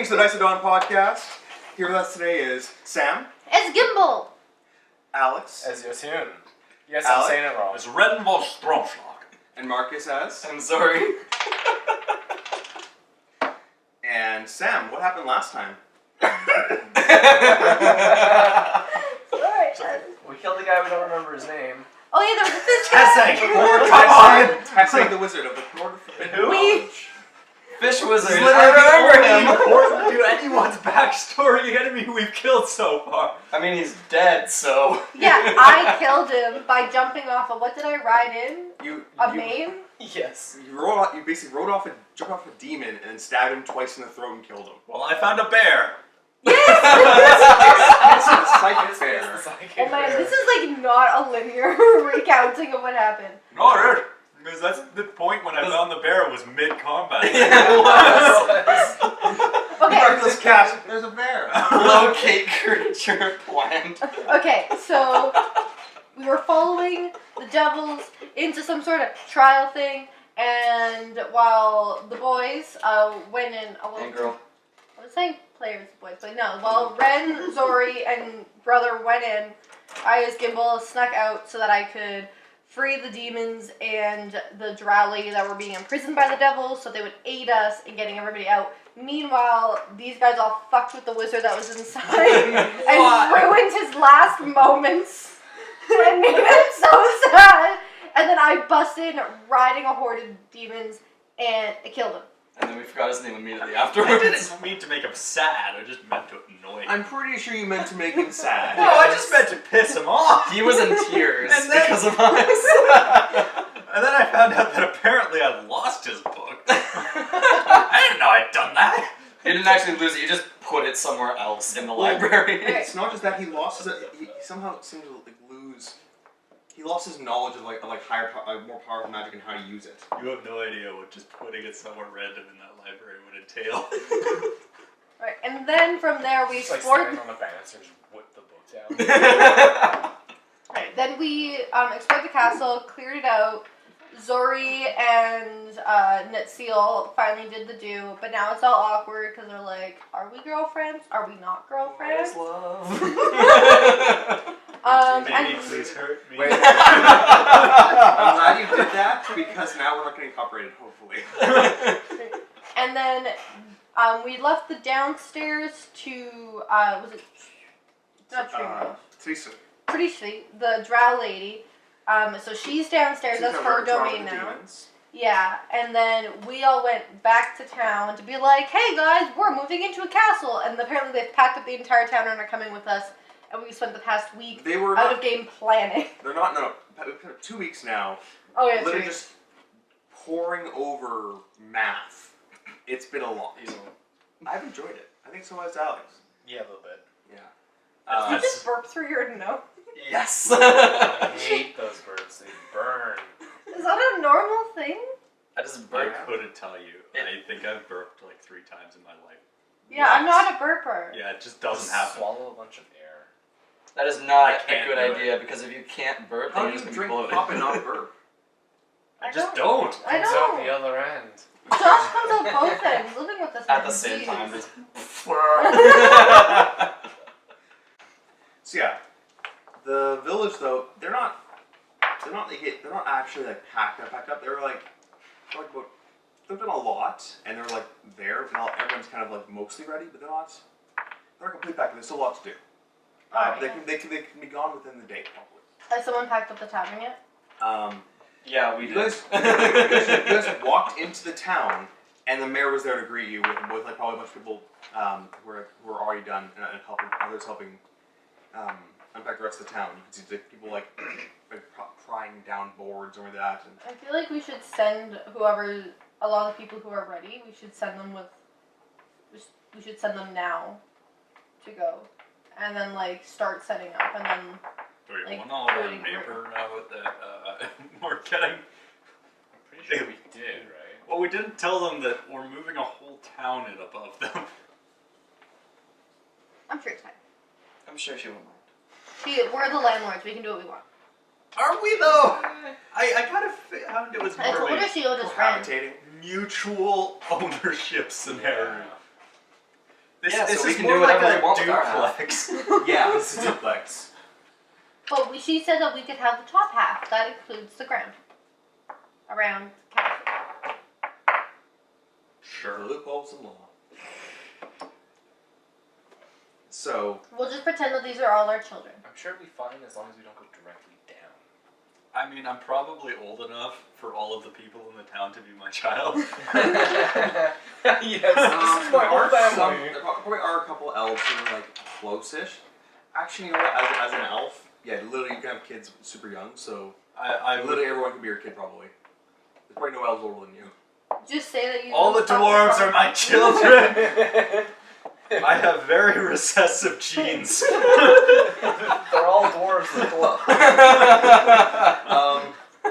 Greetings to the Dice of Dawn podcast. Here with us today is Sam. It's Gimbal. Alex. As Yosun. Yes, Alec? I'm saying it wrong. It's Redenbos Stromschlag. And Marcus as. I'm sorry. And Sam, what happened last time? Sorry. We killed the guy, we don't remember his name. Oh yeah, there was a fish. Tessay the Wizard of the Court of Forbidden Knowledge. Fish Wizard. Literally I remember him. important to anyone's backstory enemy we've killed so far. I mean, he's dead, so. Yeah, I killed him by jumping off of, what did I ride in? You Main? Yes. You basically jumped off a demon and stabbed him twice in the throat and killed him. Well, I found a bear. It's a psychic bear. Oh man, this is like not a linear recounting of what happened. No, dude. Because that's the point when I found the bear was mid-combat. Yeah, it was. Okay. Marcus cat. There's a bear. Locate creature plant. Okay, so we were following the devils into some sort of trial thing, and while the boys went in a little... And girl. I was saying players, boys, but no. While Ren, Zori, and brother went in, I as Gimbal snuck out so that I could free the demons and the drow lady that were being imprisoned by the devil, so they would aid us in getting everybody out. Meanwhile, these guys all fucked with the wizard that was inside and ruined his last moments and made him so sad. And then I bust in riding a horde of demons and I killed him. And then we forgot his name immediately I afterwards. didn't mean to make him sad. I just meant to annoy him. I'm pretty sure you meant to make him sad. No, I just meant to piss him off. He was in tears And then- because of us. And then I found out that apparently I'd lost his book. I didn't know I'd done that. He didn't actually lose it, you just put it somewhere else in the library. It's not just that he lost his. He somehow seemed to lose. He lost his knowledge of more powerful magic and how to use it. You have no idea what just putting it somewhere random in that library would entail. Right, and then from there we Just like explored... standing on the banister and just whip the book down. Right, then we explored the castle, cleared it out. Zori and Netseal finally did the do, but now it's all awkward because they're like, are we girlfriends? Are we not girlfriends? Where's love? Maybe please hurt me. I'm glad you did that because now we're not getting copyrighted, hopefully. And then we left the downstairs to, was it? Not Tree Pretty sweet. The drow lady. So she's downstairs. That's her domain now. Demons. Yeah, and then we all went back to town to be like, hey guys, we're moving into a castle. And apparently they've packed up the entire town and are coming with us. And we spent the past week They were out not, of game planning. They're not. No, 2 weeks now. Oh yeah, Literally true. just poring over math. It's been a lot. I've enjoyed it. I think so has Alex. Yeah, a little bit. Yeah. Did you just burp through your nose? Yes. I hate those birds. They burn. Is that a normal thing? I just I burnt. couldn't tell you. I think I've burped like 3 times in my life. Yeah, I'm not a burper. Yeah, it just doesn't happen. Swallow a bunch of air. That is not I a can't good do it. idea because if you can't burp, How then do you're you just drink gonna be pop bloated. and not burp? I just don't. I Comes out the know. other end. Josh comes out both ends, living with us. At man, the same jeez. time, just So yeah, the village though they're not actually like packed up. They're like about they've done a lot and they're like there and everyone's kind of like mostly ready, but they're not complete packed. There's still a lot to do. They can be gone within the day probably. Has someone packed up the tavern yet? yeah, we You did. guys walked into the town and the mayor was there to greet you with like probably a bunch of people who are already done and helping others helping. Unpack the rest of the town. You can see like, people like prying down boards or that. And I feel like we should send a lot of the people who are ready, we should send them now to go. And then like start setting up and then Do we like, want all of our doing neighbor now that we're getting... I'm pretty sure we did, right? Well, we didn't tell them that we're moving a whole town in above them. I'm sure it's fine. I'm sure she won't mind. We're the landlords, we can do what we want. Are we though? I kind of found it was I more told of her a she owed us rent. cohabitating. mutual ownership scenario. This, Yeah, this so we is can more do like whatever a we want with our half. duplex. Yeah, this is duplex. But she said that we could have the top half. That includes the ground. Around the castle. Sure. The loopholes in law. So, We'll just pretend that these are all our children. I'm sure it'll be fine as long as we don't go directly down. I mean, I'm probably old enough for all of the people in the town to be my child. Yes, this is my there whole are family. there probably are a couple elves who are like close-ish. Actually, you know what? As an elf, yeah, literally you can have kids super young, so I would. literally everyone can be your kid probably. There's probably no elves older than you. Just say that you. All the don't stop dwarves the are my children. I have very recessive genes. They're all dwarves.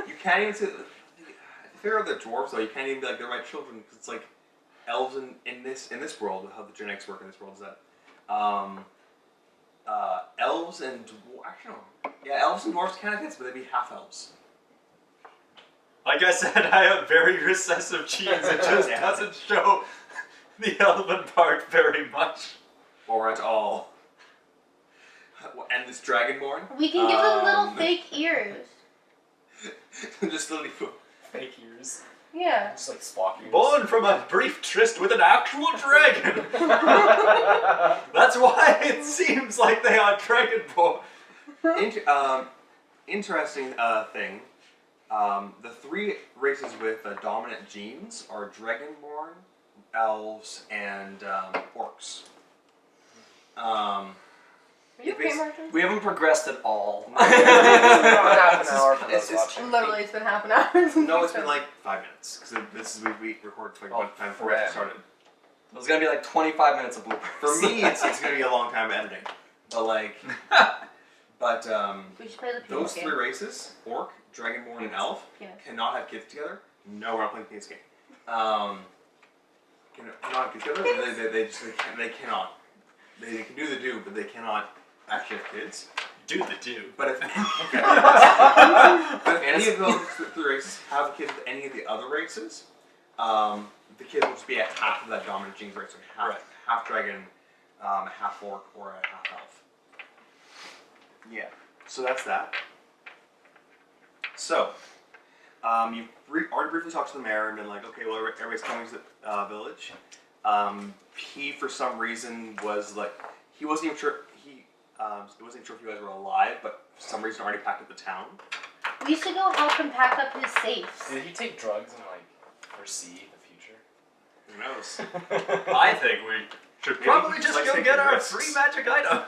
You can't even say. If you're the dwarves though, you can't even be like they're my children because it's like elves in this world. How the genetics work in this world is that elves and actually no, yeah, elves and dwarves can have kids, but they'd be half elves. Like I said, I have very recessive genes. It just Yeah. doesn't show the elven part very much. Or at all. And this dragonborn? We can give them little fake ears. Just literally. Fake ears. Yeah. Just like Spock ears. Born from a brief tryst with an actual dragon. That's why it seems like they are dragonborn. Interesting thing. The three races with dominant genes are dragonborn, elves, and orcs. Are you okay, Martin? We haven't progressed at all. Half an hour for those it's- watching. Literally, it's been half an hour since No, we it's been started. like 5 minutes because this is we record for like Oh, one time before we actually forever. started. It was gonna be like 25 minutes of bloopers. For me, it's gonna be a long time editing, but like, but We should play the penis those game. three races, orc, dragonborn, and elf, Penis. cannot have kids together. No, we're not playing penis game. Cannot have kids together. They cannot. They can do the do, but they cannot actually have kids. Do the do. But if, but if any of those three races have kids with any of the other races, the kid will just be at half of that dominant genes race, so half dragon, half orc, or a half elf. Yeah. So that's that. So, you've already briefly talked to the mayor and been like, okay, well, everybody's coming to the village. He, for some reason, was like, he wasn't even sure. He wasn't sure if you guys were alive, but for some reason already packed up the town. We should go help him pack up his safes. Did he take drugs and like foresee the future? Who knows? I think we should Maybe probably he just likes go taking get our risks. free magic item.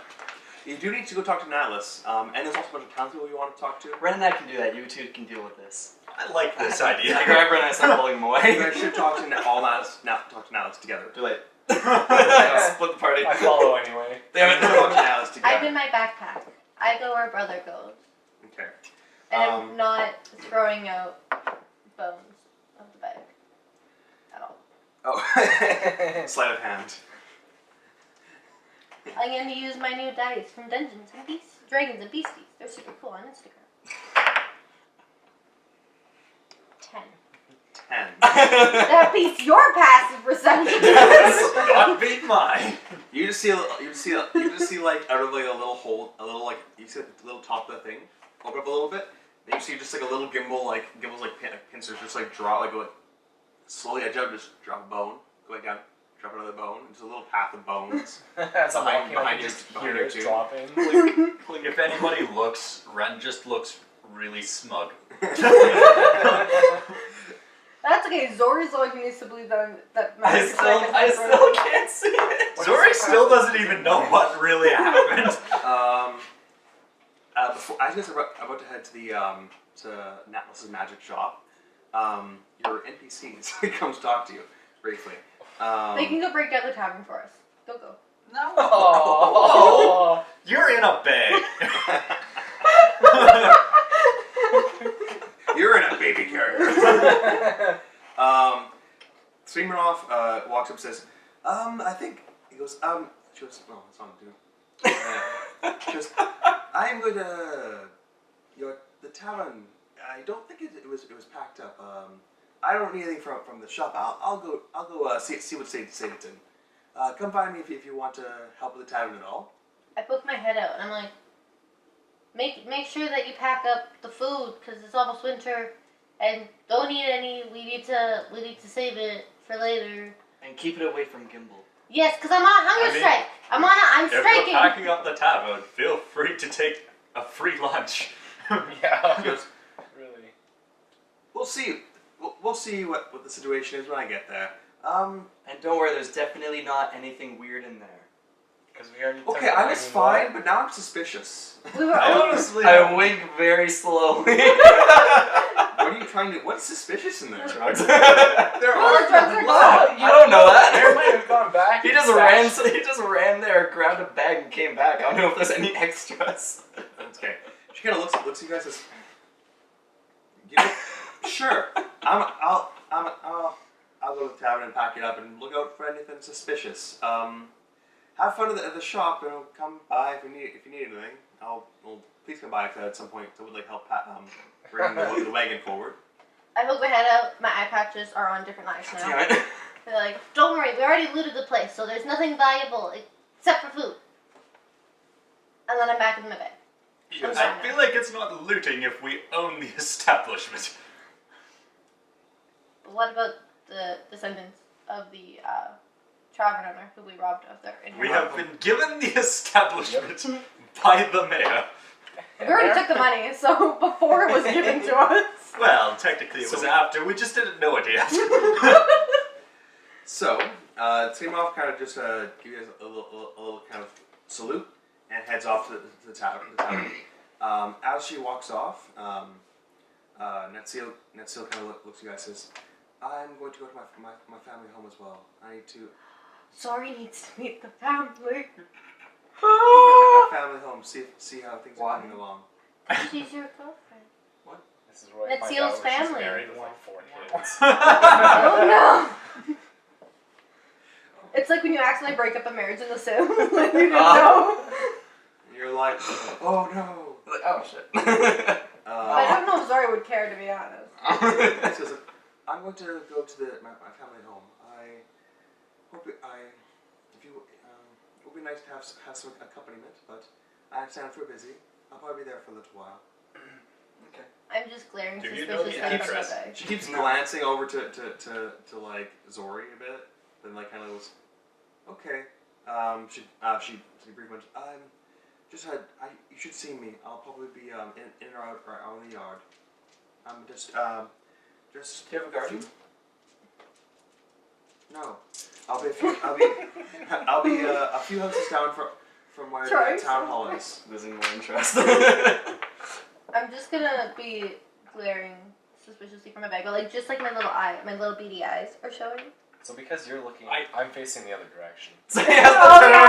You do need to go talk to Natlas, and there's also a bunch of townspeople you want to talk to. Ren and I can do that. You two can deal with this. I like this I idea. grab Ren and I start pulling him You away. guys should talk to talk to Natlas together. Too late. Split the party. I follow anyway. Damn Talk it. to Natlas I'm together. in my backpack. I go where brother goes. Okay. And I'm not throwing out bones of the bag. At all. Oh, sleight of hand. I'm going to use my new dice from Dungeons and Dragons and Beasties. They're super cool on Instagram. 10. 10. That beats your passive perception. Not beat mine. You just see like out of like a little hole, a little like you see the little top of the thing, open up a little bit. Then you see just like a little gimbals like pincers just like draw like go slowly edge out, just drop a bone, go back down, drop another bone. Just a little path of bones. That's Behind- behind, behind you you- just behind hear you it too. dropping. Like if anybody looks, Ren just looks really smug. That's okay. Zori's the one who needs to believe that I still can't see it. Zori still doesn't even know what really happened. Before as you guys are about to head to the to Natlas's magic shop, your NPCs comes talk to you briefly. They can go break down the tavern for us. Go. No. Oh. You're in a bag. You're in a baby carrier. Sweemonoff walks up and says, I think, he goes, she goes, no, it's not dude. She goes, I'm going to, the tavern, I don't think it was packed up. I don't need anything from the shop. I'll go see what state it's in. come find me if you want to help with the tavern at all. I poke my head out and I'm like, make sure that you pack up the food because it's almost winter, and don't eat any. We need to save it for later. And keep it away from Gimbal. Yes, because I'm on a hunger strike. I'm If striking. you're packing up the tavern, feel free to take a free lunch. Yeah. She goes, Really. we'll see. We'll see what the situation is when I get there. And don't worry, there's definitely not anything weird in there. Because we already. Okay, took I the was green fine, one. but now I'm suspicious. We were I all- honestly. I wink very slowly. What are you trying to? What's suspicious in there? Drugs. There All the are. drugs are Wow, gone. I don't know that. Bear might have gone back. He and just ran. stashed- He just ran there, grabbed a bag, and came back. I don't know if there's any extras. Okay. She kind of looks at you guys. Says, "Sure. I'll go to the tavern and pack it up and look out for anything suspicious. Have fun at the shop and come by if you need anything. Please come by at some point. So would like help bring the wagon forward. I poke my head out. My eye patches are on different eyes now. Damn it. They're like, don't worry, we already looted the place, so there's nothing valuable except for food. And then I'm back in my bed. Yes. I feel like it's not looting if we own the establishment. But what about the descendants of the tavern owner who we robbed of their We inheritance? have been given the establishment by the mayor. We already took the money, so before it was given to us. Well, technically it was So- after. We just didn't know it yet. So, Timov kind of just give you guys a little kind of salute and heads off to the tavern. As she walks off, Netsil kind of looks at you guys and says, I'm going to go to my family home as well. I need to Sorry needs to meet the family. my family home, see how things Why? are coming along. She's your girlfriend. This is where I That's find Seal's out where she's family. married with like 4 kids. Oh no! It's like when you accidentally break up a marriage in The Sims. Like you didn't know. And you're like, oh no. Like, oh shit. I don't know if Zori would care, to be honest. He says, I'm going to go to my family home. I hope it would be nice to have some accompaniment, but I understand if we're busy. I'll probably be there for a little while. I'm just glaring Do you know the suspiciously from address? the bag. She keeps glancing over to like Zori a bit, then like kind of goes, okay. She briefly mentioned, you should see me. I'll probably be in or out in the yard. Just Do you have a garden? No, I'll be a few houses down from where Sorry. the town hall is. Losing more interest. I'm just gonna be glaring suspiciously from my bag, but like just like my little beady eyes are showing. So because you're looking, I- I'm facing the other direction. So he has to Oh, turn no.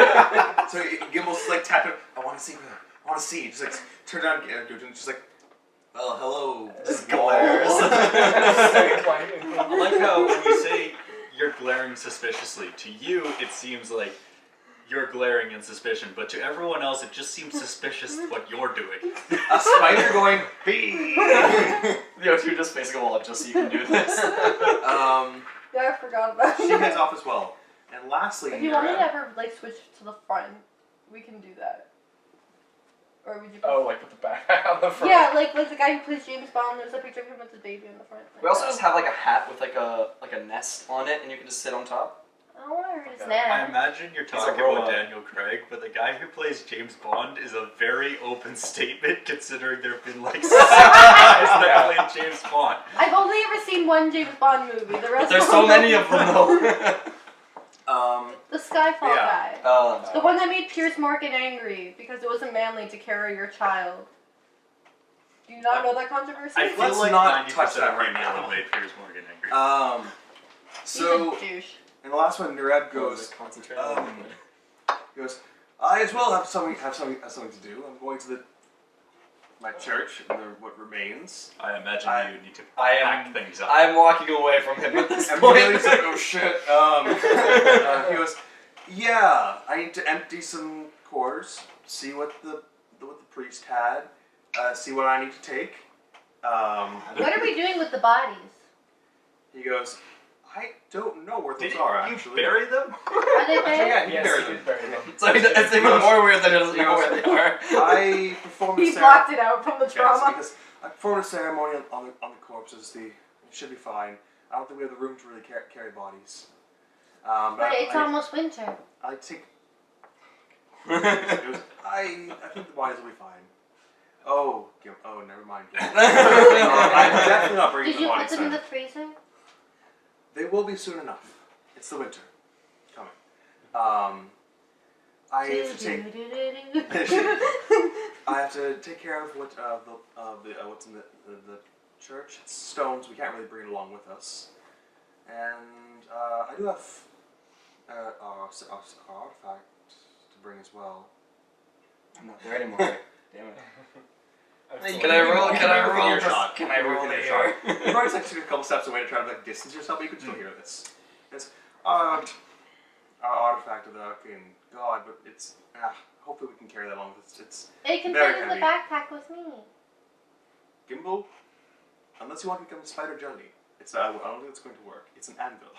around. So Gimble's like tapping. I want to see. I want to see. Just like turn down. Just like, well, hello. Just glares. I like how when you say you're glaring suspiciously, to you it seems like you're glaring in suspicion, but to everyone else it just seems suspicious what you're doing. A spider going. Bee. Yo, you're just facing a wall just so you can do this. Yeah, I forgot about She that. heads off as well. And lastly, If you want me to ever like switch to the front, we can do that. Or would you? Oh, like with the back on the front. Yeah, like the guy who plays James Bond. There's a picture of him with his baby on the front. Like We also that. just have like a hat with like a nest on it, and you can just sit on top. I don't want to hurt his Okay. I nest. imagine you're a talking robot. about Daniel Craig, but the guy who plays James Bond is a very open statement considering there have been like 6 guys that played James Bond. I've only ever seen one James Bond movie. The rest. There's of so them- many of them though. The Skyfall Yeah. guy. The Uh, one that made Piers Morgan angry because it wasn't manly to carry your child. Do you not know that controversy? I feel Let's like not 90% touch that of right people now. have made Piers Morgan angry. So He's a douche. and the last one, Nereb goes. concentrate. He goes. I as well have something to do. I'm going to my church, what remains. I imagine I- you need to I pack am. things up. I'm walking away from him at this And point. Millie's like, oh shit. He goes, yeah, I need to empty some quarters, see what the priest had, see what I need to take. What are we doing with the bodies? He goes, I don't know where those Did are you actually. bury them? Are they Actually, bad? yeah, you Yes, buried you them. did bury them. So it's even more weird that he doesn't know where they are. I performed a He ceremony. blocked it out from the Yes, trauma. because I performed a ceremony on the corpses. It should be fine. I don't think we have the room to really carry bodies. But it's almost winter. I think I think the bodies will be fine. Oh, never mind. I'm definitely not bringing Did the you put bodies them in in. the freezer? They will be soon enough. It's the winter coming. I have to take. I have to take care of what's in the church. It's stones. We can't really bring it along with us. And I do have our artifact to bring as well. I'm not there anymore. Damn it. I'm Can I roll? You Can I within roll? earshot. Can I You're roll within the earshot. air? You probably just like a couple steps away to try to like distance yourself, but you can still hear this. It's our artifact of the arcane god, but it's hopefully we can carry that along. It's It can very fit in the heavy. backpack with me. gimbal. Unless you want to become spider jelly, I don't think it's going to work. It's an anvil.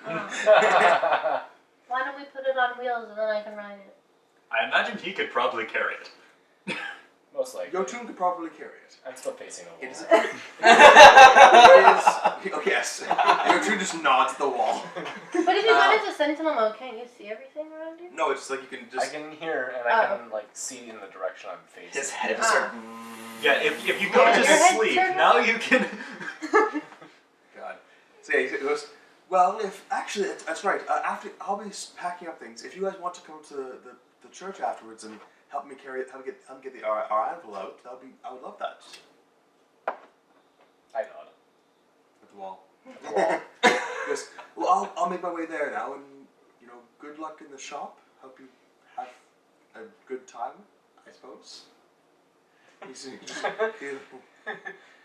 Oh. Why don't we put it on wheels and then I can ride it? I imagine he could probably carry it. Most likely. Your tomb could probably carry it. I'm still facing a wall. It is. Oh yes. Your tomb just nods at the wall. But if you went into sentinel mode, can't you see everything around you? No, it's just like you can I just. can hear and I can like see in the direction I'm facing. His head just started. Yeah, if you go Yeah, to your head sleep, turned now on. you can. God. So yeah, he goes. Well, if actually that's right. After I'll be packing up things. If you guys want to come to the church afterwards and help me get our anvil out, I would love that. I nod. At the wall. At the wall. He goes, well, I'll make my way there now, and good luck in the shop. Hope you have a good time, I suppose.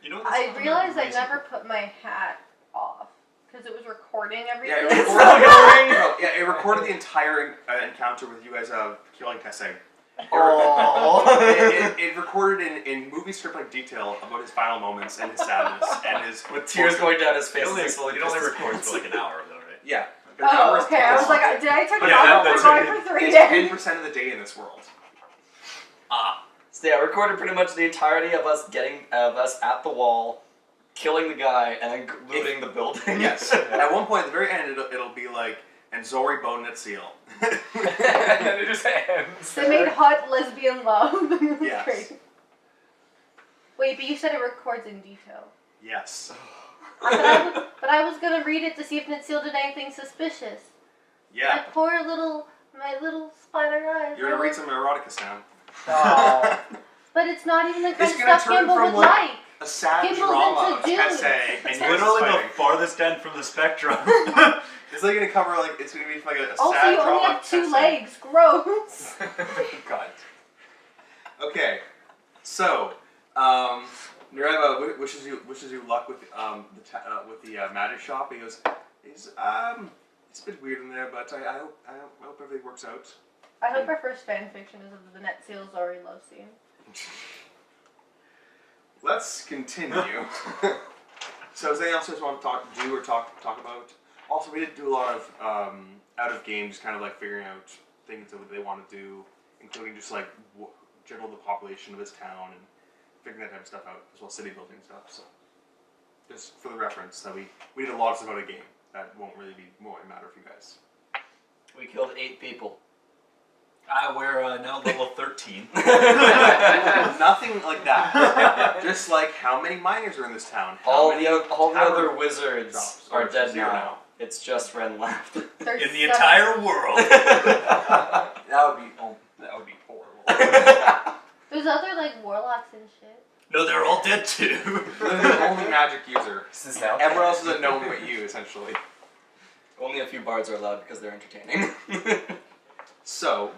You know, I realized I never put my hat off because it was recording everything. Yeah, it recorded the entire encounter with you guys killing Tessay. It recorded in movie script like detail about his final moments and his sadness and his With tears going down his face. It only, as he slowly it only pushes his records pants. for like an hour though, right? Yeah. But an hour Oh, is okay. I was 10. like, did I turn it Yeah, off? that's We're going it. for 3 It's days. 10% of the day in this world. Ah. So yeah, I recorded pretty much the entirety of us at the wall, killing the guy, and then looting the building. Yes. At one point, at the very end, it'll be like, and Zori boned at seal. And then it just ends. They made hot lesbian love. It's Yes. great. Wait, but you said it records in detail. Yes. But I was gonna read it to see if Nitsil did anything suspicious. Yeah. My little spider eyes. You're gonna read some erotica, Sam. Oh. But it's not even the kind It's of gonna stuff turn Gimbal from, would like, like. A sad Gimbal's drama into of dudes. Tessay and It's you Literally the fighting. farthest end from the spectrum. It's like gonna cover like it's gonna be like a Also, sad you drama only of have 2 Tessay. legs. Gross. God. Okay, so Nereva wishes you luck with the magic shop. He goes, it's a bit weird in there, but I hope everything works out. I hope our first fan fiction is of the Netseal Zori love scene. Let's continue. So, is there anything else you guys want to talk about? Also, we did do a lot of out of game, just kind of like figuring out things that they want to do, including just like general the population of this town and figuring that type of stuff out, as well as city building stuff. So, just for the reference, that we did a lot of stuff out of game. That won't really matter for you guys. We killed 8 people. We're now level 13. Nothing like that. Just like how many miners are in this town? How All many the other tavern wizards shops are dead zero now. It's just Ren left. There's In the 7. entire world. That would be horrible. There's other like warlocks and shit. No, they're all dead too. They're the only magic user. This is now. Everyone else is a gnome but you, essentially. Only a few bards are allowed because they're entertaining. So,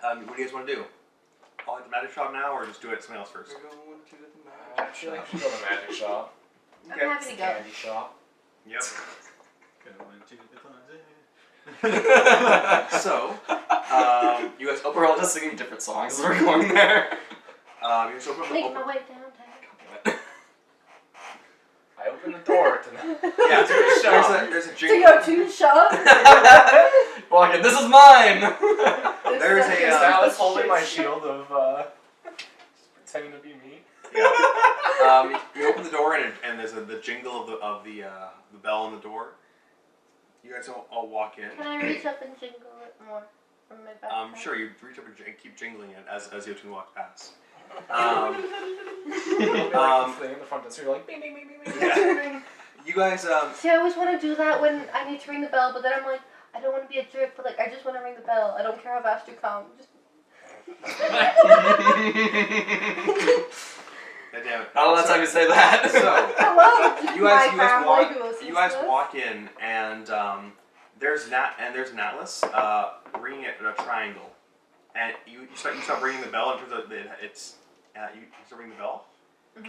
what do you guys want to do? All at the magic shop now, or just do it at something else first? I feel like we should go to the magic shop. I'm happy to go. Candy shop. Yep. Going to the closet. So, you guys open We're all just singing different songs as we're going there. you guys open up Make my way downtown. I open open the door to Yeah, shop. there's a To jingle. go to shop. Walk in. This is mine. There's a, Is Alice holding my shit. shield of pretending to be me? Yeah. You open the door and there's the jingle of the bell on the door. You guys all walk in. Can I reach up and jingle it more from my back? Sure. You reach up and keep jingling it as you two walk past. Thing in the front desk, you're like, bing, bing, bing, bing, bing. Yeah. You guys See, I always want to do that when I need to ring the bell, but then I'm like, I don't want to be a jerk, but like, I just want to ring the bell. I don't care how fast you come. Just. God damn it. Not all that time you say that. So Hello, you guys family who listens you guys to this. walk in and there's Atlas ringing it in a triangle, and you start ringing the bell in terms of it's you start ringing the bell,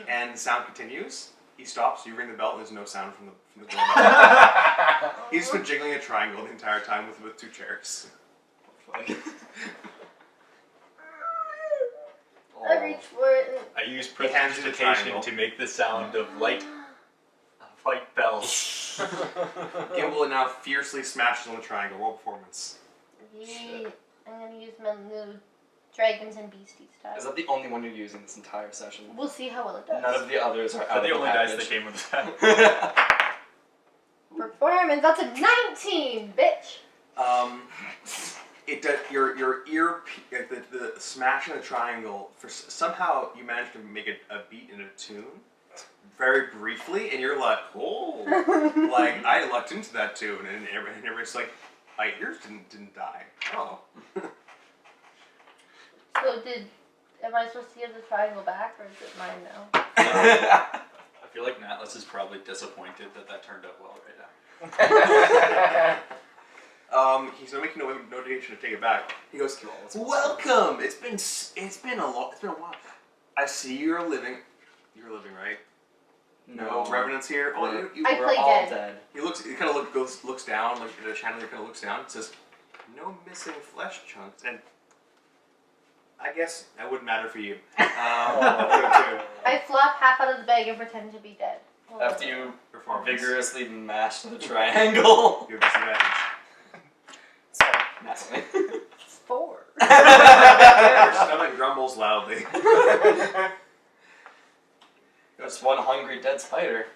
and the sound continues. He stops. You ring the bell, and there's no sound from the doorbell. He's been jiggling a triangle the entire time with two chairs. I reach for it. I use It hands you the prestidigitation triangle. to make the sound of light bells. Gimbal now fiercely smashes on the triangle. Roll performance. Yeah, I'm gonna use my new dragons and beasties style. Is that the only one you're using this entire session? We'll see how well it does. None of the others are out They're of the only dice that package. came with that. Performance. That's a 19, bitch. It does your ear like the smashing the triangle for somehow you managed to make a beat in a tune very briefly, and you're like, oh, like I lucked into that tune, and everybody's like, my ears didn't die. Oh. So am I supposed to give the triangle back, or is it mine now? I feel like Natlas is probably disappointed that turned out well right now. He's not making no notation to take it back. He goes, welcome. It's been a while. I see you're living, right? No revenants here. Oh, I We're play all dead. dead. He kind of looks down, like the chandelier kind of looks down. And says, "No missing flesh chunks." And I guess that wouldn't matter for you. I flop half out of the bag and pretend to be dead. After you Performance. vigorously mash the triangle. You have disadvantage. Naturally. 4. Your stomach grumbles loudly. There's one hungry dead spider.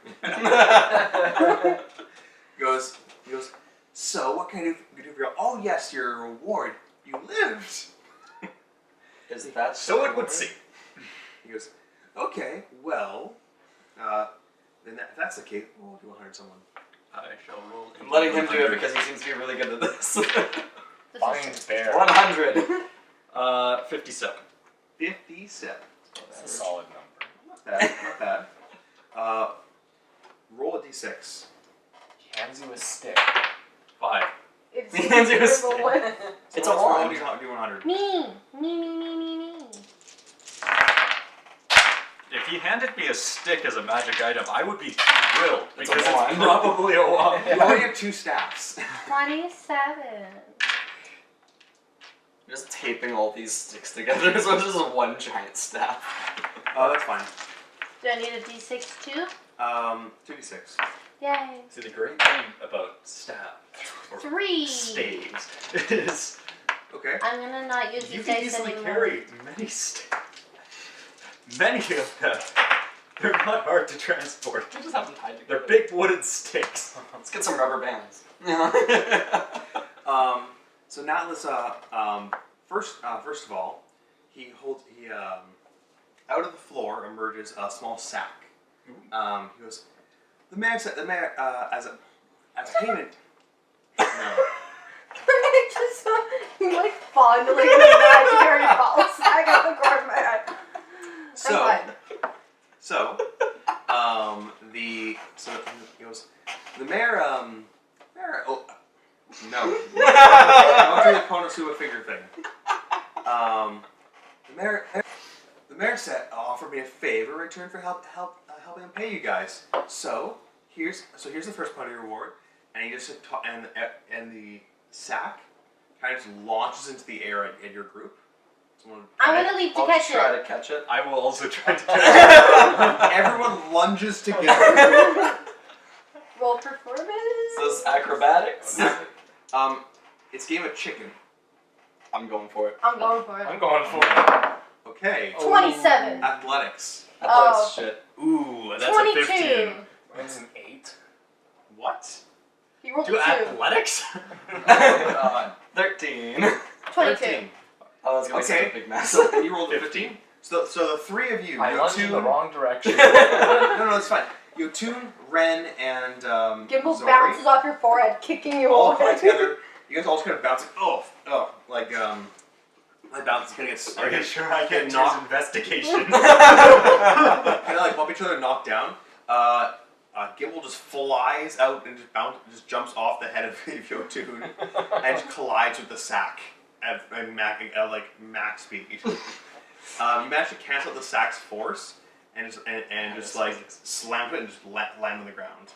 He goes. So what can I do for you? Oh yes, your reward. You lived. Is that So it would seem. He goes, okay, well, then if that's the case, we'll do 100 someone. I shall roll. I'm letting him do it because he seems to be really good at this. Find bear. 100. 57. 57. That's a solid number. Not bad. Roll a d6. He hands you a stick. 5. It's He hands you a terrible stick. one. It's So a let's wand. do 100. Me. If he handed me a stick as a magic item, I would be thrilled It's a because it's wand. probably a wand. You only have 2 staffs. 27. Just taping all these sticks together, so it's just one giant staff. Oh, that's fine. Do I need a d6 too? 2d6. Yay. See, the great thing about staff or 3. staves is Okay. I'm gonna not use you these can dice easily anymore. carry many staves. Many of them. They're not hard to transport. We just have them tied together. They're big wooden sticks. Let's get some rubber bands. So Natlas, first of all, he out of the floor emerges a small sack. He goes, the mayor, as payment. No. Just like fondling the imaginary ball sack out the corner of my head. So he goes, the mayor, oh, no. Don't do the Konosuba figure thing. The mayor said, offered me a favor in return for helping him pay you guys. So here's the first part of your reward, and he just and the sack kind of just launches into the air in your group. I'm gonna leap to I'll catch try it. to catch it. I will also try to catch Everyone lunges together. Roll performance. This is acrobatics. It's a game of chicken. I'm going for it. I'm going for it. I'm going for it. Okay. 27. Athletics. Athletics shit. Ooh, that's 22. a 15. Mine's an 8. What? He rolled a Do 2. athletics? Oh god. 13. 22. 13. Oh, that's gonna be such Okay. a big mess. And you rolled a 15. So the three of you, I lunged in the Yotun. wrong direction. No, it's fine. Yotun, Ren, and Gimbal Zori bounces off your forehead, kicking you all away. come together. You guys all just kind of bouncing. Like bounce. Kind of get. Are you sure I can Not- use investigation? Kind of like bump each other, knock down. Gimbal just flies out and just jumps off the head of Yotun and just collides with the sack at max speed. You manage to cancel out the sack's force and just like slam it and just land on the ground.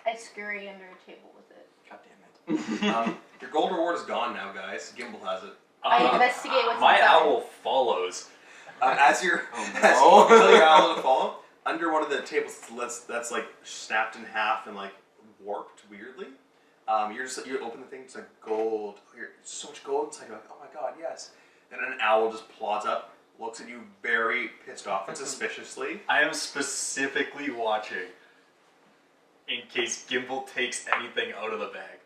I scurry under a table with it. God damn it. Your gold reward is gone now, guys. Gimbal has it. I investigate what's My inside. owl follows. As you're Oh, as no. you tell your owl to follow, under one of the tables that's like snapped in half and like warped weirdly. You open the thing, it's like gold. There's so much gold inside. You're like, oh my god, yes. And an owl just plods up, looks at you very pissed off and suspiciously. I am specifically watching in case Gimbal takes anything out of the bag.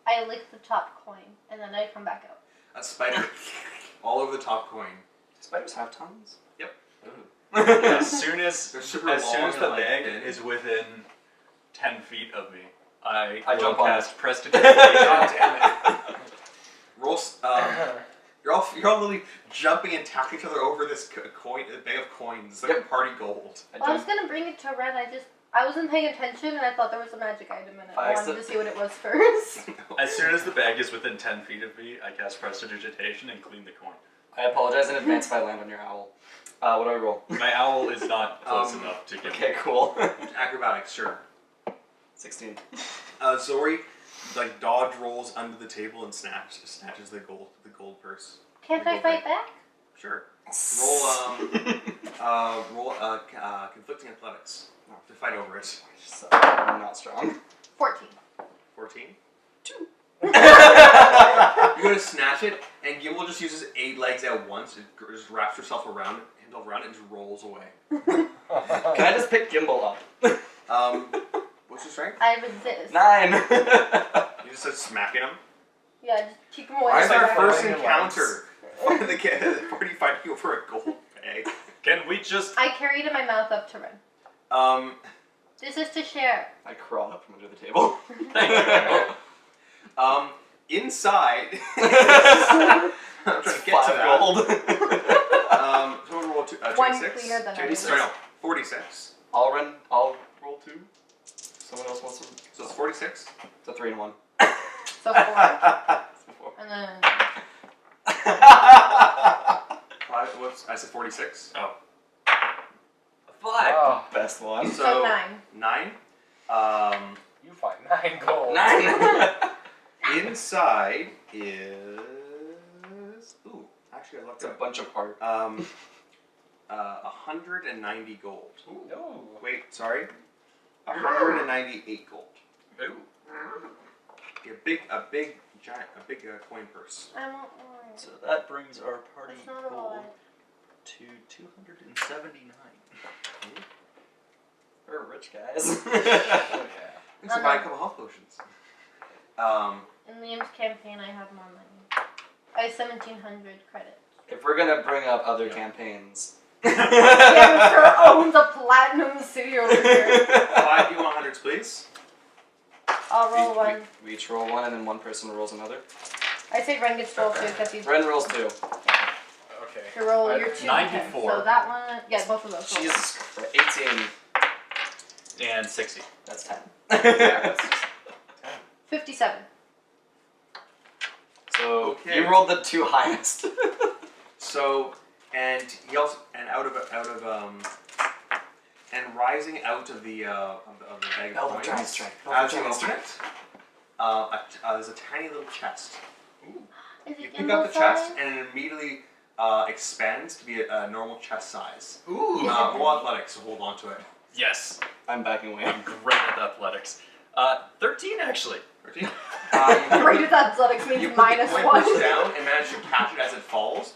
I lick the top coin, and then I come back out. A spider all over the top coin. Spiders have tongues? Yep. As soon as They're super the long and, like, bag thin. is within 10 feet of me, I I will jump on cast it. prestidigitation. God damn it. Roll. You're all literally jumping and tapping each other over this coin, a bag of coins. It's like Yep. party gold. Well, I was gonna bring it to Ren. I wasn't paying attention, and I thought there was a magic item in it. I wanted to see what it was first. As soon as the bag is within 10 feet of me, I cast prestidigitation and clean the coin. I apologize in advance if I land on your owl. What do I roll? My owl is not close Um, enough to get Okay, cool. Acrobatics, sure. 16. Zori, like dodge rolls under the table and snatches the gold purse. Can't I fight back? Sure. Roll conflicting athletics to fight over it. I'm not strong. 14. 14. 2. You go to snatch it, and Gimbal just uses 8 legs at once. It just wraps himself around it, and just rolls away. Can I just pick Gimbal up? What's your strength? I resist. 9. You just start smacking him. Yeah, just keep him away. Why is from our Ren. first Your encounter? The party fighting over a gold bag. Can we just... I carried in my mouth up to Ren. This is to share. I crawl up from under the table. Thank you, Gimbal. Inside. I'm trying to get to that. gold. Someone roll One 26. cleaner than 26. Sorry, no, 46. I'll roll 2. Someone else wants to. So it's 46. It's a 3 and 1. So 4. And then. I said 46. Oh. 5. Oh, Best one. So 9. 9. you find 9 gold. 9. Inside is. Ooh, actually, I looked It's a up. bunch of art. 190 gold. No. Wait, sorry. 198 gold. Ooh. A big coin purse. I want more. So that brings our party That's not a gold lot. to 279. We're rich guys. Oh, yeah. You can buy a couple health potions. In Liam's campaign, I have more money. I have 1,700 credit. If we're gonna bring up other campaigns. Jennifer owns a platinum city over here. 5 D100s, please. I'll roll one. We each roll one and then one person rolls another. I say Ren gets roll 2 because he's. Ren rolls 2. Okay. You roll your 2. 94. So that one. Yeah, both of those. Jesus Christ. 18. And 60. That's 10. That's just 10. 57. So Okay. you rolled the 2 highest. So, and he also, and and rising out of the bag of Elder coins, Giant Strike. as you open it, there's a tiny little chest. Is You it pick up gimbal the chest, size? and it immediately expands to be a normal chest size. Ooh. Roll athletics to hold on to it. Yes. I'm backing away. I'm great at athletics. 13 actually. 13. Great at athletics means You put minus the coin one. purse down and manage to catch it as it falls.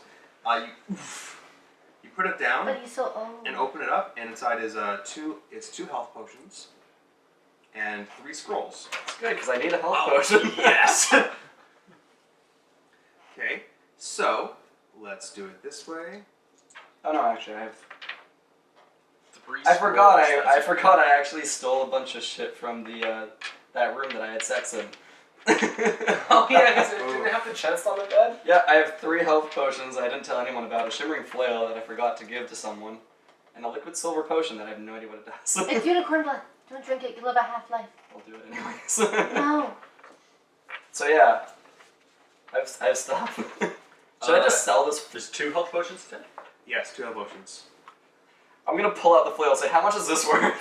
You put it down But he's so old. and open it up, and inside is two health potions and 3 scrolls. It's good because I need a health Oh, potion. yes. Okay, so let's do it this way. Oh no, actually, I have. 3 I forgot. scrolls, I that's forgot. I actually stole a bunch of shit from the that room that I had sex in. Oh yeah, because it didn't have the chest on the bed. Yeah, I have 3 health potions I didn't tell anyone about. A shimmering flail that I forgot to give to someone, and a liquid silver potion that I have no idea what it does. It's unicorn blood. Don't drink it. You live a half-life. I'll do it anyways. No. So yeah, I have stuff. Should I just sell this? There's 2 health potions today? Yes, 2 health potions. I'm gonna pull out the flail and say, how much is this worth?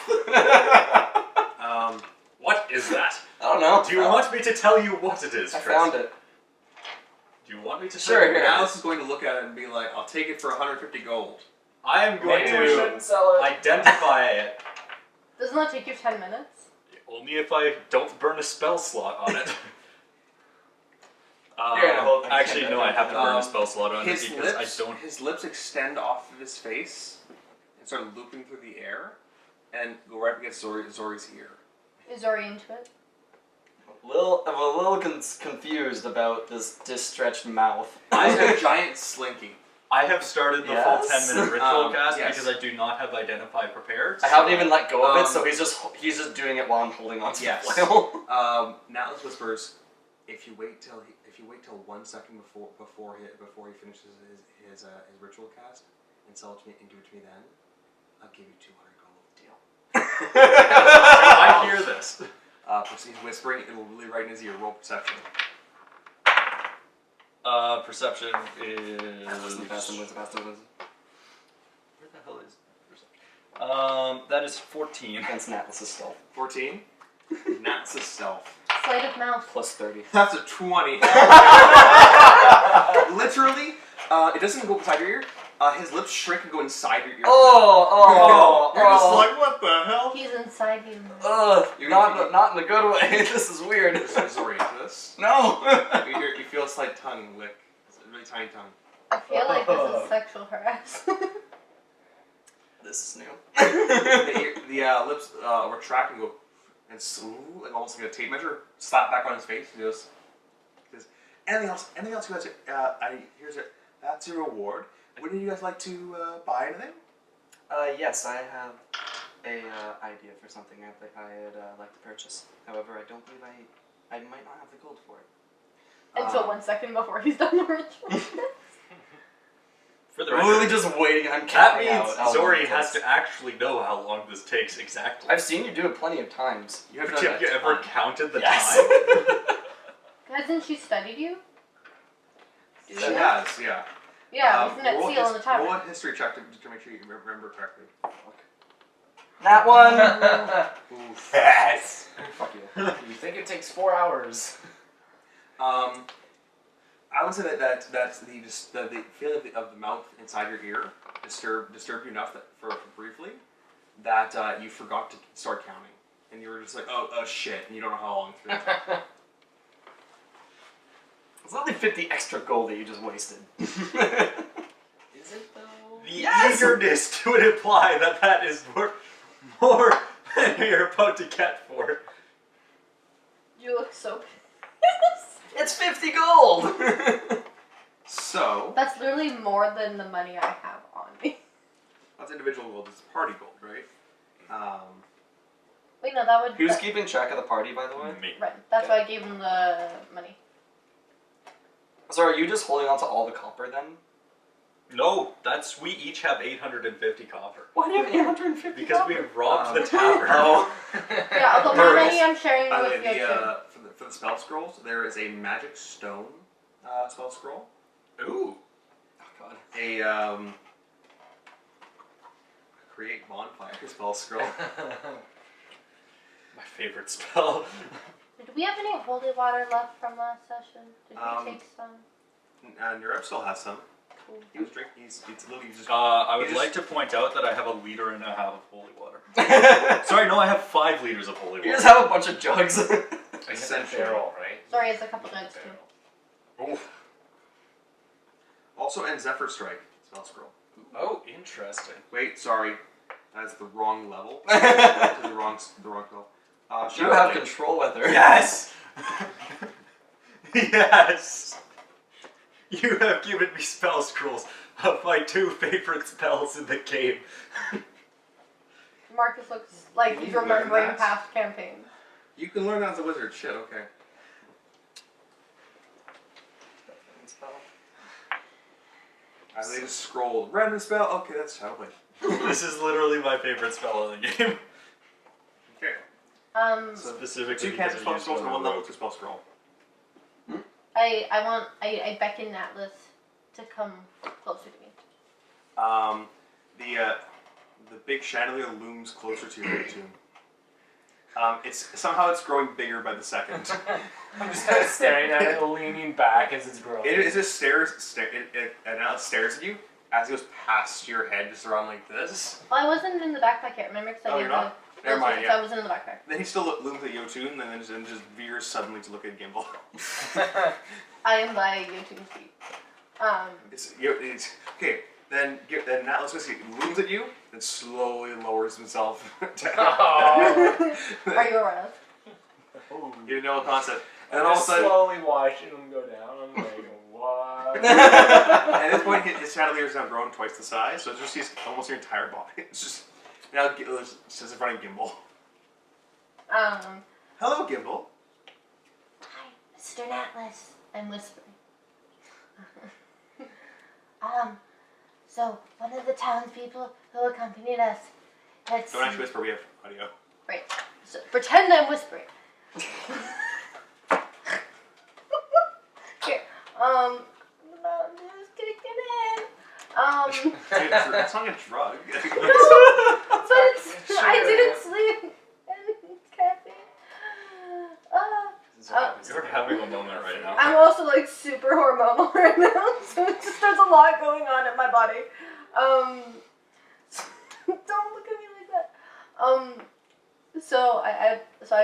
What is that? I don't know. Do you want me to tell you what it is, I Chris? found it. Do you want me to Sure, tell you? here. Alice is going to look at it and be like, I'll take it for 150 gold. I am going Maybe we to shouldn't sell it. identify it Doesn't that take you 10 minutes? only if I don't burn a spell slot on it. Here, hold- Actually, no, I have to burn Um, a spell slot on it His because lips, I don't. his lips extend off of his face and start looping through the air and go right against Zori's ear. Is Zori into it? I'm a little confused about this stretched mouth. He's a giant slinky. I have started the Yes? full 10-minute ritual cast yes. because I do not have identify prepared. I haven't even let go of it, Um, so he's just doing it while I'm holding on to Yes. the flail. Natlas whispers, if you wait till 1 second before he finishes his ritual cast and sell it to me and give it to me then, I'll give you 200 gold. Deal. Do I hear this? He's whispering. It'll really right in his ear. Roll perception. Perception is. Where the hell is perception? That is 14. Against Natlas' stealth. 14. Nat's stealth. Sleight of mouth. Plus 30. That's a 20. Literally, it doesn't go beside your ear. His lips shrink and go inside your ear. You're just like, what the hell? He's inside you. Not in a good way. This is weird. Sorry into this. No. You feel a slight tongue lick. It's a really tiny tongue. I feel like this is sexual harassment. This is new. The lips retract and go and like almost like a tape measure, slap back on his face. He goes, anything else? Anything else you guys? Here's it. That's your reward. Wouldn't you guys like to buy anything? Yes, I have a idea for something I'd like to purchase. However, I don't believe I might not have the gold for it. Until 1 second before he's done the ritual. For the I'm record, literally just waiting. I'm that counting means out how Zori long it has takes. to actually know how long this takes exactly. I've seen you do it plenty of times. You have Have done you that ever ton. counted the Yes. time? Hasn't she studied you? She has, yeah. Yeah, isn't it roll seal in the tavern? Roll a history check to make sure you remember correctly. That one. Oof. Yes. Fuck you. You think it takes 4 hours? I would say that the feeling of the mouth inside your ear disturbed you enough that for briefly that you forgot to start counting, and you were just like, oh shit, and you don't know how long it's been. It's only 50 extra gold that you just wasted. Is it though? The Yes! eagerness to imply that is worth more than you're about to get for it. You look so It's 50 gold! So That's literally more than the money I have on me. that's individual gold. It's party gold, right? Wait, no, that would... Who's keeping track of the party, by the way? Me. Right, that's why I gave him the money. So are you just holding on to all the copper then? No, we each have 850 copper. Why do you have 850 Because we robbed the Um, tavern. Oh. Yeah, although my money I'm sharing By the with way, you too. for the spell scrolls, there is a magic stone spell scroll. Ooh. Oh god. A create bonfire spell scroll. My favorite spell. Do we have any holy water left from last session? Did we take some? Nerep still has some. Cool. He was drinking. It's literally just. I would You like to point out that I have a liter and a half of holy water. Sorry, no, I have 5 liters of holy You water. just have a bunch of jugs. I hit that Essentially. barrel, right? Sorry, it's a couple notes too. Barrel. Oof. Also, and Zephyr Strike spell scroll. Oh, interesting. Wait, sorry, that's the wrong level. That's the wrong spell. You Shadow have Blade. control weather. Yes! Yes! You have given me spell scrolls of my 2 favorite spells in the game. Marcus looks like Can he's you learn remembering that? past campaigns. You can learn that as a wizard. Shit, okay. They just scrolled. Random spell. Okay, that's Shadow Blade. This is literally my favorite spell in the game. Okay. So Specifically Two because cantrip I spell used scrolls it and on one the level road. 2 spell scroll. I beckon Atlas to come closer to me. The big chandelier looms closer to your tomb. It's growing bigger by the second. I'm just kind of staring at it, leaning back as it's growing. It just and now it stares at you as it goes past your head, just around like this. Well, I wasn't in the backpack yet, remember? Because I Oh, gave you're not? the Never mind, so yeah. I wasn't in the backpack. Then he still looms at you too, and then just veers suddenly to look at Gimbal. I am by Yotune's feet. It's okay. Then Atlas basically looms at you, then slowly lowers himself down. Oh. Are you around? You know the concept. And then I'm all of a just sudden, slowly watching him go down. I'm like, what? at this point, his chandelier has now grown twice the size, so it's just he's almost your entire body. It's just now it's just in front of Gimbal. Hello, Gimbal. Hi, Mr. Atlas. I'm whispering. So one of the townspeople who accompanied us had Don't actually whisper. We have audio. Right. So pretend I'm whispering. Here. I'm just gonna get in. It's not a drug. No, but it's, I didn't sleep. And it's caffeine. You're having a moment right now. I'm also like super hormonal right now, so it's just there's a lot going on in my body. Don't look at me like that. So I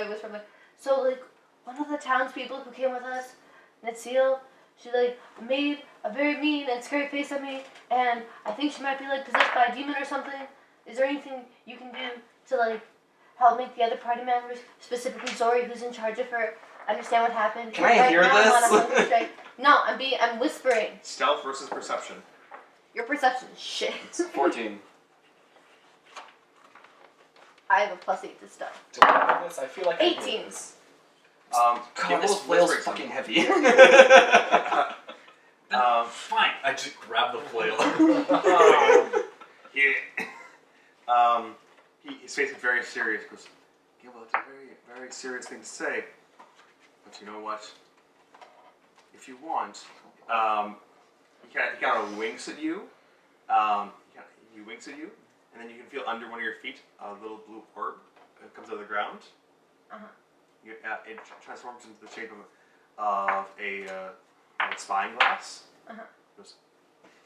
was from like, so like one of the townspeople who came with us, Netsil, she like made a very mean and scary face at me, and I think she might be like possessed by a demon or something. Is there anything you can do to like help make the other party members, specifically Zori, who's in charge of her, understand what happened? Can I hear now I'm on a this? hunger strike. No, I'm whispering. Stealth versus perception. Your perception is shit. 14. I have a +8 to stuff. I feel like 18. God, this Gimbal's flail's whispering fucking heavy. Fine, I just grab the flail. Yeah. His face is very serious. Goes, Gimbal, it's a very, very serious thing to say. But you know what? If you want, he kind of winks at you. He winks at you, and then you can feel under one of your feet a little blue orb that comes out of the ground. Uh-huh. It transforms into the shape of a spying glass. Uh-huh. Goes,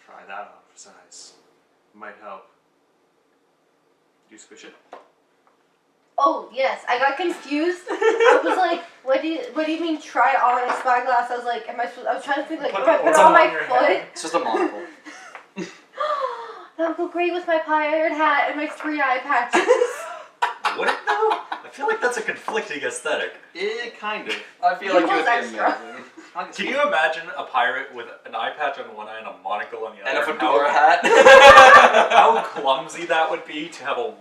try that on for size. Might help. Do you squish it? Oh yes, I got confused. I was like, "What do you mean try it on a spyglass?" I was like, "Am I supposed?" I was trying to think like, Put "Do I the put it orb on my on your foot?" head. It's just a monocle. That would go great with my pirate hat and my 3 eye patches. Would it though? I feel like that's a conflicting aesthetic. Kind of. I feel like it would Gimbal's be extra. amazing. Can you imagine a pirate with an eye patch on one eye and a monocle on the And other? a fedora hat. How clumsy that would be to have a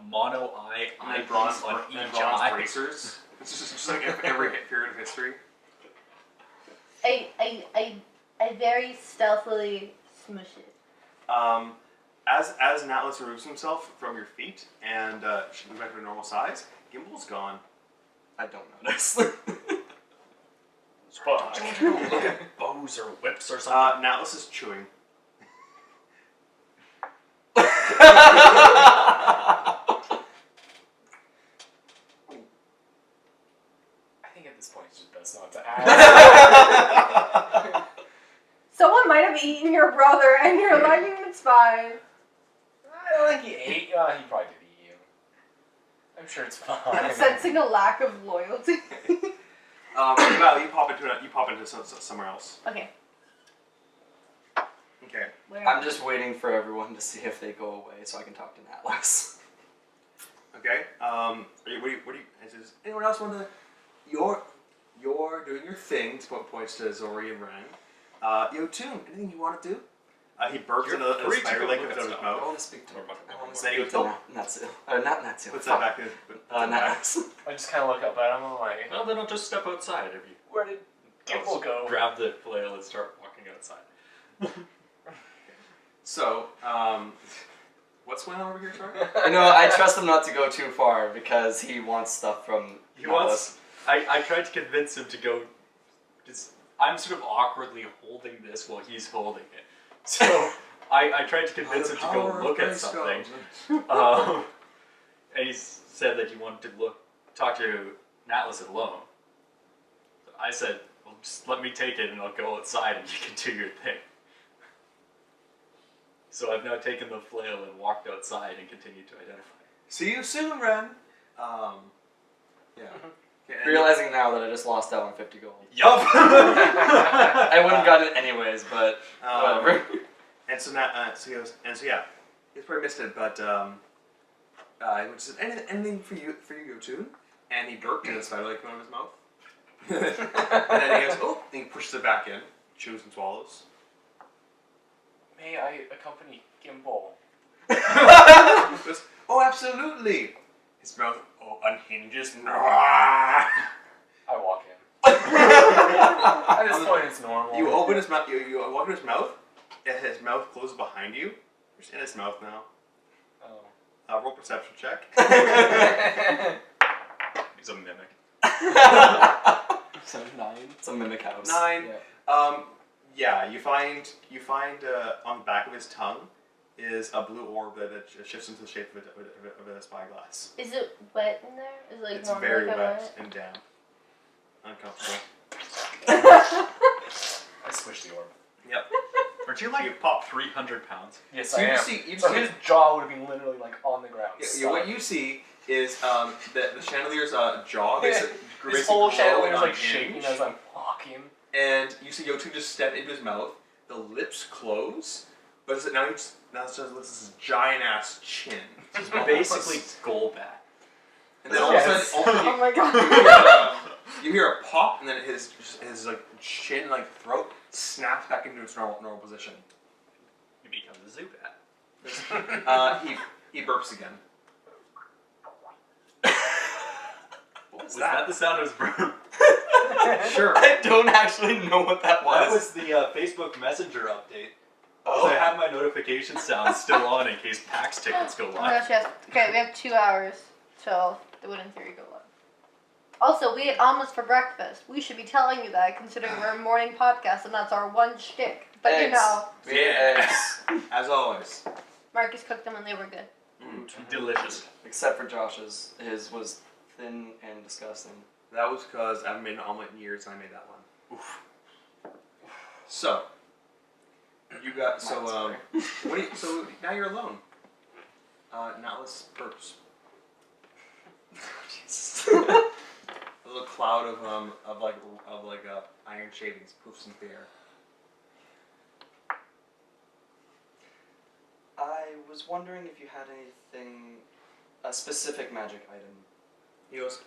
mono eye And piece on and each bronze eye. bracers. It's just like every period of history. I very stealthily smush it. As Natlas removes himself from your feet and she moves back to a normal size, Gimbal's gone. I don't notice. Fuck. Look at bows or whips or something. Natlas is chewing. I think at this point it's just best not to ask. Someone might have eaten your brother, and you're like, "It's fine." I don't think he ate. He probably did eat you. I'm sure it's fine. I'm sensing a lack of loyalty. Well, you pop into somewhere else. Okay. Okay. Where? I'm just waiting for everyone to see if they go away so I can talk to Atlas. Okay. What do you? Does anyone else want to? You're doing your thing. Points to Zori and Ren. Yotun, anything you want to do? He burps You're in a free to spider go leg look comes at out of his stuff. I mouth. want to speak to him. I want to Then he speak goes, to Natsu. Not Natsu. Puts that back in. Natsu. I just kind of look up at him and I'm like, Well, then I'll just step outside if you. where did Gimble go? Grab the flail and start walking outside. So, what's going on over here, sorry? I trust him not to go too far because he wants stuff from He Atlas. wants. I tried to convince him to go. Just, I'm sort of awkwardly holding this while he's holding it. So I tried to convince him to go look at something. And he said that he wanted to talk to Atlas alone. So I said, well, just let me take it and I'll go outside and you can do your thing. So I've now taken the flail and walked outside and continued to identify. See you soon, Ren. Yeah. Okay, and Realizing now that I just lost out on 50 gold. Yup! I wouldn't have gotten it anyways, but whatever. And so now, so he goes, and so yeah, he's pretty missed it, but he says, anything for you, Yotun? And he burped and the spider leg came out of his mouth. And then he goes, oh, and he pushes it back in, chews and swallows. May I accompany Gimble? He goes, oh, absolutely. His mouth unhinges. I walk in. At this point, it's normal. You open his mouth. You walk in his mouth, and his mouth closes behind you. You're just in his mouth now. Oh. Roll perception check. He's a mimic. So 9. It's a mimic house. 9. Yeah. Yeah. You find on the back of his tongue is a blue orb that shifts into the shape of a spyglass. Is it wet in there? Is it like It's normally very like wet and damp. Uncomfortable. I squished the orb. Yep. Aren't you like You pop. 300 pounds? Yes, So I you am. just see- you just so see- his jaw would have been literally like on the ground. What you see is the chandelier's jaw basically His whole glowing chandelier is on like hinge. shaking as I'm walking. And you see Yotun just step into his mouth. The lips close, but now it's just this giant ass chin. He's basically Golbat. And then all of a Yes. sudden, Oh my god. you hear a pop, and then his like chin, like throat, snaps back into its normal position. He becomes a Zubat. He burps again. What was that? The sound of his burp? Sure. I don't actually know what that was. That was the Facebook Messenger update. Oh. I have my notification sound still on in case PAX tickets go Oh my live. gosh, yes. Okay, we have 2 hours till it would in theory go live. Also, we ate omelets for breakfast. We should be telling you that, considering we're a morning podcast and that's our one shtick. But you Eggs. know, We ate eggs. As always. Marcus cooked them and they were good. Delicious. Except for Josh's. His was thin and disgusting. That was because I haven't made an omelet in years, and I made that one. Oof. So, you got Sorry. so now you're alone. Natless burps. A little cloud of iron shavings poofs into the air. I was wondering if you had anything, a specific magic item. He goes,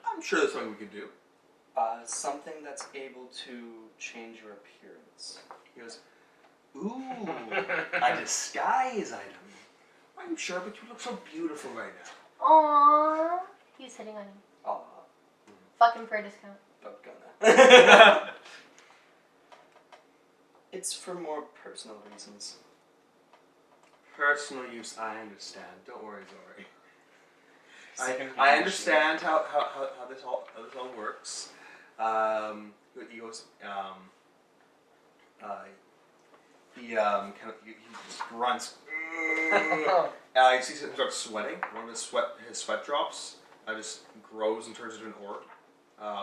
I'm sure there's something we could do. Something that's able to change your appearance. He goes, ooh, a disguise item. I'm sure, but you look so beautiful right now. Aww. He's hitting on him. Aw, Fucking for a discount. not gonna. It's for more personal reasons. Personal use, I understand. Don't worry, Zori. Second I hand understand how this all works. He goes. He just grunts. You see him start sweating. One of his sweat drops just grows and turns into an orb,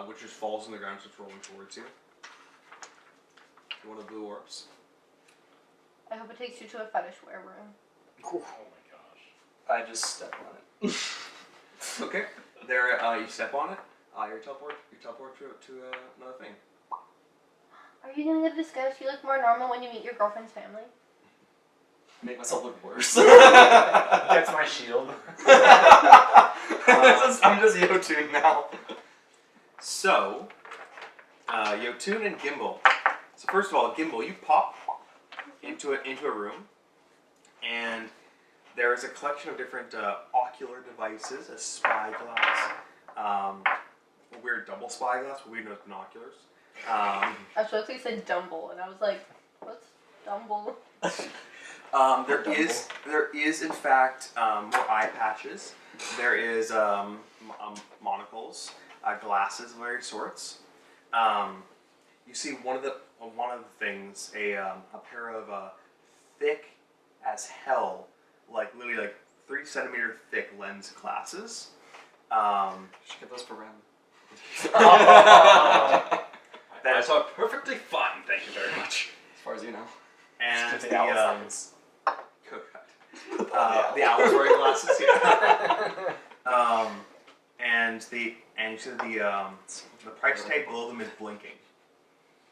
which just falls on the ground, just rolling towards you. One of the blue orbs. I hope it takes you to a fetish wear room. Oh my gosh. I just step on it. Okay. There, you step on it. You teleport to another thing. Are you gonna get disguised? You look more normal when you meet your girlfriend's family. Make myself look worse. Gets my shield. I'm just Yotun now. So, Yotun and Gimbal. So first of all, Gimbal, you pop into a room, and there is a collection of different ocular devices, a spyglass, a weird double spyglass, what we know as binoculars. I was supposed to say Dumble, and I was like, what's Dumble? There is in fact more eye patches. There is monocles, glasses of various sorts. You see one of the things, a pair of thick as hell, like literally like 3 centimeter thick lens glasses. Should get those for Ren. That's all perfectly fine, thank you very much. As far as you know. And Just the owl sounds. the owl's wearing glasses, yeah. And you see the price tag below them is blinking.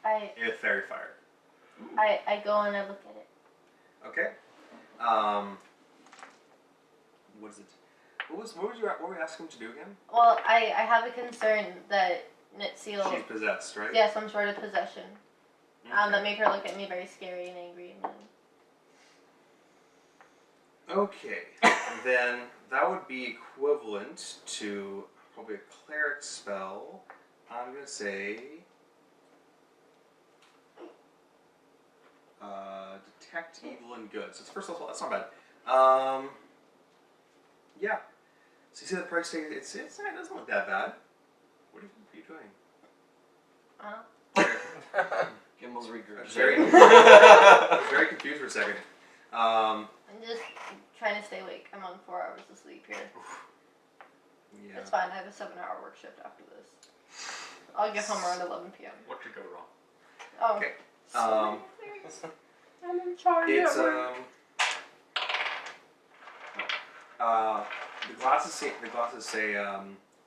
It's fairy fire. I go and I look at it. Okay. What is it? What were you asking him to do again? Well, I have a concern that Nitsil She's possessed, right? yeah, some sort of possession. Okay. That made her look at me very scary and angry and Okay, then that would be equivalent to probably a cleric spell. I'm gonna say detect evil and good. So first of all, that's not bad. Yeah. So you see the price tag? It doesn't look that bad. What are you doing? Gimbal's I was regurgitating. very confused for a second. I'm just trying to stay awake. I'm on 4 hours of sleep here. Yeah. It's fine. I have a 7-hour work shift after this. I'll get home around 11 p.m. What could go wrong? Oh. Okay. So many things. I'm in charge It's at work. the glasses say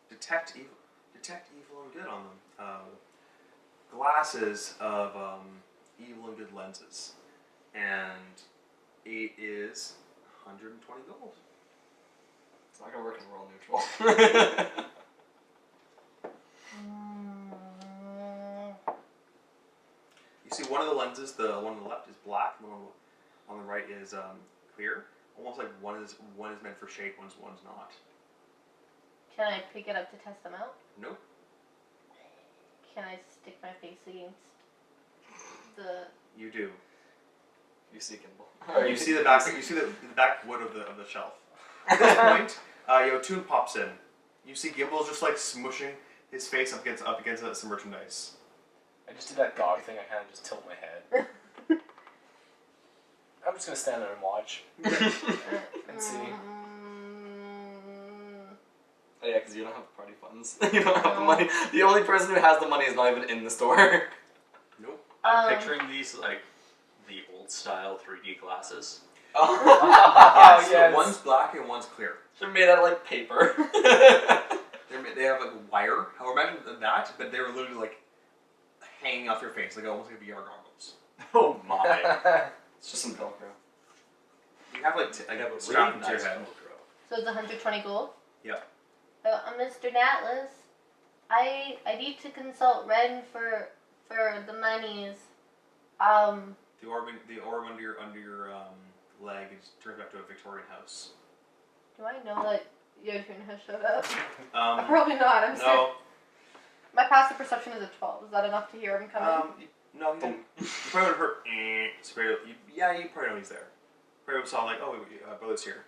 detect evil and good on them. Glasses of evil and good lenses, and it is 120 gold. It's not gonna work because we're all neutral. You see, one of the lenses, the one on the left is black, and the one on the right is clear. Almost like one is meant for shade, one's not. Can I pick it up to test them out? Nope. Can I stick my face against the? You do. You see Gimbal. You see the back. You see the back wood of the shelf. At this point, Yotun pops in. You see Gimbal's just like smushing his face up against some merchandise. I just did that dog thing. I kind of just tilt my head. I'm just gonna stand there and watch and see. Oh yeah, because you don't have party funds. You don't have the money. The only person who has the money is not even in the store. Nope. I'm picturing these like the old style 3D glasses. Yes, yes. one's black and one's clear. They're made out of like paper. They have like wire. How imagine that, but they were literally like hanging off your face, like almost like VR goggles. Oh my! It's just some Velcro. You have like I have a strapped really to your nice head. Velcro. So it's 120 gold. Yep. Mr. Natlas, I need to consult Ren for the monies. The orb under your leg turns back to a Victorian house. Do I know that Yotun has showed up? Um, Probably not. I'm sick. no. My passive perception is a 12. Is that enough to hear him coming? No, you didn't. You probably would have heard. Yeah, you probably know he's there. Probably would have saw like, oh, brother's here.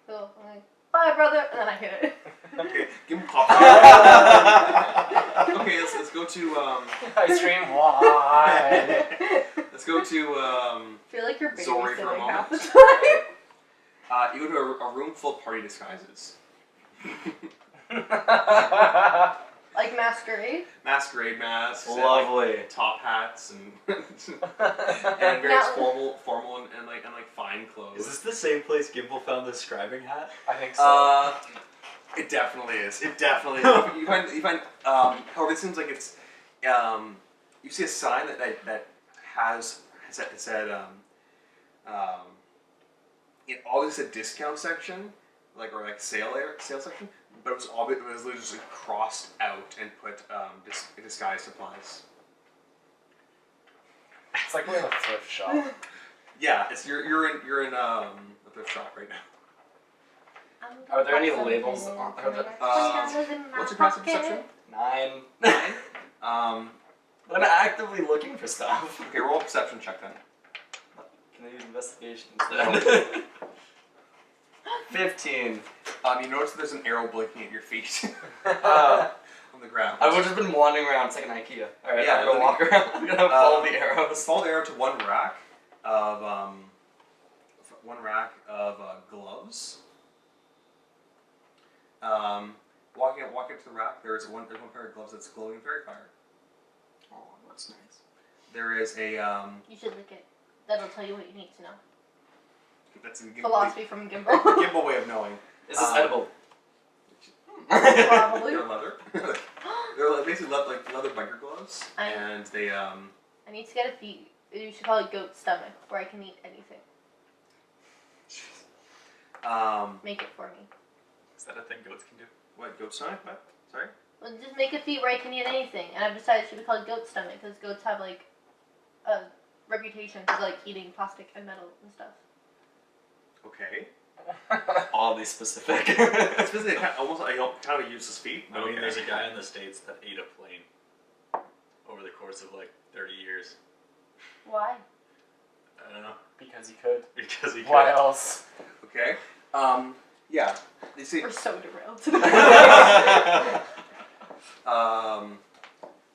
Cool. I'm like, bye, brother, and then I hit it. Okay, give him a pop. Okay, let's go to Ice cream wine. let's go to I feel like you're Zori for a babysitting half the moment. time. You go to a room full of party disguises. Like masquerade? Masquerade masks. And, Lovely. like, top hats and and various formal and like fine clothes. Is this the same place Gimble found the scribing hat? I think so. It definitely is. It definitely is. You find. However, it seems like it's. You see a sign that has it said. It always a discount section, or sale section, but it was literally just crossed out and put disguise supplies. It's like we're in a thrift shop. Yeah, you're in a thrift shop right now. Are there any labels on? What's your passive perception? 9. 9. I'm actively looking for stuff. Okay, roll a perception check then. Can I use investigation instead? 15. You notice there's an arrow blinking at your feet Uh, on the ground. I've just been wandering around. It's like an IKEA. Alright, Yeah, I'm gonna walk around. I'm gonna follow the arrows. Follow the arrow to one rack of gloves. Walking up to the rack, there's one pair of gloves that's glowing in fairy fire. Oh, that's nice. There is a You should lick it. That'll tell you what you need to know. that's a Philosophy from Gimble. Gimbal way of knowing. Is this edible? Probably. They're leather. They're basically leather biker gloves, and they I need to get a feet. You should call it goat stomach, where I can eat anything. Make it for me. Is that a thing goats can do? What, goat stomach? What? Sorry? Well, just make a feet where I can eat anything. And I've decided it should be called goat stomach, because goats have, like, a reputation for, like, eating plastic and metal and stuff. Okay. Oddly specific. It's basically almost kind of a useless feat. I mean, there's a guy in the States that ate a plane over the course of 30 years. Why? I don't know. Because he could. Because he Why could. else? Okay. Yeah. You see. We're so derailed.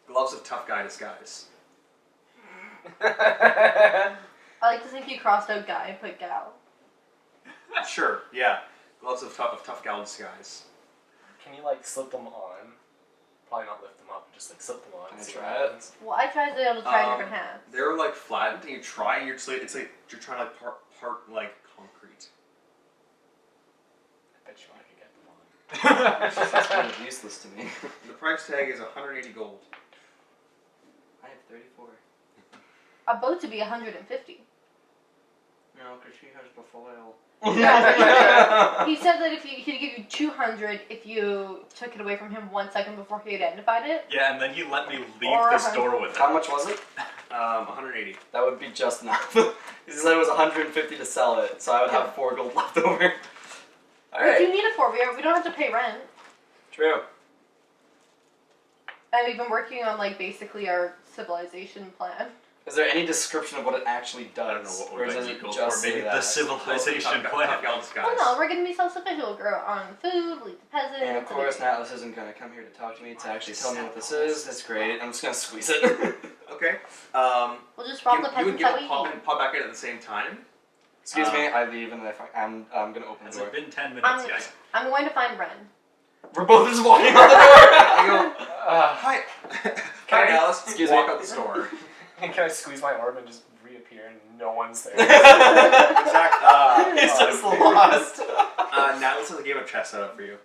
Gloves of tough guy disguise. I like to think you crossed out guy and put gal. Sure. Yeah. Gloves of tough gal disguise. Can you slip them on? Probably not lift them up, just slip them on. Can I and see try what it? happens. Well, I tried to try different hats. They're flattened, and you try, and you're just it's like you're trying to part concrete. I bet you I could get them on. That's kind of useless to me. The price tag is 180 gold. I have 34. About to be 150. No, because she has the foil. Yeah, he said that he could give you 200 if you took it away from him 1 second before he identified it. Yeah, and then he let me leave Or the store with it. How much was it? 180. That would be just enough. He said it was 150 to sell it, so I would have 4 gold left over. We Alright. do need it for. We don't have to pay rent. True. And we've been working on basically our civilization plan. Is there any description of what it actually does? I don't know what or we're does going it to go just for. Maybe say the that? civilization Tough plan. gal disguise. Well, no, we're gonna be self-sufficient. We'll grow our own food, we'll eat the peasants. And of course, Atlas isn't going to come here to talk to me to actually tell me what this is. That's great. I'm just going to squeeze it. Okay. We'll just rob the You and peasants Gil that we eat. pop back in at the same time. Excuse me, I leave and I'm going to open the Has door. it been 10 minutes yet? I'm going to find Ren. We're both just walking out the door. I go, hi. Hi, Alice. Excuse Walk me. out the store. Can I squeeze my arm and just reappear and no one's there? Exactly. He's just lost. Now this is a game of chess set up for you.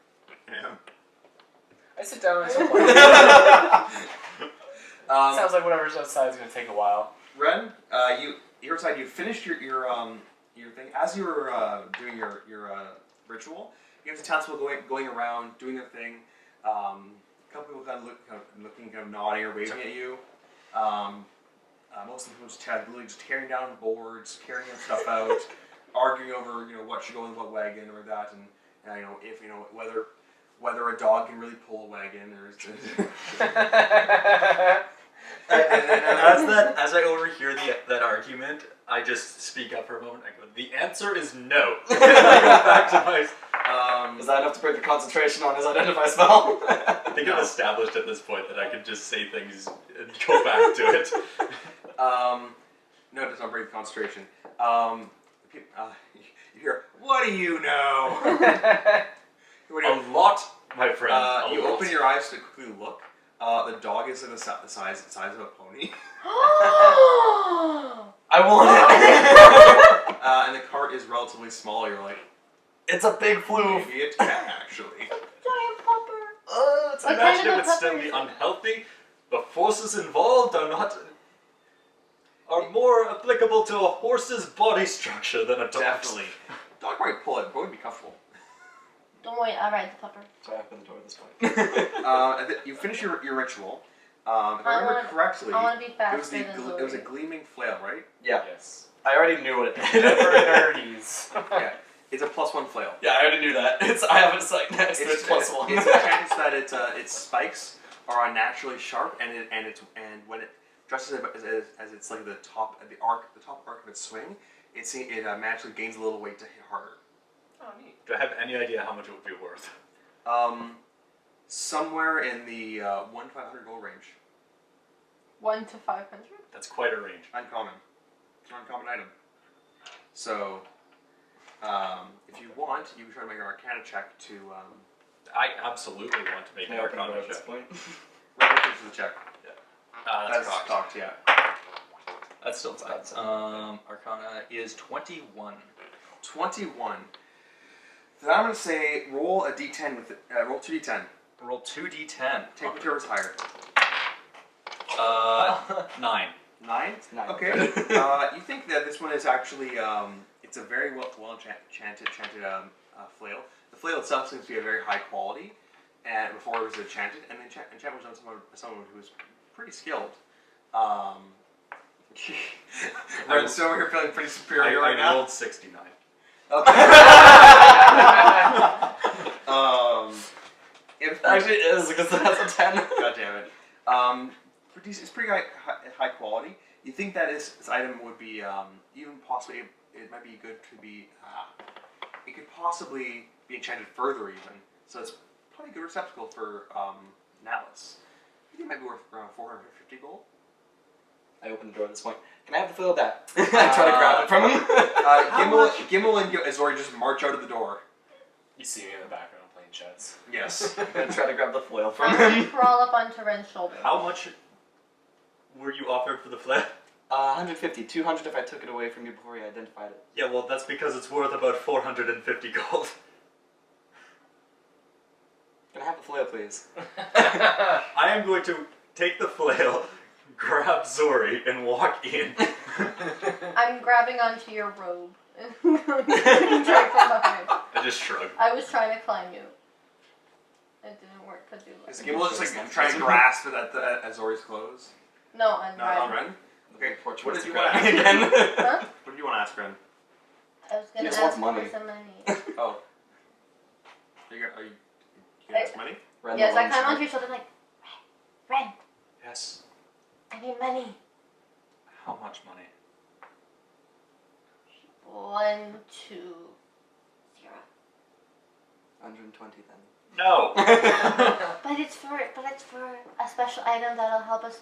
Yeah. I sit down and I start playing. Sounds like whatever's outside is going to take a while. Ren, you're outside. You finished your thing. As you were doing your ritual, you have the townspeople going around doing their thing. A couple people looking, nodding or waving at you. Most of them just literally just tearing down boards, carrying stuff out, arguing over what should go in what wagon or that, and if whether a dog can really pull a wagon or. And as I overhear that argument, I just speak up for a moment. I go, the answer is no. And I go back to my. Is that enough to break the concentration on his identify spell? I think I've established at this point that I can just say things and go back to it. No, it does not break the concentration. You hear, what do you know? A lot my friend. You open your eyes to quickly look. The dog is in the size of a pony. I want it. And the cart is relatively small. You're like, It's a big floof. maybe it's cat actually. Giant pupper. It's What Imagine kind it of would still pepper be is it? unhealthy. The forces involved are more applicable to a horse's body structure than a dog's. Definitely. Dog might pull it, but would be comfortable. Don't worry, I'll ride the pupper. So I open the door at this point. You finish your ritual. If I remember correctly, I want to be it faster was, than it was a Zoe. gleaming flail, right? Yeah. Yes. I already knew what it did. Never nerdies. Yeah. It's a +1 flail. Yeah, I already knew that. I have it like next to it It's +1. It's a chance that its spikes are unnaturally sharp, and when it dresses it as it's like the top arc of its swing, it naturally gains a little weight to hit harder. Oh, neat. Do I have any idea how much it would be worth? Somewhere in the 1 to 500 gold range. 1 to 500? That's quite a range. Uncommon. It's an uncommon item. So, if you want, you can try to make an Arcana check to. I absolutely want to make Can an I open the door Arcana at this check. point? Reference to the check. That's That's cocked, yeah. That's still fine. That's- Arcana is 21. 21. Then I'm going to say roll a d10 with it. Roll 2d10. Roll 2d10. Take whichever's higher. 9. 9? 9. Okay. You think that this one is actually, it's a very well enchanted flail. The flail itself seems to be a very high quality, and before it was enchanted, and the enchantment was done by someone who was pretty skilled. I'm so over here feeling pretty superior right I now. rolled 69. Okay. If Actually, it is because that's a 10. God damn it. It's pretty high quality. You think that this item would be even possibly it might be good to be it could possibly be enchanted further even. So it's probably a good receptacle for Nalis. You think it might be worth around 450 gold? I open the door at this point. Can I have the flail back? I try to grab it from him. Gimel and Azori just march out of the door. You see me in the background playing chess. Yes. I'm gonna try to grab the flail from I'm going him. to crawl up onto Ren's shoulder. How much were you offered for the flail? 150, 200 if I took it away from you before you identified it. Yeah, well, that's because it's worth about 450 gold. Can I have the flail, please? I am going to take the flail, grab Zori, and walk in. I'm grabbing onto your robe. and trying from behind. I just shrug. I was trying to climb you. It didn't work because you Is left. Gimel just like trying to grasp it at Azori's clothes? No, on Not on Ren. Ren? Okay. Poor What choice did to you want to grab ask? me again. Huh? What did you want to ask Ren? I was He gonna just ask wants for money. some money. Oh. Are you gonna ask money? Ren Yes, the I loan climb shark. onto your shoulder like, Ren, Yes. I need money. How much money? 1, 2, 0. 120 then. No! But it's for a special item that'll help us.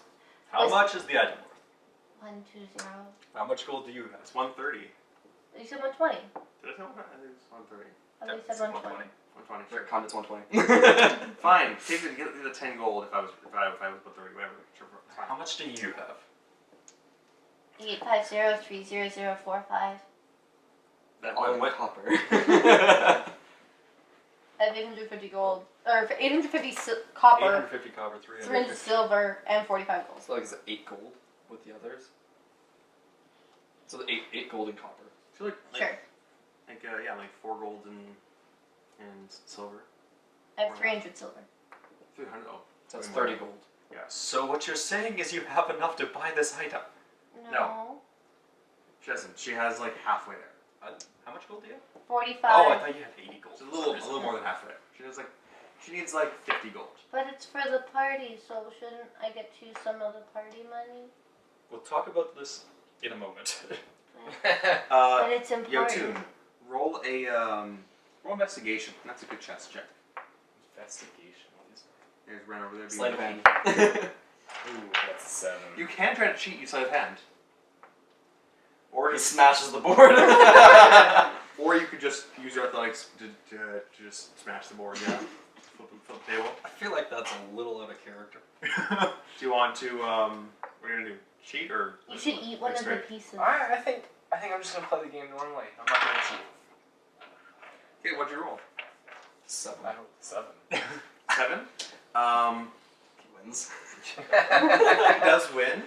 How much is the item worth? 1, 2, 0. How much gold do you have? It's 130. You said 120. Did I say 130? I think it's 130. I thought you said 120. 120, Sure, sure. Condit's 120. Fine. Take the 10 gold if I was 130, whatever. Sure, it's fine. How much do you have? 850300045. That, All in what? copper. I have 850 gold, or 850 copper, 850 copper, 300. 300 silver, and 45 gold. So like is it 8 gold with the others? So the 8 gold and copper. I feel like Sure. like 4 gold and silver. I have 300 silver. 300. Oh, So that's way more. 30 gold. Yes. So what you're saying is you have enough to buy this item? No. She doesn't. She has like halfway there. How much gold do you have? 45. Oh, I thought you had 80 gold. It's a little more than halfway there. She needs like 50 gold. But it's for the party, so shouldn't I get to some of the party money? We'll talk about this in a moment. But it's important. Yotun, roll investigation. That's a good chess check. Investigation. What is that? There's Ren over there. being Sleight of cheeky. hand. Ooh, that's a 7. You can try to cheat. You sleight of hand. Or He just smashes the board. or you could just use your athletics to just smash the board. Yeah. Flip the table. I feel like that's a little out of character. Do you want to, what are you gonna do? Cheat or? You should eat one of the straight? pieces. I think I'm just gonna play the game normally. I'm not gonna cheat. Okay, what'd you roll? 7. I rolled 7. 7. He wins. He does win.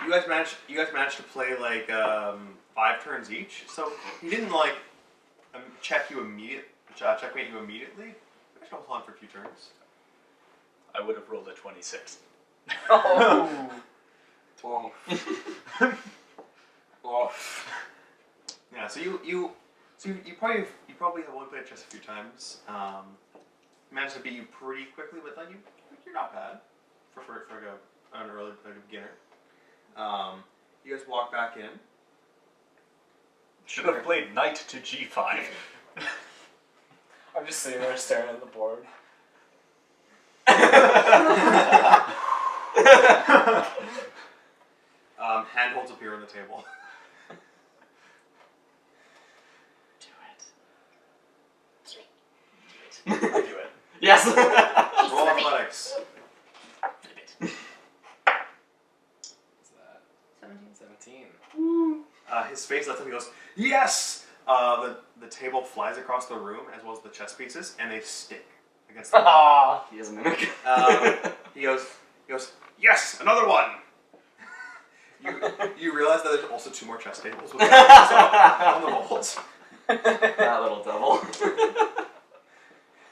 You guys managed to play like 5 turns each, so he didn't like checkmate you immediately. You guys hold on for a few turns. I would have rolled a 26. Oh. 12. Oh. Yeah, so you probably have only played chess a few times. Managed to beat you pretty quickly, but like you're not bad for an early beginner. You guys walk back in. Should have played knight to g5. I'm just sitting there staring at the board. Handholds appear on the table. I do it. Yes! Roll athletics. What's that? 17. His face lets him. He goes, "Yes!" The table flies across the room as well as the chess pieces, and they stick against the wall. Ah. He is a mimic. He goes, "Yes, another one." You realize that there's also 2 more chess tables with on the walls. That little devil.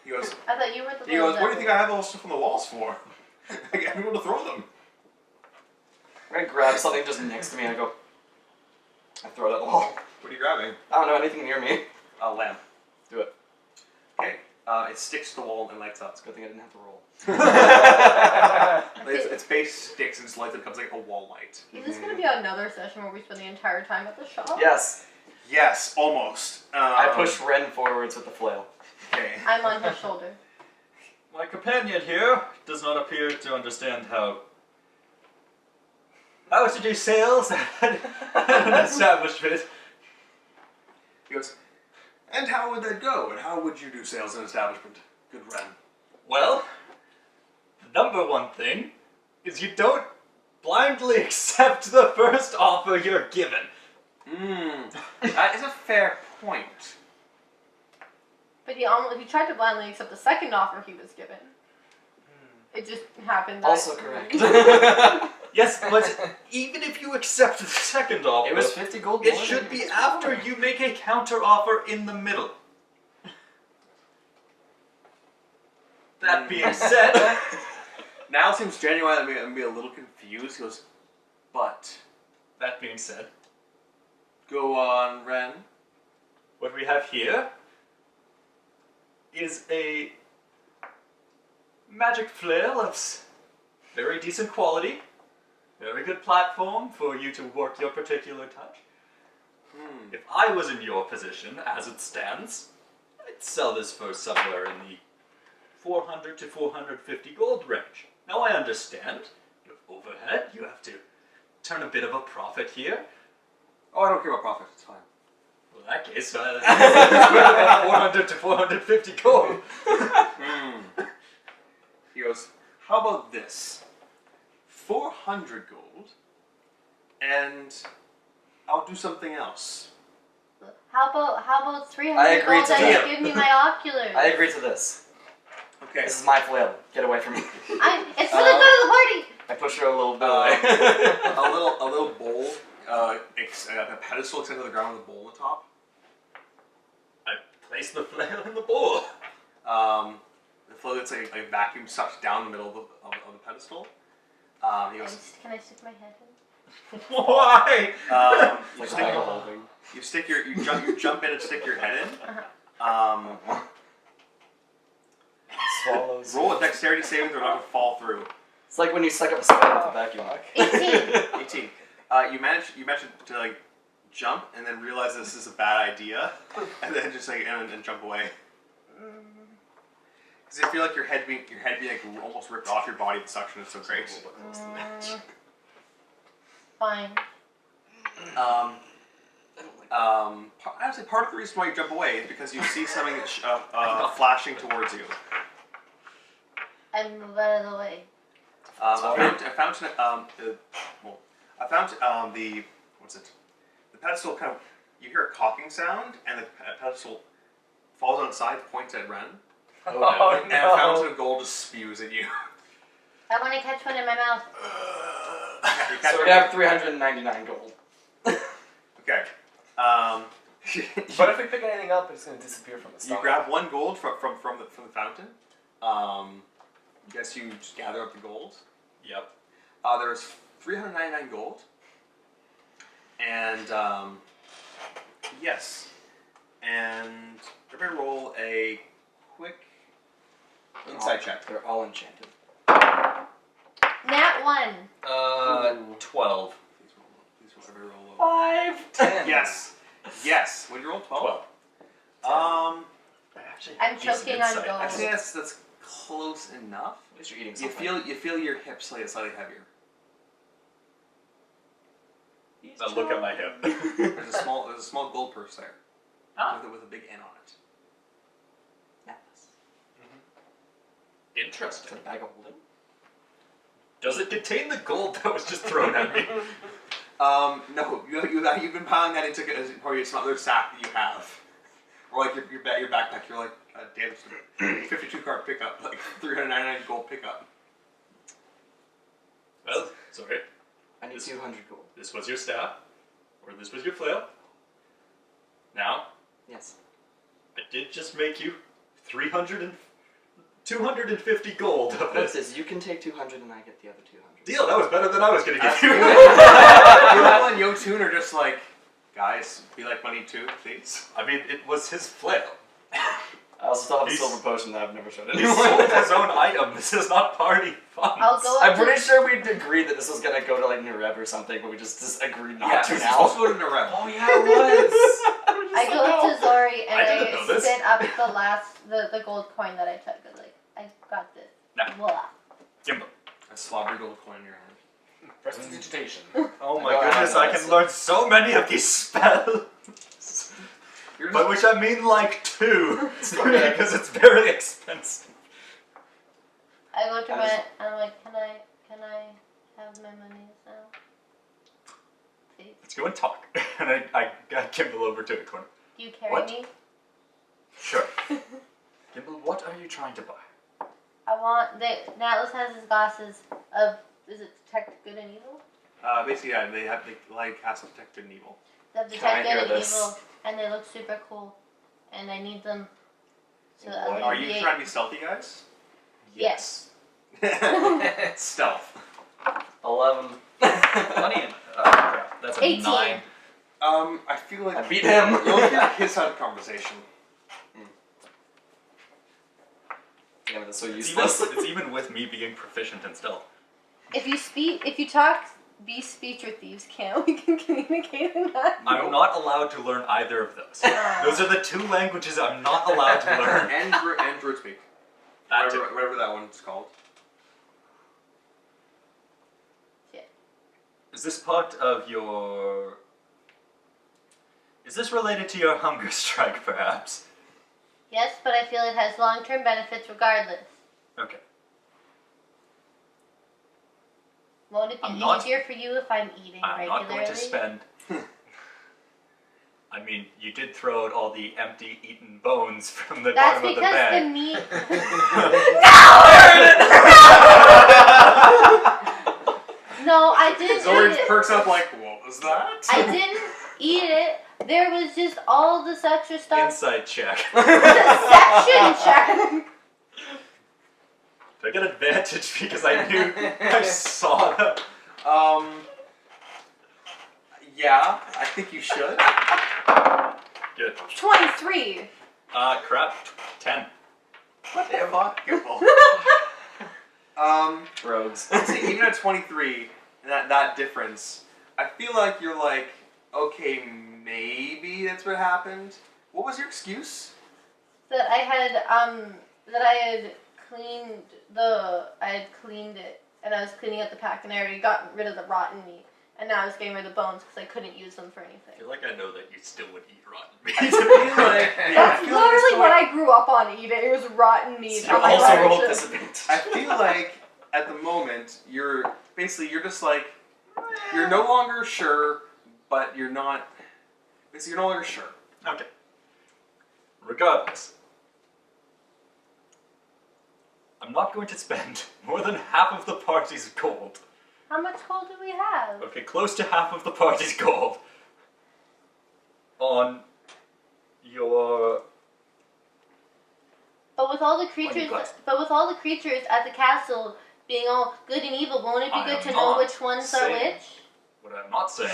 He goes, I thought you were the "What do you think I have all this stuff on the walls for? I get people to throw them." I'm gonna grab something just next to me and I go. I throw it at the wall. What are you grabbing? I don't know anything near me. A lamp. Do it. Okay. It sticks to the wall and lights up. It's a good thing I didn't have to roll. Its base sticks and just lights up, becomes like a wall light. Is this going to be another session where we spend the entire time at the shop? Yes. Yes, almost. I push Ren forwards with the flail. Okay. I'm on his shoulder. My companion here does not appear to understand how to do sales at an establishment. He goes, "And how would that go? And how would you do sales in an establishment? Good Ren." Well, the number one thing is you don't blindly accept the first offer you're given. That is a fair point. But he tried to blindly accept the second offer he was given. It just happened that... Also correct. Yes, but even if you accept the second offer, It was 50 gold it more should than be it was after before. you make a counter offer in the middle. That being said, Now it seems genuinely I'm be a little confused. He goes, "But that being said, go on, Ren." what we have here is a magic flail of very decent quality, very good platform for you to work your particular touch. If I was in your position, as it stands, I'd sell this for somewhere in the 400 to 450 gold range. Now I understand, you have overhead, you have to turn a bit of a profit here. Oh, I don't care about profit. It's fine. Well, in that case, it's worth about 400 to 450 gold. He goes, "How about this? 400 gold, and I'll do something else." How about 300 I agree gold to and that. you give me my oculars? I agree to this. Okay. This is my flail. Get away from me. It's for the good of the party! I push her a little bit away. a little bowl, a pedestal extended to the ground with a bowl on the top. I place the flail in the bowl. The flow that's like a vacuum sucked down the middle of the pedestal. He goes, Can I stick my head in? Why? you Like stick idle your, holding. you jump in and stick your head in. Swallows. Roll a dexterity saving throw not to fall through. It's like when you suck up a spider with a vacuum. 18. 18. You managed to like jump and then realize this is a bad idea, and then just like and jump away. Because I feel like your head being like almost ripped off your body. The suction is so great. Fine. I don't like I would say part of the reason why you jump away is because you see something flashing towards you. I move out of the way. I found the what's it? The pedestal kind of you hear a caulking sound, and the pedestal falls on its side, points at Ren, Oh, and a fountain of gold just spews at you. I want to catch one in my mouth. So we're gonna have 399 gold. Okay. But if we pick anything up, it's gonna disappear from the You stomach. grab one gold from the fountain. I guess you just gather up the gold. Yep. There's 399 gold. And yes. And everybody roll a quick insight check. They're all enchanted. Nat 1. 12. Please roll every roll low. 5, 10. Yes. Yes. What did you roll? 12? 12. I actually I'm have decent choking on insight. gold. I think that's close enough. At least you're eating You something. feel your hips slightly heavier. Now look at my hip. There's a small gold purse there. Ah. With a big N on it. Yes. Mm-hmm. Is Interesting. it a bag of holding? Does it contain the gold that was just thrown at me? No, you've been piling that into probably some other sack that you have, or like your backpack. You're like, damn, it's a 52 card pickup, like 399 gold pickup. Well, sorry. I need 200 gold. This was your staff, or this was your flail. Now, Yes. I did just make you 250 gold of What's this. this? You can take 200 and I get the other 200. Deal, that was better than I was going to give you. Yorl and Yotun are just like, guys, be like money too, please. I mean, it was his flail. I also still have a He's- silver potion that I've never showed He anyone. sold his own item. This is not party fun. I'll go up I'm to, pretty sure we'd agreed that this was gonna go to like Nerev or something, but we just agreed not Yeah, to this is now. supposed to go to Nareb. Oh yeah, it was. I go up to Zori and I didn't know this. spin up the gold coin that I took. I was like, I got this. Nah. Voila. Gimbo. A slobbery gold coin in your hand. Prestidigitation. Oh I my don't have goodness, I that, can so- learn so many of these spells. You're By just, which I mean like 2. Okay. Because it's very expensive. I go to I my. was- I'm like, can I have my money now? Please. Let's go and talk. And I got Kimball over to a corner. Do you carry What? me? Sure. Kimball, what are you trying to buy? I want. Natlas has his glasses of. Is it detect good and evil? basically, yeah, they like cast detect good and evil. They have Can I detect good hear and this? evil, and they look super cool, and I need them. So What? Are you trying to be stealthy, guys? Yes. Stealth. 11. Funny. Crap. That's a 18. 9. I feel like I beat him. You'll hear his side of the conversation. Yeah, but that's so It's useless. even with me being proficient in stealth. If you talk, be speech or thieves can't. We can communicate in that. I'm not allowed to learn either of those. Those are the 2 languages I'm not allowed to learn. And Druid speak. That too. Whatever that one's called. Is this part of your... Is this related to your hunger strike, perhaps? Yes, but I feel it has long-term benefits regardless. Okay. Won't it be I'm not- easier for you if I'm eating I'm regularly? not going to spend... I mean, you did throw out all the empty eaten bones from the That's bottom of the because bag. the meat. No, I didn't Zori eat it. perks up like, what was that? I didn't eat it. There was just all this extra stuff. Insight check. Deception check. Did I get advantage because I knew I saw them? Yeah, I think you should. Good. 23. Crap. 10. What the fuck? Rogues. Let's see, even at 23, that difference, I feel like you're like, okay, maybe that's what happened. What was your excuse? That I had cleaned it, and I was cleaning up the pack, and I already got rid of the rotten meat, And now I was getting rid of the bones because I couldn't use them for I anything. feel like I know that you still would eat rotten meat. I feel like That's literally what I grew up on eating. It was rotten meat. You on my also rolled ration. disadvantage. I feel like at the moment you're just like you're no longer sure, but you're not. Basically, you're no longer sure. Okay. Regardless, I'm not going to spend more than half of the party's gold. How much gold do we have? Okay, close to half of the party's gold on your. But with all the you creatures, guys- at the castle being all good and evil, won't it be I good am to know not which ones are saying- which? What I'm not saying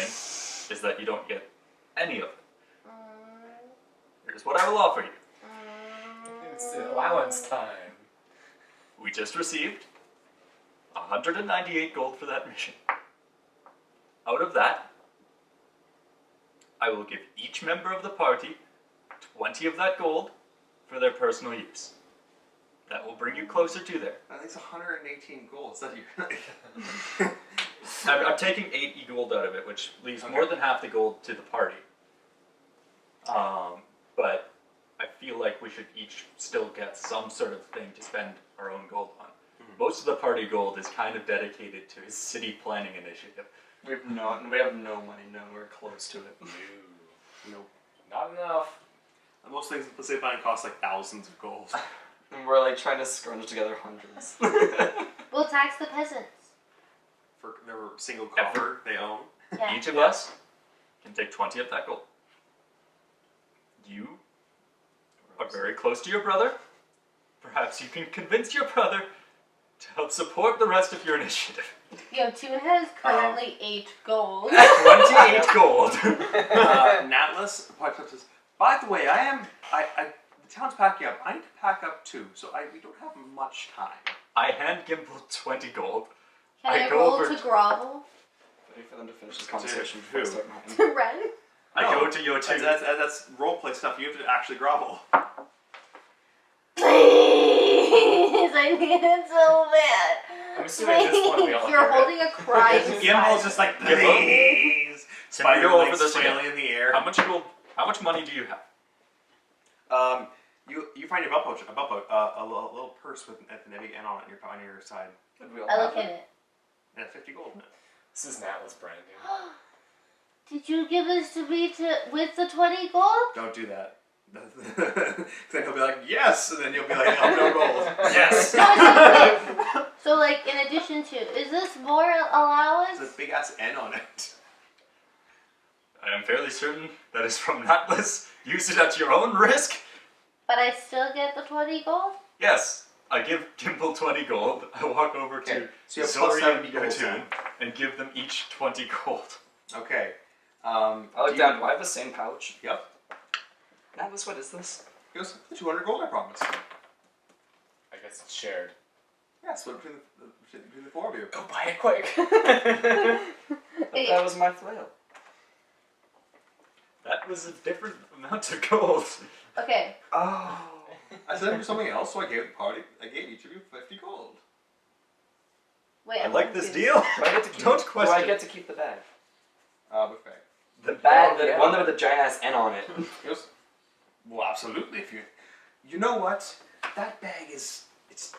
is that you don't get any of it. Here's what I will offer you. It's allowance time. We just received 198 gold for that mission. Out of that, I will give each member of the party 20 of that gold for their personal use. That will bring you closer to there. I think it's 118 gold. Is that you? I'm taking 80 gold out of it, which leaves more than half the gold to the party. But I feel like we should each still get some sort of thing to spend our own gold on. Most of the party gold is kind of dedicated to his city planning initiative. We have no money nowhere close to it. Nope. Not enough. Most things in city planning cost like thousands of gold. And we're like trying to scrounge together hundreds. We'll tax the peasants. For their single copper they own. Yeah. Each of us can take 20 of that gold. You are very close to your brother. Perhaps you can convince your brother to help support the rest of your initiative. Tune has currently 8 gold. 28 gold. Natless says, by the way, the town's packing up. I need to pack up too, so we don't have much time. I hand Gimple 20 gold. Can I I go roll over to grovel? Waiting for them to finish this conversation who? before I start mine. To Ren? I No, go to your two. That's roleplay stuff. You have to actually grovel. Please! I need it so bad. I'm assuming at this point we all You're hear it. holding a crying Gimble's just like, please. Can we go over this flailing again? in the air. How much gold? How much money do you have? You find your belt pouch, a little purse with a big N on it on your side, Did we all I have look at it? it. and 50 gold in it. This is Natless branding. Did you give this to me with the 20 gold? Don't do that. Then he'll be like, yes, and then you'll be like, oh, no gold. Yes. No, it's okay. So, like, in addition to, is this more allowance? There's a big ass N on it. I am fairly certain that is from Natless. Use it at your own risk. But I still get the 20 gold? Yes, I give Gimple 20 gold. I walk over to Okay, so you have plus Zori 70 and gold Yotun now. and give them each 20 gold. Okay. I look down. Do I have the same pouch? Yep. Atlas, what is this? It was 200 gold, I promise. I guess it's shared. Yeah, split between the four of you. Go buy it quick. That was my flail. That was a different amount of gold. Okay. Oh. I said it was something else, so I gave each of you 50 gold. Wait, I I'm like this confused. deal. Do I get to keep? Don't Do I question. get to keep the bag? Buffet. The bag, the yeah. one with the giant ass N on it. Yes. Well, absolutely. If you know what, that bag is it's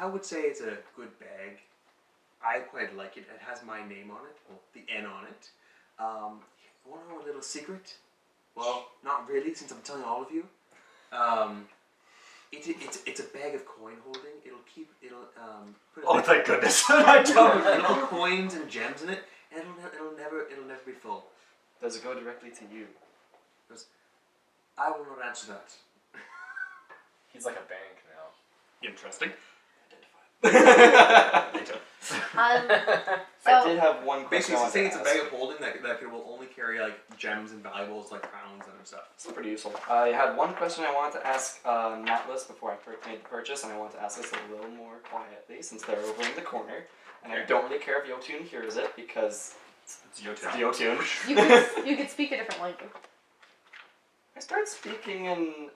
I would say it's a good bag. I quite like it. It has my name on it, well, the N on it. Want to know a little secret? Well, not really, since I'm telling all of you. It's a bag of coin holding. It'll put Oh, thank goodness. I don't little coins and gems in it, and it'll never be full. Does it go directly to you? I will not answer that. He's like a bank now. Interesting. Later. So, I did have one question. Basically, I it's saying it's a wanted to bag of holding that will only carry like gems and valuables like crowns and stuff. ask. It's pretty useful. I had one question I wanted to ask Natless before I made the purchase, and I want to ask this a little more quietly since they're over in the corner. And I don't really care if Yotun hears it because It's your it's turn. Yotun. you could speak a different language. I start speaking in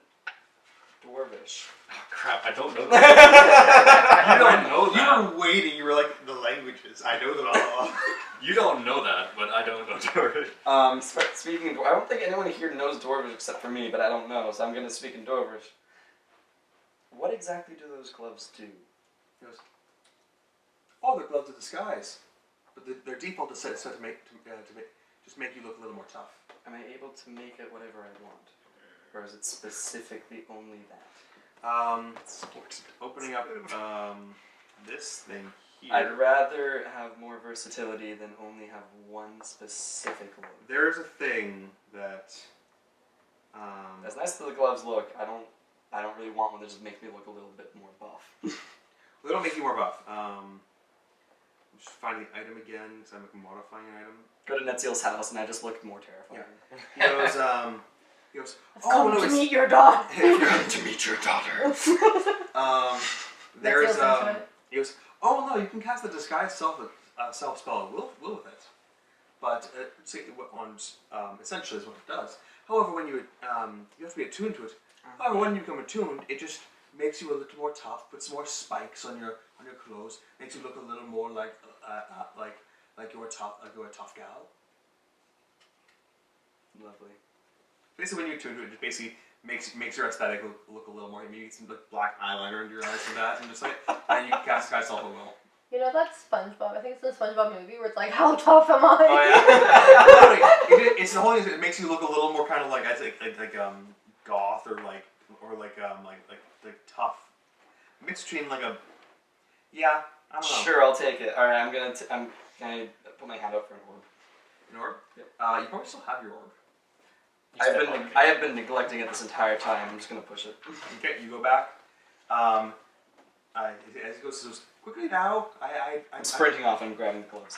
Dwarvish. Oh, crap, I don't know that. You don't know You that. were waiting. You were like the languages. I know them all. You don't know that, but I don't know Dwarvish. Speaking in Dwarvish, I don't think anyone here knows Dwarvish except for me, but I don't know, so I'm going to speak in Dwarvish. What exactly do those gloves do? He goes, oh, they're gloves of disguise, but their default is set to make just make you look a little more tough. Am I able to make it whatever I want? Or is it specifically only that? Opening up this thing here. I'd rather have more versatility than only have one specific look. There's a thing that. As nice as the gloves look, I don't really want one that just makes me look a little bit more buff. They don't make you more buff. I'm just finding the item again because I'm modifying an item. Go to Netziel's house and I just looked more terrifying. He goes, Come to meet your daughter. Come to meet your daughter. There's he goes, oh no, you can cast the disguise self spell will with it, but essentially is what it does. However, when you have to be attuned to it. However, when you become attuned, it just makes you a little more tough, puts more spikes on your clothes, makes you look a little more like you're a tough gal. Lovely. Basically, when you're attuned to it, it just basically makes your aesthetic look a little more. Maybe some like black eyeliner under your eyes and that, and just like and you cast disguise self at will. You know that SpongeBob? I think it's the SpongeBob movie where it's like, how tough am I? Oh yeah. It's the whole thing. It makes you look a little more kind of like goth or like tough, mixed between like a I don't know. Sure, I'll take it. All right, I'm gonna put my hand up for an orb. An orb? Yep. You probably still have your orb. I have been neglecting it this entire time. I'm just gonna push it. Okay, you go back. As he goes quickly now. I'm sprinting off and grabbing the gloves.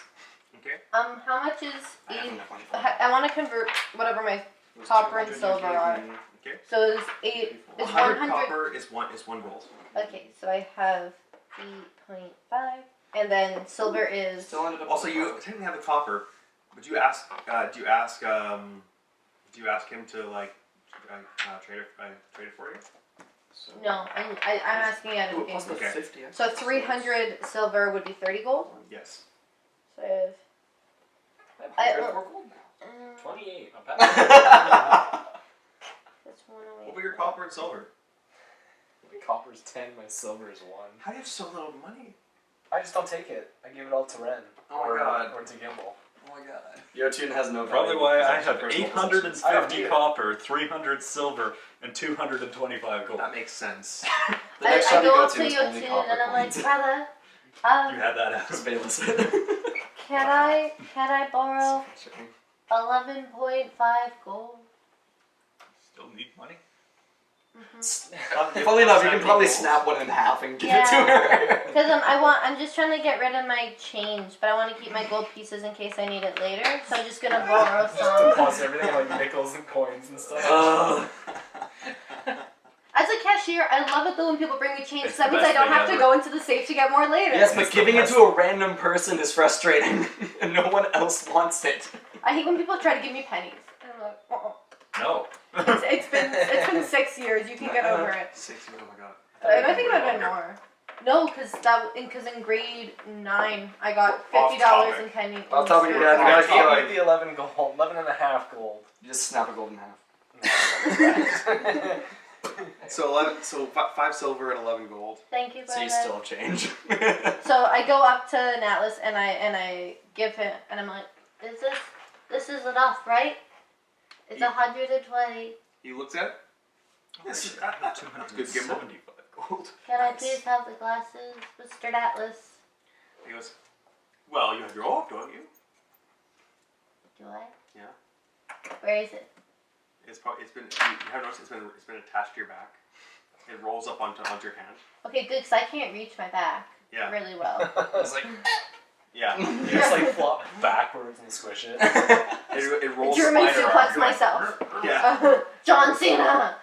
Okay. How much is I have each? enough money for it. I want to convert whatever my copper and silver are. Okay. So is 100 100. copper is one gold. Okay, so I have 8.5, and then silver is. Still ended up. Also, you technically have the copper, but do you ask him to like trade it for you? So, No, I'm asking out Ooh, of plus game. the Okay. 50. So 300 silver would be 30 gold. Yes. So I have. I have 100 more gold now. 28. That's What 108. about your copper and silver? My copper's 10, my silver is 1. How do you have so little money? I just don't take it. I give it all to Ren. Oh my or, God. Or to Gimbal. Oh my god. Yotun has no Probably value why because I it's your have personal 850 possessions. copper, 300 silver, and 225 gold. That makes sense. The next I shop you go go up to to is only Yotun copper and I'm like, coins. brother, You had that out. Just Bayless. can I borrow 11.5 gold? Still need money? Funny enough, you can probably snap one in half and give it to her. Because I'm just trying to get rid of my change, but I want to keep my gold pieces in case I need it later. So I'm just gonna borrow some. Plus everything like nickels and coins and stuff. As a cashier, I love it though when people bring me change. It's So that the means I best don't thing have to ever. go into the safe to get more later. Yes, but It's the giving it best. to a random person is frustrating, and no one else wants it. I hate when people try to give me pennies. And I'm like, No. it's been 6 years. You can get over it. 6 years. Oh my god. I think it would have been more. No, because in grade 9 I got $50 in pennies. Off topic, in yeah, silver. you gotta I keep going. gave me the 11 gold, 11 and a half gold. You just snap a gold in half. So 5 silver and 11 gold. Thank you, So you brother. still have change. So I go up to Natlas and I give him and I'm like, this is enough, right? It's 120. He looks at it. Yes, that's good. Gimbal. 275 gold. Can I please have the glasses, Mr. Natlas? He goes, well, you have your orb, don't you? Do I? Yeah. Where is it? It's been. You have noticed it's been attached to your back. It rolls up onto your hand. Okay, good, because I can't reach my back Yeah. really well. It's like, Yeah. You just like flop backwards and squish it. It rolls. German spider suplex arm, you're like, myself. Yeah. John Cena!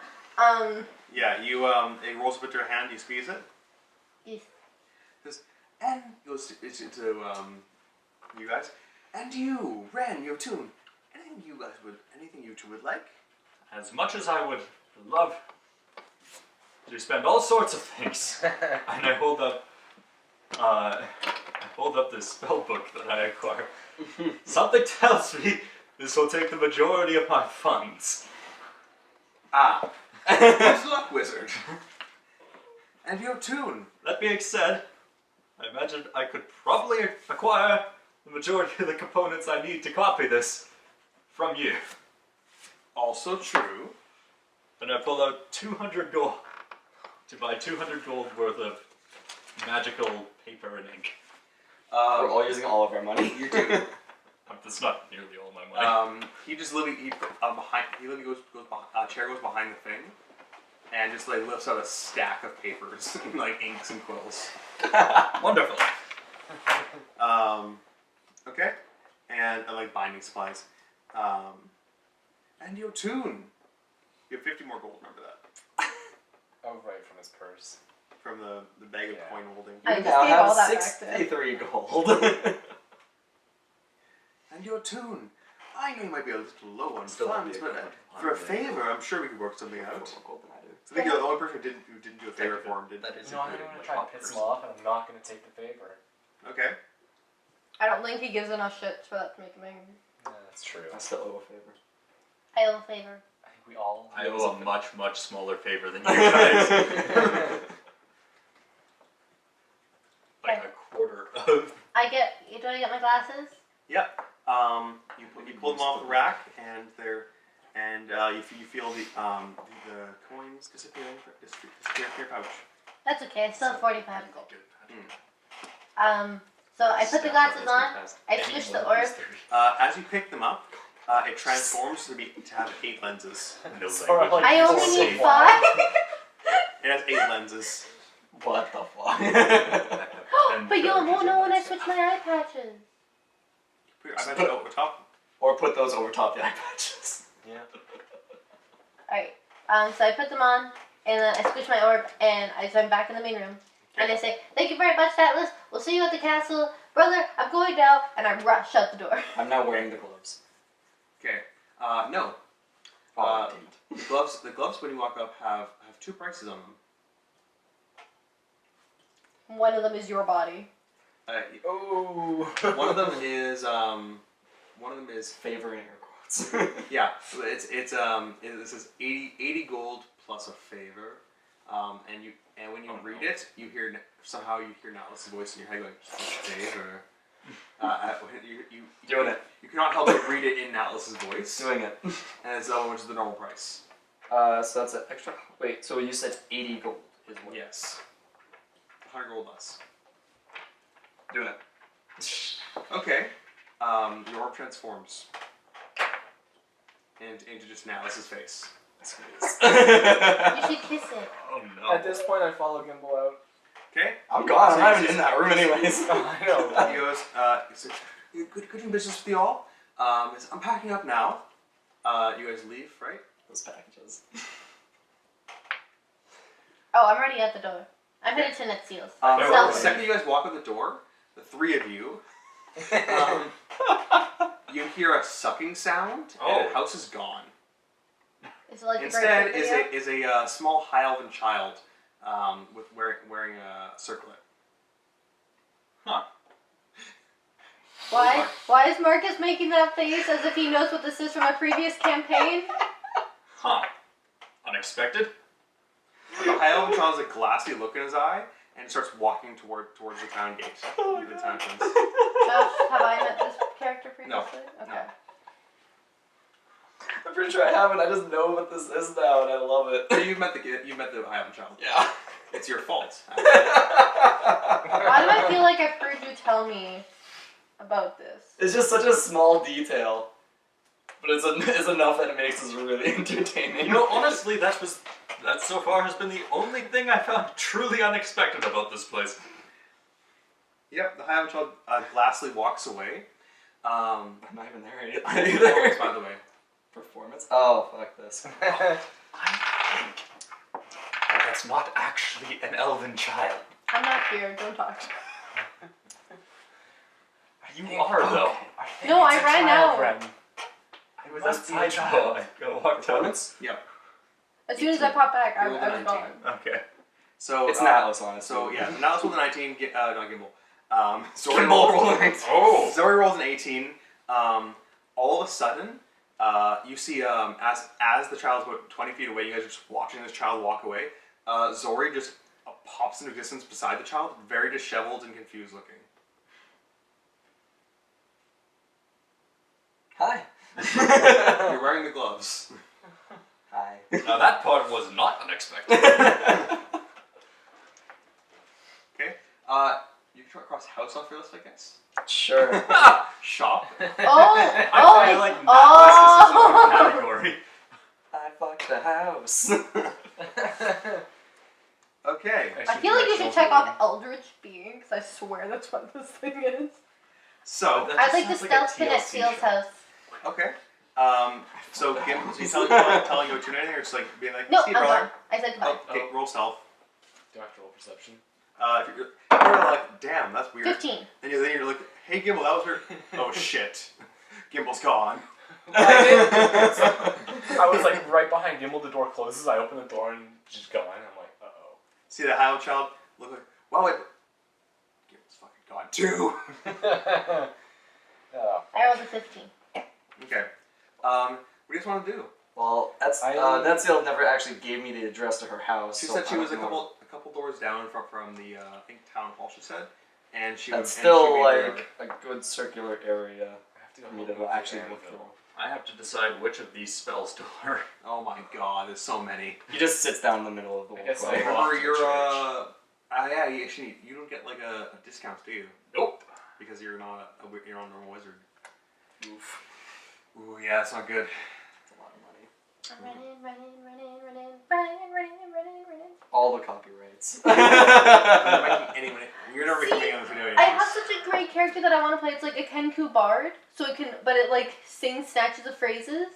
Yeah. You it rolls up into your hand. You squeeze it. Yes. And goes to you guys. And you, Ren, Yotun. Anything you two would like? As much as I would love to spend all sorts of things. And I hold up this spell book that I acquired. Something tells me this will take the majority of my funds. Ah. Good luck, wizard. And your tune. That being said, I imagine I could probably acquire the majority of the components I need to copy this from you. Also true. And I pull out 200 gold to buy 200 gold worth of magical paper and ink. We're all using all of our money. You do. That's not nearly all my money. He just literally chair goes behind the thing, and just like lifts out a stack of papers, like inks and quills. Wonderful. Okay, and like binding supplies. And your tune. You have 50 more gold. Remember that Oh, right, from his purse. from the bag of Yeah. coin holding. I You just now gave all have that back to him. 63 gold. And your tune. I know you might be a little low on Still funds, have the but equivalent for a of favor, I'm sure we could work something More out. gold than I do. I think the only person who didn't do a favor for him did. That is No, I'm including going to my try and top piss him person. off, and I'm not going to take the favor. Okay. I don't think he gives enough shit for that to make him angry. Yeah, that's true. I still owe a favor. I owe a favor. I think we all. I owe a much, much smaller favor than you guys. Like a quarter of. Do I get my glasses? Yep. You pull them off the rack, and you feel the coins disappearing from your pouch. That's okay. I still have 45. Mm. So I put the glasses on. I switch the orb. As you pick them up, it transforms to have 8 lenses. No Sorry, language. I only Four. need 5. It has 8 lenses. What the fuck? But you won't know when I switch my eye patches. Put your iPad over top. Or put those over top the eye patches. Yeah. Alright. So I put them on, and then I switch my orb, and I'm back in the main room. And I say, "Thank you very much, Atlas. We'll see you at the castle. Brother, I'm going now." And I shut the door. I'm now wearing the gloves. Okay. No. Oh, The gloves when you walk up have 2 prices on them. One of them is your body. Oh. One of them is Favor in air quotes. yeah. It says 80 gold plus a favor, and when you read it, you hear Natlas's voice in your head going favor. Doing it. You cannot help but read it in Natlas's voice, Doing it. and it's the other one, which is the normal price. So that's an extra. Wait, so you said 80 gold is what? Yes. 100 gold less. Doing it. Okay. Your orb transforms into just Natlas's face. You should kiss it. Oh no. At this point, I follow Gimbal out. Okay. I'm gone. I'm not even in that room anyways. I know. He goes, he says, good doing business with you all. I'm packing up now. You guys leave, right? Those packages. Oh, I'm already at the door. I'm headed to Net Seals. The Stealth. second you guys walk out the door, the 3 of you, you hear a sucking sound, and the house is gone. Is it like the Instead Great Video? is a small high elven child with wearing a circlet. Huh. Why is Marcus making that face as if he knows what this is from a previous campaign? Huh. Unexpected? The high elven child has a glassy look in his eye and starts walking towards the town gate. The town entrance. Josh, have I met this character previously? No. Okay. I'm pretty sure I haven't. I just know what this is now, and I love it. But you met the high elven child. Yeah. It's your fault. Why do I feel like I've heard you tell me about this? It's just such a small detail, but it's enough that it makes this really entertaining. You know, honestly, that so far has been the only thing I found truly unexpected about this place. Yep, the high elven child glassly walks away. I'm not even there Performance, by the way. Performance? Oh, fuck this. I think that that's not actually an elven child. I'm not here. Don't talk. You are, though. No, I ran out. Ren. I was Must be a outside child. though. I walked out. Performance? Yep. As soon as I pop back, I Roll was the 19. gone. Okay. So It's Natlas, honestly. So yeah, now let's roll the 19. Not Gimbal. Zori Gimbal rolls. rolling. Oh. Zori rolls an 18. All of a sudden, you see as the child's about 20 feet away, you guys are just watching this child walk away. Zori just pops into existence beside the child, very disheveled and confused looking. Hi. You're wearing the gloves. Hi. Now that part was not unexpected. Okay. You can try across house off your list, I guess. Sure. Shop. I feel like Natlas is his own category. I fucked the house. Okay. I feel like you should check off Eldritch Being, because I swear that's what this thing is. So. That I'd just like to sounds like a stealth pin at TLC Seal's show. house. Okay. So Gimbal, is he telling you what you're doing, or just like being like, No, see I'm brother? gone. I said goodbye. Oh, okay, roll stealth. Do I have to roll perception? If you're like, damn, that's weird. 15. Then you're like, hey Gimbal, that was weird. Oh shit, Gimbal's gone. I was like right behind Gimbal. The door closes. I open the door and just go in. I'm like, uh oh. See the Howell child look like, wow, wait, Gimbal's fucking gone too. I rolled a 15. Okay. What do you guys want to do? Well, Netseal never actually gave me the address to her house. She so said she I was a don't know. couple doors down from the I think town hall. She said, and she That's and still she made like a good circular area I have to go for me home to with actually the look through. Anvil. I have to decide which of these spells to learn. Oh my god, there's so many. He just sits down in the middle of the I guess walkway. I- Remember to your church. yeah, you don't get like a discount, do you? Nope. Because you're not you're not a normal wizard. Oof. Ooh, yeah, that's not good. That's a lot of money. I'm running. All the copyrights. You're never making any money. You're never making See, money on this video. I anyways. have such a great character that I want to play. It's like a Kenku bard, so it can, but it like sings snatches of phrases,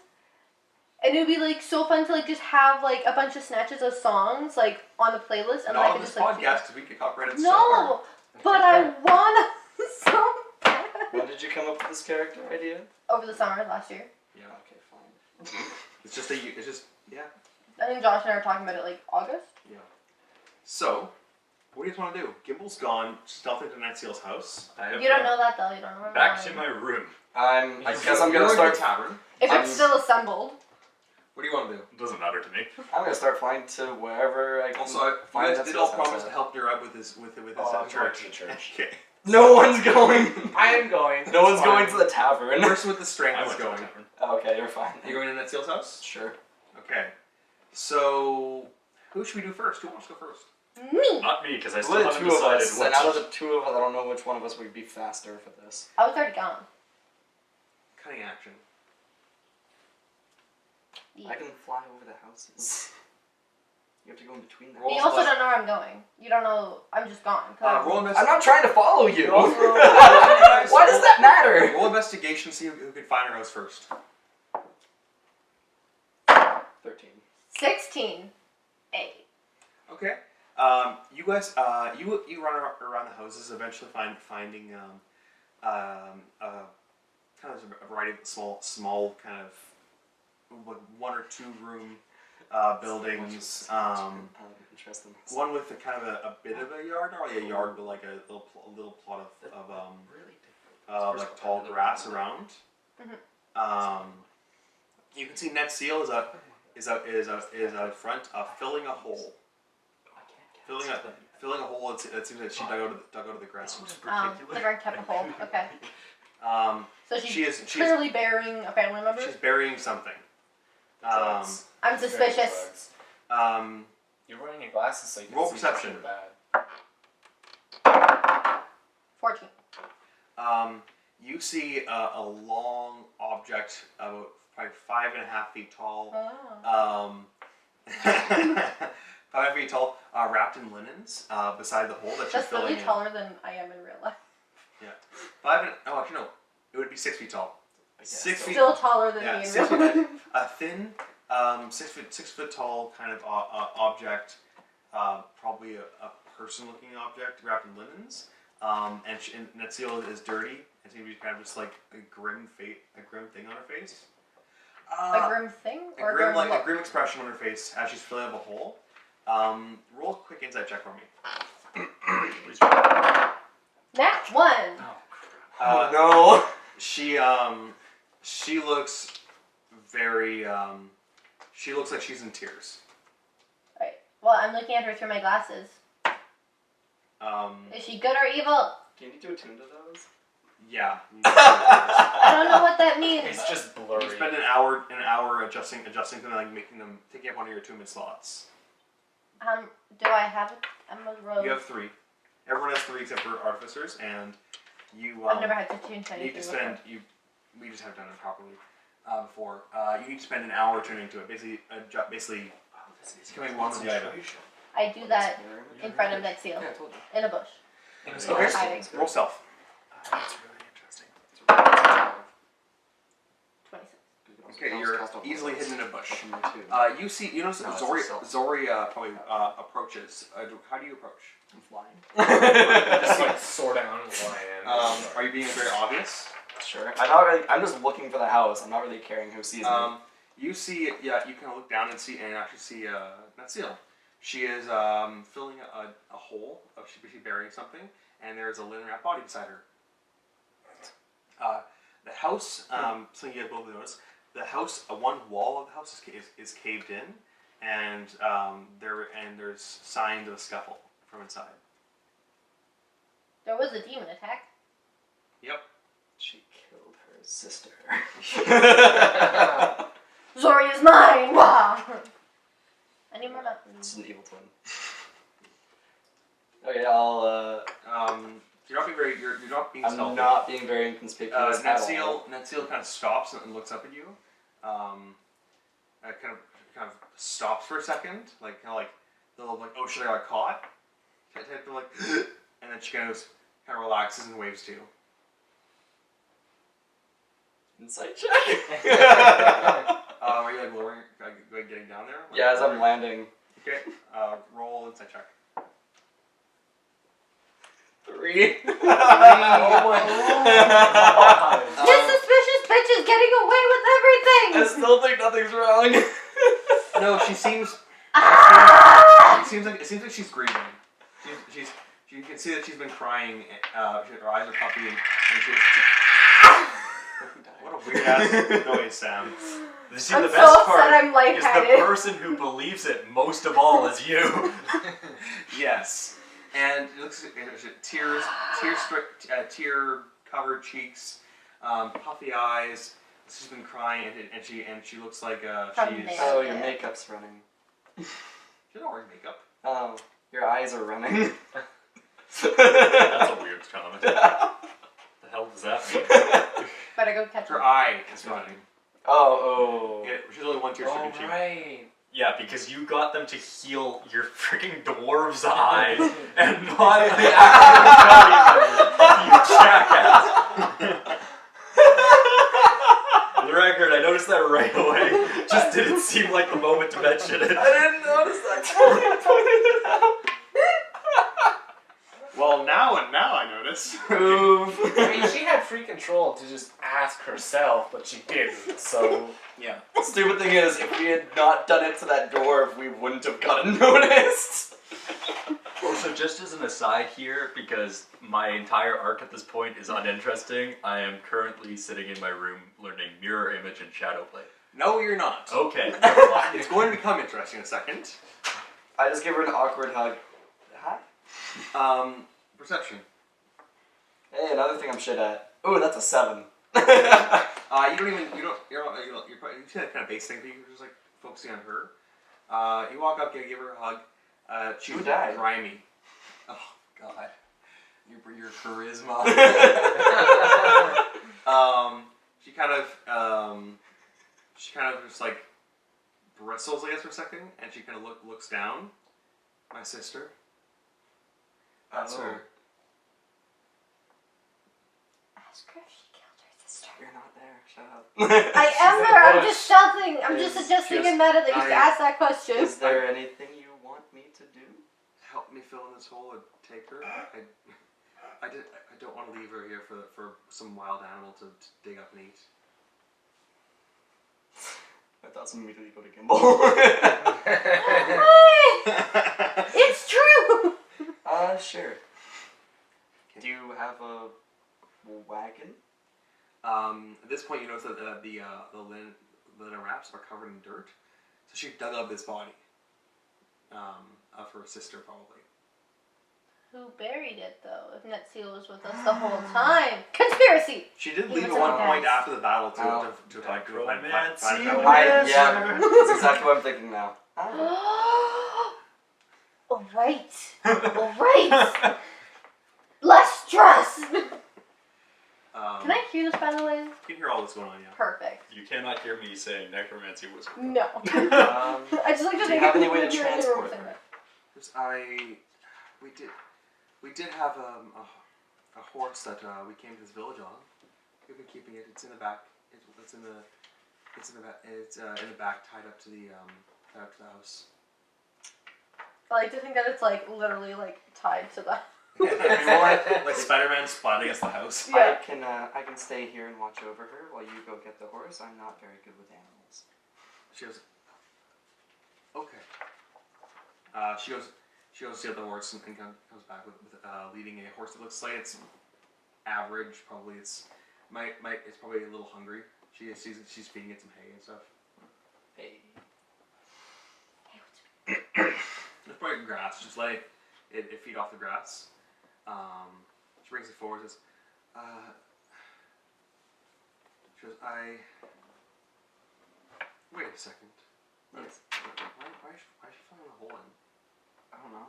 and it would be like so fun to like just have like a bunch of snatches of songs like on the playlist, and then I Not on could this just like podcast because we get copyrighted so hard. no, but I wanna so bad. When did you come up with this character idea? Over the summer last year, Yeah. Okay, fine. It's just yeah. I think Josh and I were talking about it like August. So, what do you guys want to do? Gimbal's gone, stealthing to Netseal's house. I have You don't know that though. You don't remember. Back to mine. my room. I guess I'm You're gonna going to start. the tavern. If I'm- it's still assembled. What do you want to do? It doesn't matter to me. I'm gonna start flying to wherever I can. Also, you find guys did all Netseal's promise house to at. help her out with his I'm going church. to the church. Okay. No one's going. I am going. No one's It's going fine. to the tavern. The person with the strength I is went to the going. tavern. Okay, you're fine. Are you going to Netseal's house? Sure. Okay. So, who should we do first? Who wants to go first? Me. Not me, because I still Split haven't two of decided us, what and out of to... the two of us, I don't know which one of us would be faster for this. I was already gone. Cutting action. I can fly over the houses. You have to go in between them. Roll You also plus- don't know where I'm going. You don't know. I'm just gone. Roll I'm investigation. not trying to follow you. You also- Why does that matter? Roll investigation. See who can find her house first. 13. 16. 8. Okay. You guys, you run around the houses, eventually finding kind of a variety of small kind of like 1 or 2 room buildings. Interesting. One with a kind of a bit of a yard, not really a yard, but like a little plot of like tall grass around. You can see Netseal is out front, filling a hole. Filling a hole. It seems that she dug out of the ground. The very type of hole. Okay. So She is clearly burying a family member. she's burying something. Drugs. I'm Very suspicious. drugs. You're wearing your glasses so you can Roll see perception. something bad. 14. You see a long object about probably 5.5 feet tall. Oh. 5 feet tall, wrapped in linens, beside the hole that she's That's filling really in. taller than I am in real life. Actually no, it would be 6 feet tall. I guess 6 so. feet. Still taller than Yeah, me in 6 real feet. life. A thin, 6 foot tall kind of object, probably a person looking object wrapped in linens. And Netseal is dirty and seems to be kind of just like a grim thing on her face. A grim thing? Or A grim, look? a grim expression on her face as she's filling up a hole. Roll a quick insight check for me. Please. Nat 1! Oh, No. She looks very, she looks like she's in tears. Right. Well, I'm looking at her through my glasses. Is she good or evil? Do you need to attune to those? Yeah. I don't know what that means. it's just blurry. You spend an hour adjusting them, like making them, taking up one of your attunement slots. Do I have it? I'm a rogue. You have 3. Everyone has 3 except for artificers, and you. I've never had to tune to You need anything to spend we just haven't done it properly before. You need to spend an hour tuning to it. Basically, becoming one with the item. I do that in front of Nexiel. Yeah, I told you. In a bush. Okay. Hiding. Roll self. That's really interesting. 26. Okay, you're easily hidden in a bush. Too. You notice No, that it's self. Zori probably approaches. How do you approach? I'm flying. Just like soar down and fly in. Are you being very obvious? Sure. I'm not really. I'm just looking for the house. I'm not really caring who sees me. You see, yeah, you kind of look down and actually see Natsiel. She is filling a hole. She's burying something, and there's a linen wrapped body beside her. The house, something you guys both notice, the house, one wall of the house is caved in, and there's signs of a scuffle from inside. There was a demon attack. Yep. She killed her sister. Zori is mine! Wow! I need more It's buttons. an evil twin. Okay, I'll. You're not being very. You're not being I'm stealthy. not being very inconspicuous at all. Natsiel kind of stops and looks up at you. Kind of stops for a second, like the little like, oh shit, I got caught. Type of like, and then she kind of relaxes and waves to you. Insight check. Are you like lowering, getting down there? Like, Yeah, as I'm landing. Okay. Roll insight check. 3. Oh my god. This suspicious bitch is getting away with I everything! still think nothing's wrong. No, she seems. Ah! It seems like she's grieving. You can see that she's been crying. Her eyes are puffy, and she's. What a weird ass noise, Sam. You see, I'm the so best upset part I'm is lightheaded. the person who believes it most of all is you. Yes, and it looks tear-covered cheeks, puffy eyes. She's been crying, and she looks like From she's. there. Oh, your makeup's running. She's not wearing makeup. Oh, your eyes are running. That's a weird comment. The hell does that mean? Better go catch Her her. eye is running. Oh. Yeah, she's only one tear-stricken cheek. Right. Yeah, because you got them to heal your freaking dwarves' eyes and not the actual body member, you jackass. For the record, I noticed that right away. Just didn't seem like the moment to mention it. I didn't notice that till you pointed it out. Well, now I notice. Move. I mean, she had free control to just ask herself, but she didn't, so... Yeah. The stupid thing is, if we had not done it to that dwarf, we wouldn't have gotten noticed. Also, just as an aside here, because my entire arc at this point is uninteresting, I am currently sitting in my room learning mirror image and shadow play. No, you're not. Okay, never mind. It's going to become interesting in a second. I just give her an awkward hug. Hi. Perception. Hey, another thing I'm shit at. Ooh, that's a 7. You're see that kind of base thing, but you're just like focusing on her. You walk up, give her a hug. She's Who died? grimy. Oh God, your charisma. She kind of just like bristles, I guess, for a second, and she kind of looks down. My sister. That's her. Ask her if she killed her sister. You're not there. Shut up. I am there. I'm just stealthing. I'm just suggesting Just- in meta that you should ask that question. Is there anything you want me to do? Help me fill in this hole and take her. I don't want to leave her here for some wild animal to dig up and eat. My thoughts immediately go to Gimbal. It's true. Sure. Do you have a wagon? At this point, you notice that the linen wraps are covered in dirt. So she dug up this body of her sister, probably. Who buried it though? If Netseal was with us the whole time, conspiracy. She did He leave was at one like point that. after the battle to find Necromancy. Yeah, that's exactly what I'm thinking now. All right. All right. Less stress. Can I hear this, by the way? You can hear all this going on, yeah. Perfect. You cannot hear me saying necromancy was. No. I just like to Do you think have of any way to you're in the room transport saying her? that. We did have a horse that we came to this village on. We've been keeping it. It's in the back. It's in the back, tied up to the house. I like to think that it's like literally like tied to the. Like Spider-Man spotting against the house. Yeah. I can stay here and watch over her while you go get the horse. I'm not very good with animals. She goes, okay. She goes to get the horse and comes back with leading a horse that looks like it's average. Probably it's probably a little hungry. She's feeding it some hay and stuff. Hey. It's probably grass. Just let it feed off the grass. She brings it forward. Says, she goes, wait a second. Yes. Why is she filling a hole in? I don't know.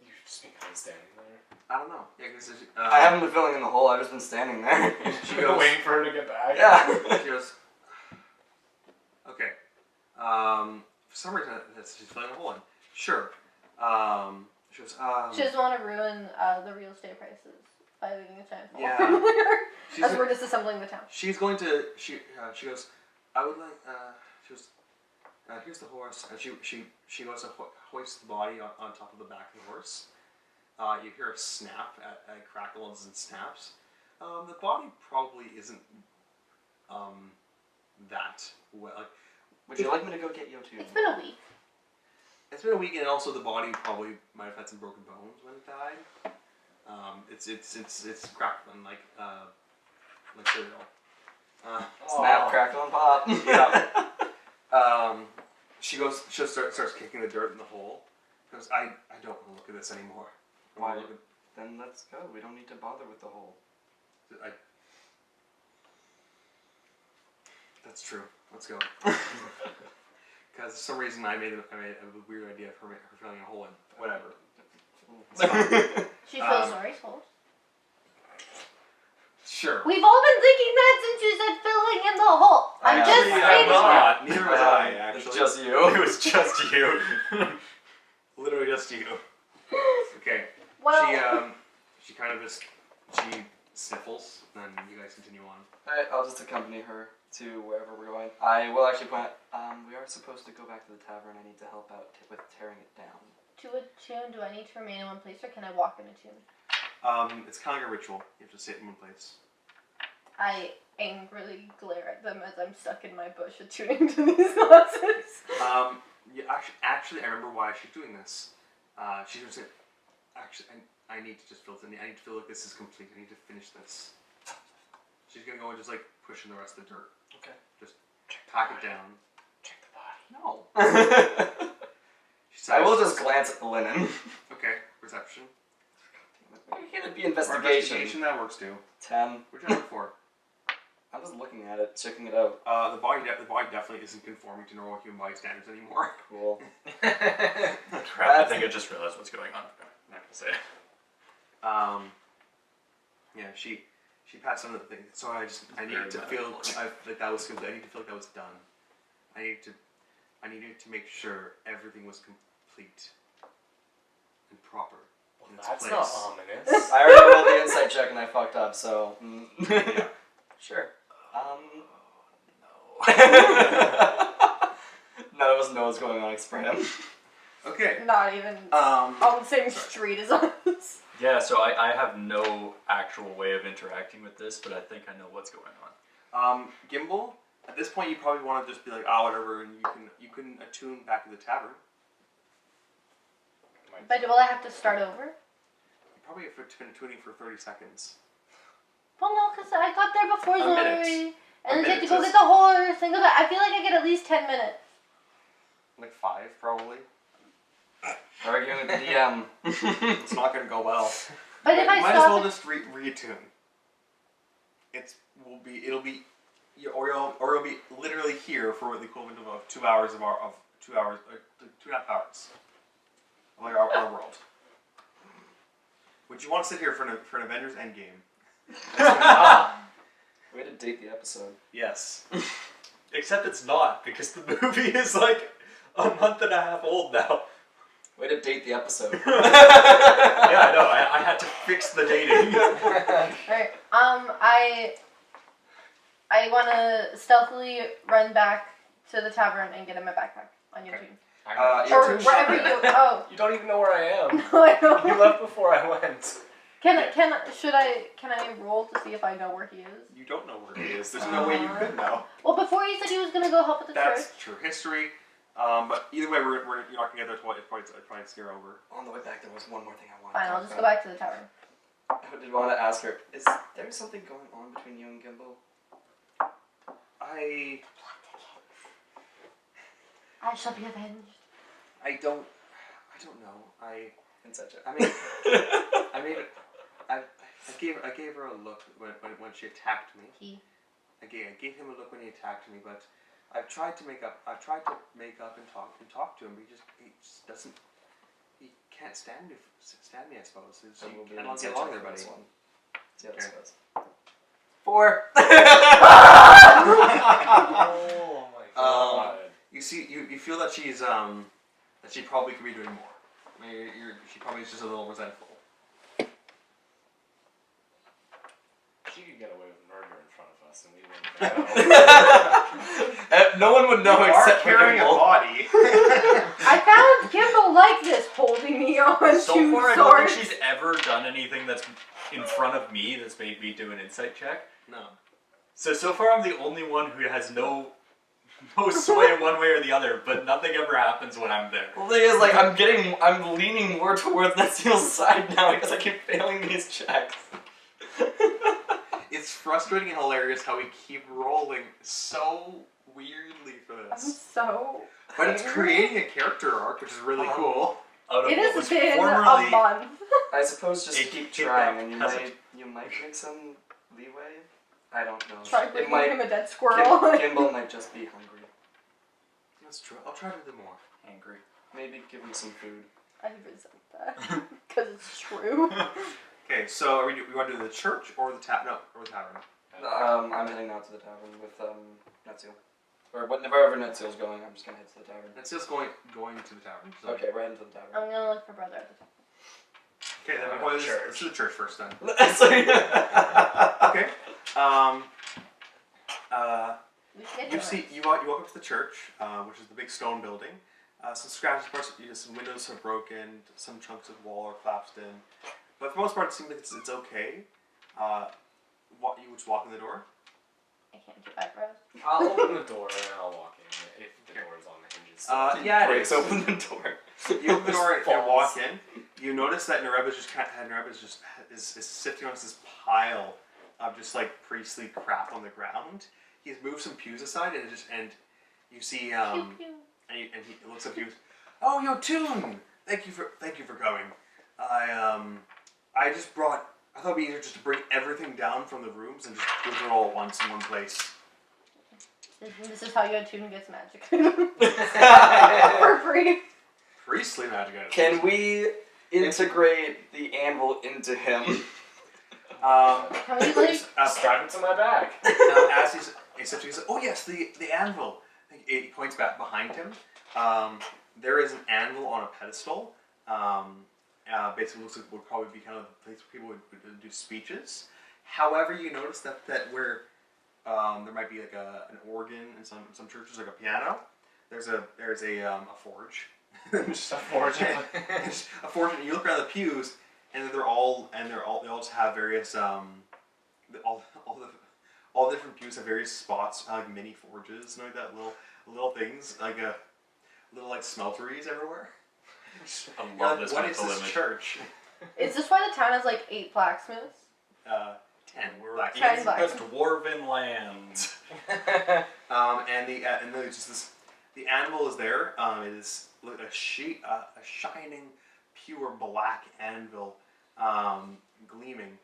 You just been kind of standing there. I don't know. Yeah, because I haven't been filling in the hole. I've just been standing there. She You've been waiting for her to get back. Yeah. She goes, okay. For some reason, she's filling a hole in. Sure. She goes, She doesn't want to ruin the real estate prices by leaving a giant hole. Yeah. As we're disassembling the town. She's going to. She goes. I would like. She goes. Here's the horse, and she goes to hoist the body on top of the back of the horse. You hear a snap, a crackles and snaps. The body probably isn't that well. Like, Would you like me to go get Yo2? It's been a week. it's been a week, and also the body probably might have had some broken bones when it died. It's crackling like cereal. Snap, crackle, and pop. Yeah. She starts kicking the dirt in the hole. Goes, I don't want to look at this anymore. Why? Then let's go. We don't need to bother with the hole. That's true. Let's go. Because for some reason I made a weird idea of her filling a hole in. Whatever. She feels sorry, told. Sure. We've all been thinking that since you said filling in the hole. I'm just Actually, I'm saying. not. Neither was I, actually. It's just you. It was just you. Literally just you. Okay. Well, She kind of just sniffles, and you guys continue on. Alright, I'll just accompany her to wherever we're going. I will actually point out, we are supposed to go back to the tavern. I need to help out with tearing it down. to a tune, do I need to remain in one place or can I walk in a tune? It's kind of like a ritual. You have to sit in one place. I angrily glare at them as I'm stuck in my bush attuning to these nonsense. Yeah, actually, I remember why she's doing this. She's going to say, actually, I need to just feel I need to feel like this is complete. I need to finish this. She's going to go and just like push in the rest of the dirt. Okay. Just pack it down. Check the body. No. She says, I will just glance at the linen. Okay, perception. It would be Or investigation. that works too. 10. What'd you look for? I'm just looking at it, checking it out. The body definitely isn't conforming to normal human body standards anymore. Cool. Crap, I think I just realized what's going on. I'm not gonna say it. Yeah, she passed on the thing. So I needed to feel like that was complete. I need to feel like that was done. I needed to make sure everything was complete and proper. Well, in its that's place. not ominous. I already rolled the insight check and I fucked up, so. Yeah. Sure. No. None of us know what's going on except for him. Okay. Not even on the same street as us. Yeah, so I have no actual way of interacting with this, but I think I know what's going on. Gimbal, At this point, you probably want to just be like, ah, whatever, and you can attune back to the tavern. But will I have to start over? You probably have been tuning for 30 seconds. Well, no, because I got there before A minute. Zori. A And then you have to minute, go just- get the horse and go back. I feel like I get at least 10 minutes. Like 5, probably. Arguing with the DM. It's not going to go well. But if I might stop as well it- just reattune. It'll be you'll be literally here for the equivalent of 2 hours of 2 hours, 2.5 hours of like our world. Would you want to sit here for an Avengers Endgame? Way to date the episode. Yes. Except it's not, because the movie is like a month and a half old now. Way to date the episode. Yeah, I know. I had to fix the dating. Alright, I want to stealthily run back to the tavern and get in my backpack on your Okay. team. Your Or team's wherever not you. there. Oh, You don't even know where I am. no, I don't. You left before I went. Can I roll to see if I know where he is? You don't know where he is. There's no way you could know. Well, before he said he was gonna go help with the That's church. true history. But either way, you're not gonna get there till it's probably scare over. On the way back, there was one more thing I wanted Fine, to I'll talk just go about. back to the tavern. I did want to ask her, is there something going on between you and Gimbal? I shall be avenged. I don't know. Inside joke. I gave her a look when she attacked me. He. I gave him a look when he attacked me, but I've tried to make up and talk to him, but he just doesn't. He can't stand me. I suppose. So Then you we'll do can't an get inside along check there, for buddy. this one. See how this Okay. goes. 4. Oh my god. You see, you feel that that she probably could be doing more. I mean, she probably is just a little resentful. She could get away with murder in front of us and we wouldn't know. No one would know You except are for carrying a Gimbal. body. I found Gimbal like this, holding me on So two far, I don't swords. think she's ever done anything that's in front of me that's made me do an insight check. No. So far, I'm the only one who has no sway one way or the other, but nothing ever happens when I'm there. Well, the thing is, like, I'm leaning more towards Netsiel's side now because I keep failing these checks. It's frustrating and hilarious how we keep rolling so weirdly for I'm this. so. But it's creating a character arc, which is really cool. Out of It what has was been formerly a month. I suppose just It keep keep trying, that and peasant. you might make some leeway. I don't know. Try It bringing might. him a dead squirrel. Gimbal might just be hungry. That's true. I'll try to do more. Angry. Maybe give him some food. I resent that because it's true. Okay, so we want to do the church or the tavern? I'm heading out to the tavern with Netsiel. Or wherever Netsiel's going, I'm just gonna head to the tavern. It's just going to the tavern. So. Okay, we're heading to the tavern. I'm gonna look for brother at the top. Okay, then let's do the church first then. Sorry. Okay. We should get You to see, it. you walk up to the church, which is the big stone building. Some scratches, parts, some windows are broken, some chunks of wall are collapsed in, but for the most part, it seems like it's okay. You just walk in the door. I can't do eyebrows. I'll open the door and I'll walk in if the door is on the hinges. Yeah, it Breaks is. open the door. You open the door and Falls. walk in. You notice that Nareba's is sifting on this pile of just like priestly crap on the ground. He's moved some pews aside and you see Pew, pew. and he looks up to you. Oh, yo, Toon! Thank you for coming. I just brought. I thought it'd be easier just to bring everything down from the rooms and just put it all at once in one place. This is how your tune gets magic. For free. Priestly magic items. Can we integrate the anvil into him? Can we like? Strap it to my back. As he says, "Oh yes, the anvil." He points back behind him. There is an anvil on a pedestal. Basically, looks like would probably be kind of the place where people would do speeches. However, you notice that where there might be like an organ in some churches, like a piano. There's a forge. Just a forge. A forge. And you look around the pews, and they all just have various all all the different pews have various spots, like mini forges and like that, little things, like little like smelteries everywhere. I You're love like, this what mental is this image. church? Is this why the town has like 8 blacksmiths? 10 We're black. Ten in black. the dwarven land. And then it's just this. The anvil is there. It is a shining, pure black anvil, gleaming.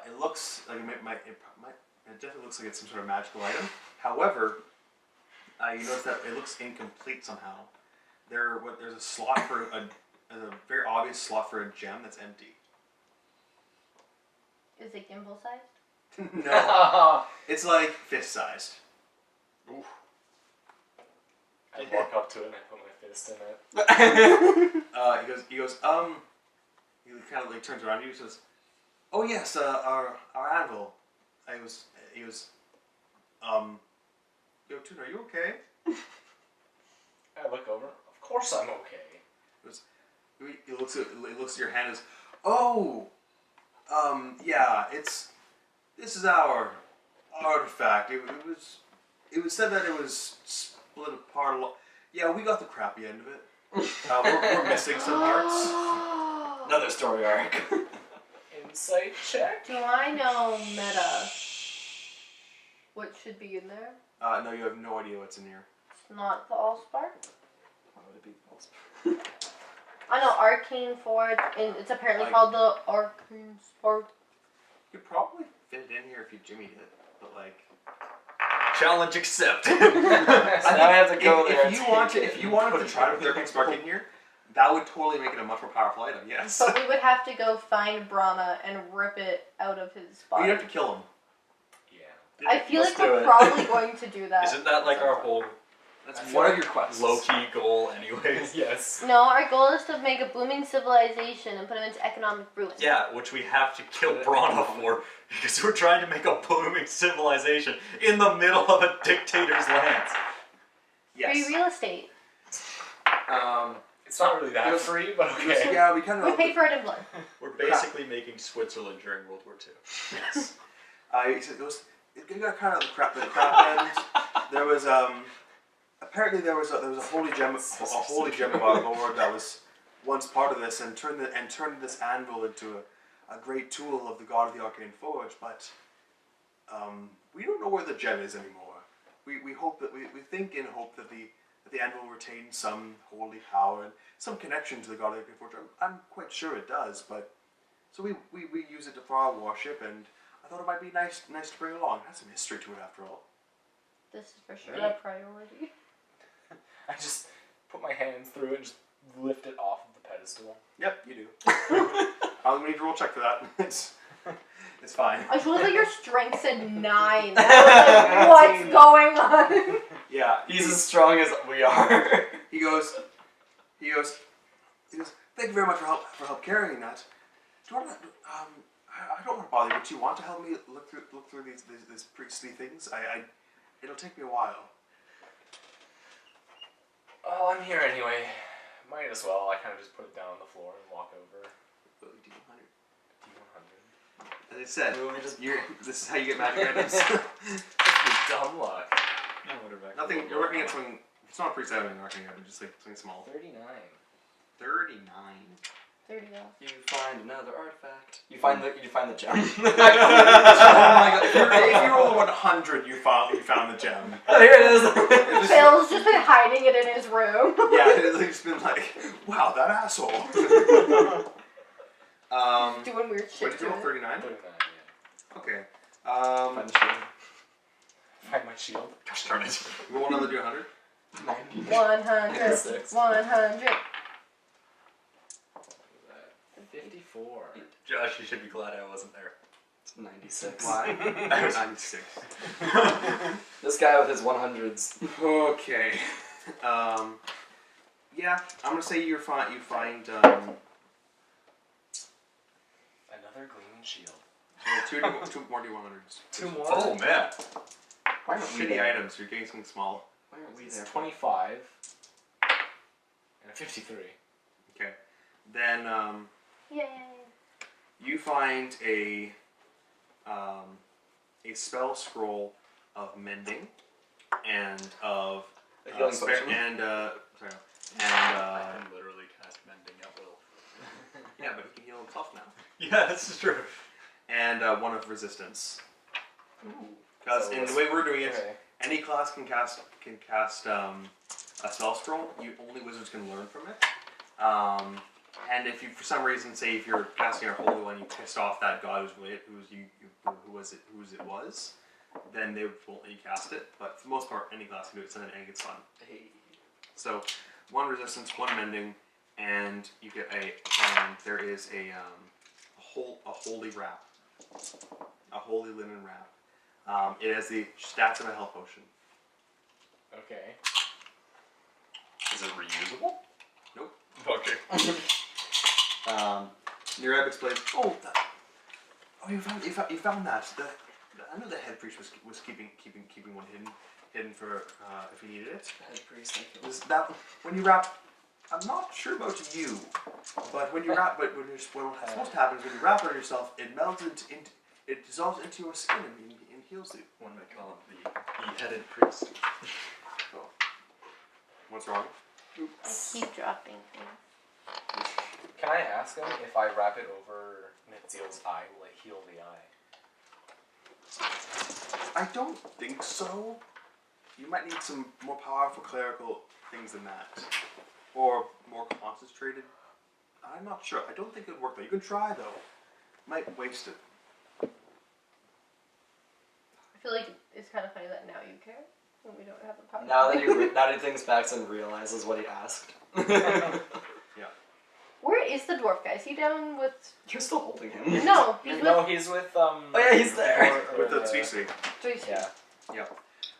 It looks like it definitely looks like it's some sort of magical item. However, you notice that it looks incomplete somehow. There's a slot for a very obvious slot for a gem that's empty. Is it gimbal sized? No, it's like fist sized. Oof. I walk up to it and I put my fist in it. He kind of like turns around to you and says, "Oh yes, our anvil." He was, "Yo, Toon, are you okay?" I look over. Of course I'm okay. He looks at your hand and says, "Oh, yeah, this is our artifact. It was said that it was split apart. Yeah, we got the crappy end of it. We're missing some parts." Another story arc. Insight check. Do I know meta? What should be in there? No, you have no idea what's in here. It's not the Allspark. Why would it be false? I know Arcane Forge, and it's apparently Like- called the Arcane Forge. You could probably fit it in here if you jimmied it, but like. Challenge accepted. So now I have to go there. If you wanted to try to put Arcane Spark in here, that would totally make it a much more powerful item. Yes. But we would have to go find Brana and rip it out of his But body. you'd have to kill him. Yeah. I feel Let's like do we're it. probably going to do that. Isn't that like our whole That's I feel one of like your quests. low-key goal anyways? Yes. No, our goal is to make a booming civilization and put him into economic ruin. Yeah, which we have to kill Brana for, because we're trying to make a booming civilization in the middle of a dictator's lands. Yes. Free real estate. It's not really that It was- free, but It was- okay. yeah, we kind of. We pay for it in blood. We're basically making Switzerland during World War II. Yes. He said it got kind of the crap end. There was apparently there was a holy gem of our Lord that was once part of this and turned this anvil into a great tool of the god of the arcane forge, but we don't know where the gem is anymore. We hope that we think and hope that the anvil retains some holy power and some connection to the god of the arcane forge. I'm quite sure it does, but so we use it for our worship, and I thought it might be nice to bring along. It has some history to it after all. This is for sure Right. a priority. I just put my hands through it and just lift it off of the pedestal. Yep, you do. We need to roll check for that. It's fine. I suppose like your strength said 9. I was like, what's going on? Yeah, He's as strong as we are. He goes. Thank you very much for help carrying that. Do you want to? I don't want to bother you, but do you want to help me look through these priestly things? It'll take me a while. Oh, I'm here anyway. Might as well. I kind of just put it down on the floor and walk over. D100. D100. As I said, We just this is how you get magic items. Dumb luck. No, whatever. Nothing. You're working at something. It's not a priest item you're working at, but just like something small. 39. 39. 30 go. You find another artifact. You find the gem. Oh my god! If you roll 100, you found the gem. Oh, here it is. Phil's just been hiding it in his room. Yeah, it's just been like, wow, that asshole. Doing weird What shit did you to roll? it. 39. 39, yeah. Okay. Find the shield. Find my shield. Gosh darn it. Roll another D100. 90. 100. Six. 100. 54. Josh, you should be glad I wasn't there. It's 96. Why? 96. This guy with his 100s. Okay. Yeah, I'm gonna say you find Another gleaming shield. two more D100s. 2 more? Oh man. Why aren't we Shitty there? items. You're getting something small. Why aren't we It's there? 25. And a 53. Okay. Then Yay. you find a spell scroll of mending and of A healing potion. and I can literally cast mending at will. yeah, but he can heal himself now. Yeah, this is true. And one of resistance. Ooh. Because So in the let's- way we're doing it, Okay. any class can cast a spell scroll. Only wizards can learn from it. And if you, for some reason, say if you're casting a holy one, you pissed off that god whose it was, then they won't let you cast it. But for the most part, any class can do it. So then it's fun. Hey. So, one resistance, one mending, and you get there is a holy wrap, a holy linen wrap. It has the stats of a health potion. Okay. Is it reusable? Nope. Okay. Your wrap explains. Oh, you found that. I know the head priest was keeping one hidden for if he needed it. Head priest, thank you. When you wrap, I'm not sure about you, but when what's supposed to happen is when you wrap it on yourself, it melts it dissolves into your skin and heals you. One may call him the beheaded priest. Oh. What's wrong? I keep dropping things. Can I ask him if I wrap it over Mitziel's eye, will it heal the eye? I don't think so. You might need some more powerful clerical things than that, or more concentrated. I'm not sure. I don't think it would work though. You can try though. Might waste it. I feel like it's kind of funny that now you care when we don't have the power. Now that he thinks back and realizes what he asked. Where is the dwarf guy? Is he down with? You're still holding him. No, he's No, he's with Oh yeah, he's there. With the Tsui. with Yeah.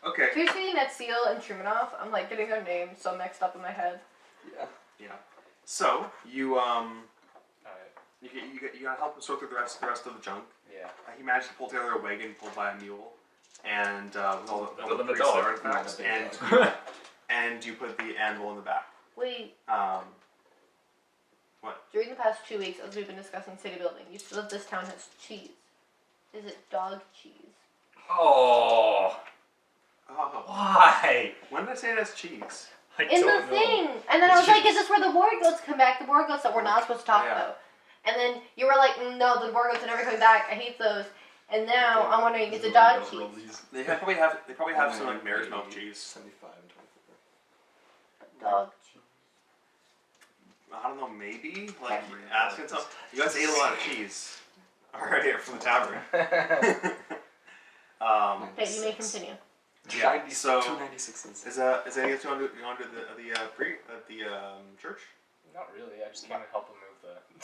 Okay. Tuesday, Netseal, and Trumanov. I'm like getting their names so mixed up in my head. Yeah. So you Alright. you gotta help him sort through the rest of the junk. Yeah. He managed to pull together a wagon pulled by a mule, and with all Better the than a priests dog. there, in fact, Not a and you put the anvil in the back. Wait, What? during the past 2 weeks, as we've been discussing city building, you said that this town has cheese. Is it dog cheese? Oh, Oh. why? When did I say it has cheese? I In the don't know. thing! And then I was like, is this where the war goats come back? The war goats that we're not supposed to talk Yeah. about. And then you were like, no, the war goats are never coming back. I hate those. And now I'm wondering, is it dog cheese? They probably have some like mare's milk cheese. 75 and 24. Dog cheese. I don't know, maybe like asking something. You guys ate a lot of cheese. All right, here from the tavern. Okay, you may continue. Yeah. So 296. is anything else you want to do at the church? Not really. I just came to help him move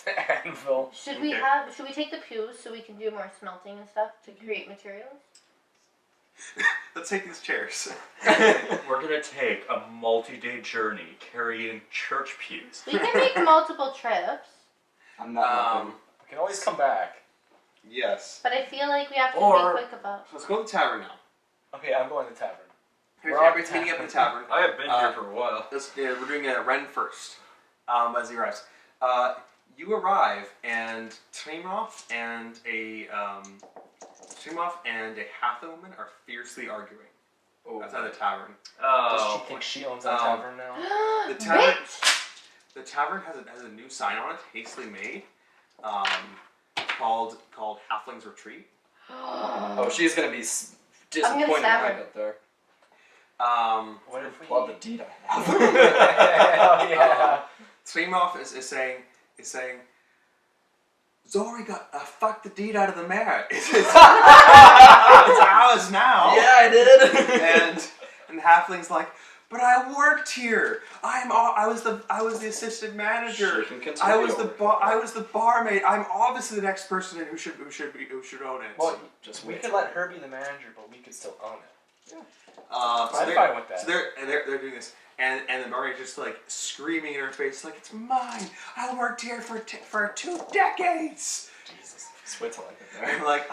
the anvil. Should we Okay. should we take the pews so we can do more smelting and stuff to create materials? Let's take these chairs. We're gonna take a multi-day journey carrying church pews. We can make multiple trips, I'm not looking. We can always come back. Yes. but I feel like we have to Or- be quick about. So let's go to the tavern now. Okay, I'm going to the tavern. Here's We're the at the meeting up at the tavern. I have been here for a while. We're doing a Ren first. As he arrives, you arrive, and Trimov and a halfling woman are fiercely arguing Oh. outside the tavern. Does Oh, she think she owns the tavern now? The tavern, Bitch! the tavern has a new sign on it, hastily made, called Halfling's Retreat. Oh, she's gonna be disappointed I'm gonna when stab I her. get there. What if we... Love the deed I have. Oh, yeah. Trimov is saying, Zori got fucked the deed out of the mare. It's ours now. Yeah, I did. And the halfling's like, but I worked here. I was the assistant manager. She can continue I was the over. I was the barmaid. I'm obviously the next person who should own it. Well, Just we wait. could let her be the manager, but we could still own it. so I'm they're, fine with that. so they're doing this, and the barmaid's just like screaming in her face, like it's mine. I worked here for 2 decades. Jesus. Just wait till I get And there. like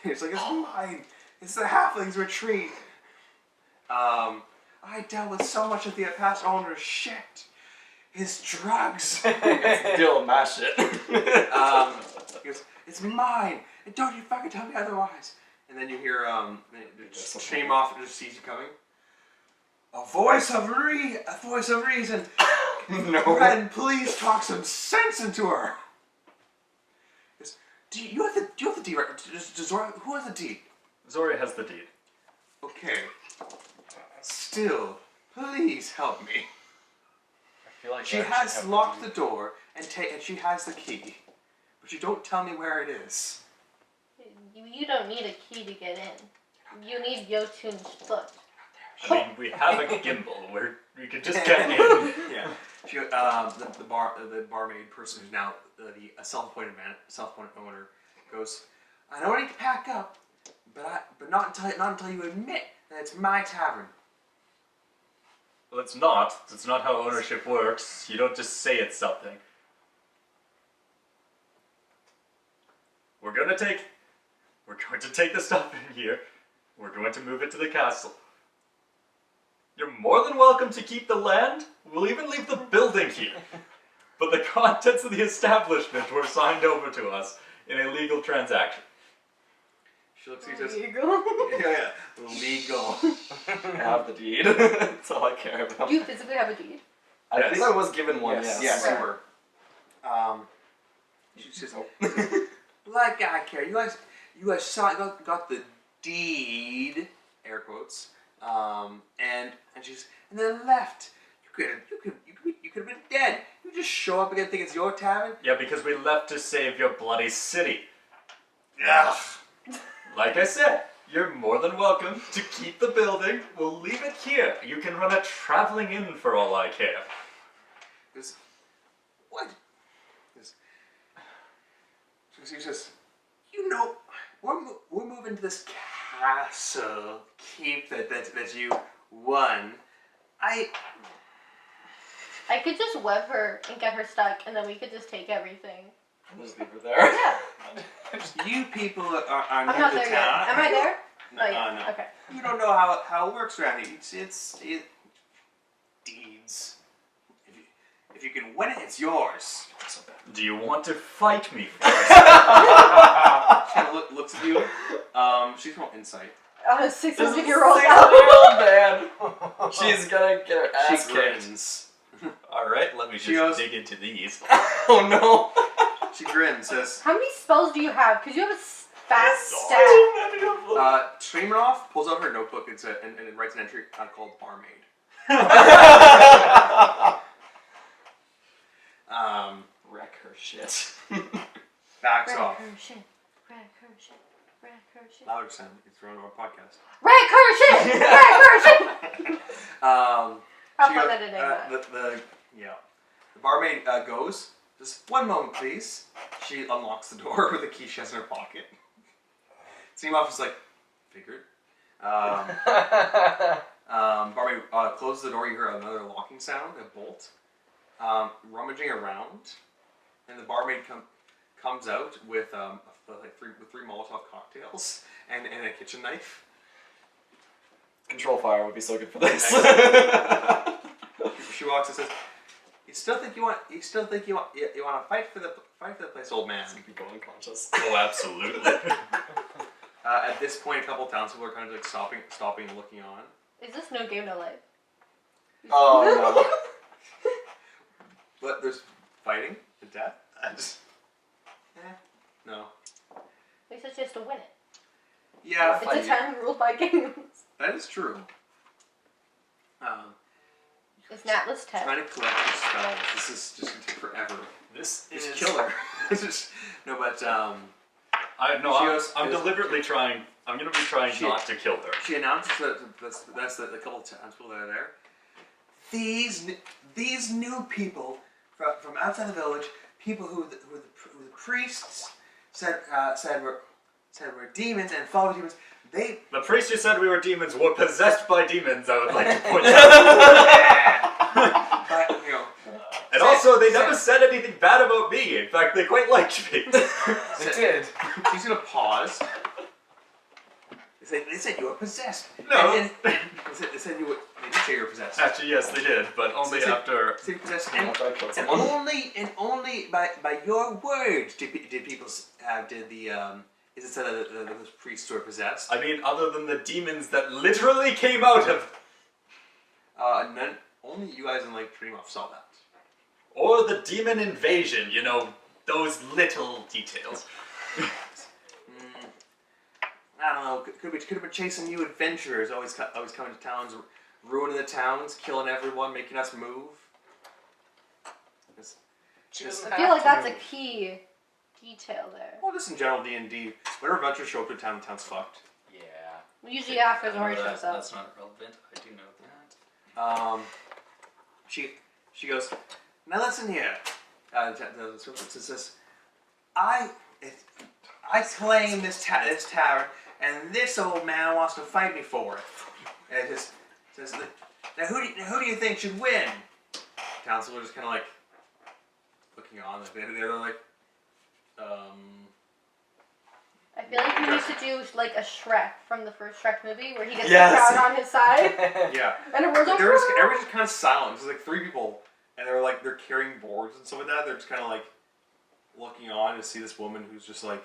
it's like it's mine. It's the halfling's retreat. I dealt with so much of the past owner's shit. His drugs. Deal with my shit. He goes, it's mine. And don't you fucking tell me otherwise. and then you hear just stream off and just sees you coming. A voice of reason. No. Ren, please talk some sense into her. Do you have the deed, right? Who has the deed? Zori has the deed. Okay. Still, please help me. I feel like She Ren should has have locked the deed. door and she has the key, but you don't tell me where it is. You don't need a key to get in. You need Yotun's foot. I mean, we have a gimbal where we could just get in. Yeah. She, the barmaid person who's now the self-appointed owner goes, I know I need to pack up, but not until you admit that it's my tavern. Well, it's not. That's not how ownership works. You don't just say it's something. We're going to take the stuff in here. We're going to move it to the castle. You're more than welcome to keep the land. We'll even leave the building here. But the contents of the establishment were signed over to us in a legal transaction. She looks at you and says, Legal. yeah, legal. I have the deed. That's all I care about. Do you physically have a deed? I Yes. think I was given one, Yes. yes. Yes, you were. She says, like I care. You guys got the deed, air quotes, and then left. You could have been dead. You just show up again and think it's your tavern. Yeah, because we left to save your bloody city. Ugh. Like I said, you're more than welcome to keep the building. We'll leave it here. You can run a traveling inn for all I care. What? She says, you know, we're moving to this castle keep that you won. I could just web her and get her stuck, and then we could just take everything. I'll just leave her there. Yeah. you people are I'm new not to there town. yet. Am I there? No, Oh, yeah. no. Okay. You don't know how it works around here. It's deeds. If you can win it, it's yours. Do you want to fight me first? She kind of looks at you. She's from insight. On a 600-year-old man. She's gonna get her ass She kicked. grins. Alright, let me She just goes- dig into these. Oh no. She grins. Says, How many spells do you have? Because you have a fast stat. Tremoff pulls out her notebook and writes an entry called barmaid. Wreck her shit. Backs Wreck off. her shit. Wreck her shit. Wreck her shit. Louder sound. It's thrown on our podcast. Wreck her shit. Wreck her shit. Have fun editing that. The barmaid goes. Just one moment, please. She unlocks the door with the key she has in her pocket. Tremoff is like, figured. Barmaid closes the door. You hear another locking sound, a bolt. Rummaging around, and the barmaid comes out with three Molotov cocktails and a kitchen knife. Control fire would be so good for this. She walks and says, "You still think you want to fight for the place, old man?" Be going unconscious. Oh, absolutely. At this point, a couple of townspeople are kind of like stopping and looking on. Is this no game, no life? Oh no. But there's fighting and death. No. At least it's just to win it. Yeah, It's a town ruled by games. that is true. Is Natless 10? Trying to collect your spells. This is just gonna take forever. This Just is... kill her. I'm deliberately trying... I'm going to be trying not to kill her. She announces that's the couple of townspeople that are there. These new people from outside the village, people who the priests said were demons and followed demons. The priest who said we were demons were possessed by demons, I would like to point out. but, And also, they never said anything bad about me. In fact, they quite liked me. They did. She's gonna pause. They said you were possessed. No. And they said you were. They did say you were possessed. Actually, yes, they did, but only after... They said you were possessed. After I killed And someone. only by your words did people Is it said that those priests were possessed? I mean, other than the demons that literally came out of... None, only you guys in Lake Dreamoff saw that. Or the demon invasion, you know, those little details. I don't know. Could have been chasing you adventurers. Always coming to towns, ruining the towns, killing everyone, making us move. I feel like that's a key detail there. Well, just in general D&D, whenever adventurers show up to a town, the town's fucked. Yeah. Usually after Zori No, shows up. That's not relevant. I do know that. She goes, now listen here. It says, I claim this tavern, and this old man wants to fight me for it. And it just says, now who do you think should win? Council are just kind of like looking on. They're like, I feel like we need to do like a Shrek from the first Shrek movie where he gets Yes. the crowd on his side. yeah. And everyone's like, Everybody's just kind of silent. There's like 3 people, and they're carrying boards and stuff like that. They're just kind of like looking on to see this woman who's just like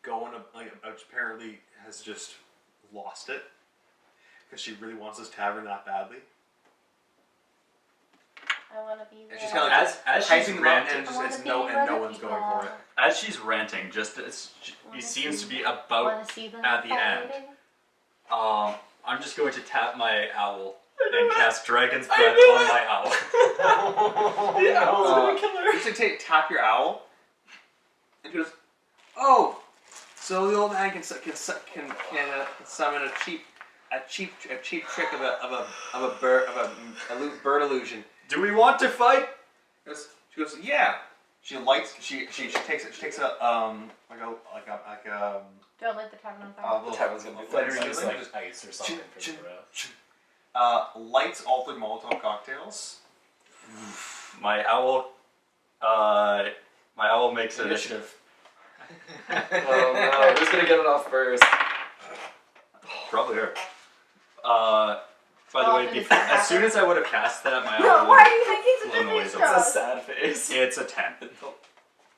going up, like apparently has just lost it because she really wants this tavern that badly. I want to be there. And she's kind of like As she's hyping them up, ranting, and I wanna it's be no where the one's going for it. as she's ranting, just as he seems to be about Wanna see them at the end. fighting? I'm just going to tap my owl and cast Dragon's Breath on my owl. The owl's gonna kill her. You just like tap your owl, and she goes, "Oh, so the old man can summon a cheap trick of a bird illusion." Do we want to fight? She goes, "Yeah." She lights. She takes it. She takes a Don't light the tavern on fire. little The tavern's gonna be Later flaming use ceiling, like ice or something for chin, the lights all the Molotov cocktails. My owl makes it. initiative. Oh no, who's gonna get it off first? Probably her. By the way, Often as soon as I would have cast that, my No, owl why would are you making such blown a away face the- It's a job? sad face. It's a 10.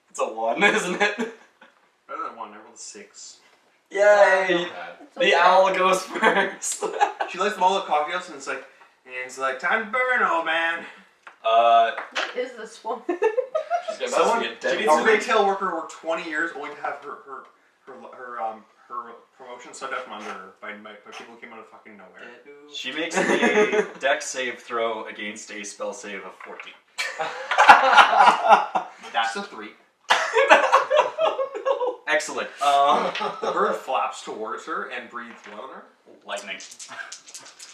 It's a 1, isn't it? Better than 1. I rolled a 6. Yay! It's The okay. owl goes first. She lights the Molotov cocktails, and it's like time to burn, old man. What is this woman? She's gonna Someone, be a she dead needs a woman. retail worker work 20 years only to have her promotion sucked out from under her by people who came out of fucking nowhere. She makes a dex save throw against a spell save of 14. That's a 3. Excellent. The bird flaps towards her and breathes blood on her. Lightning.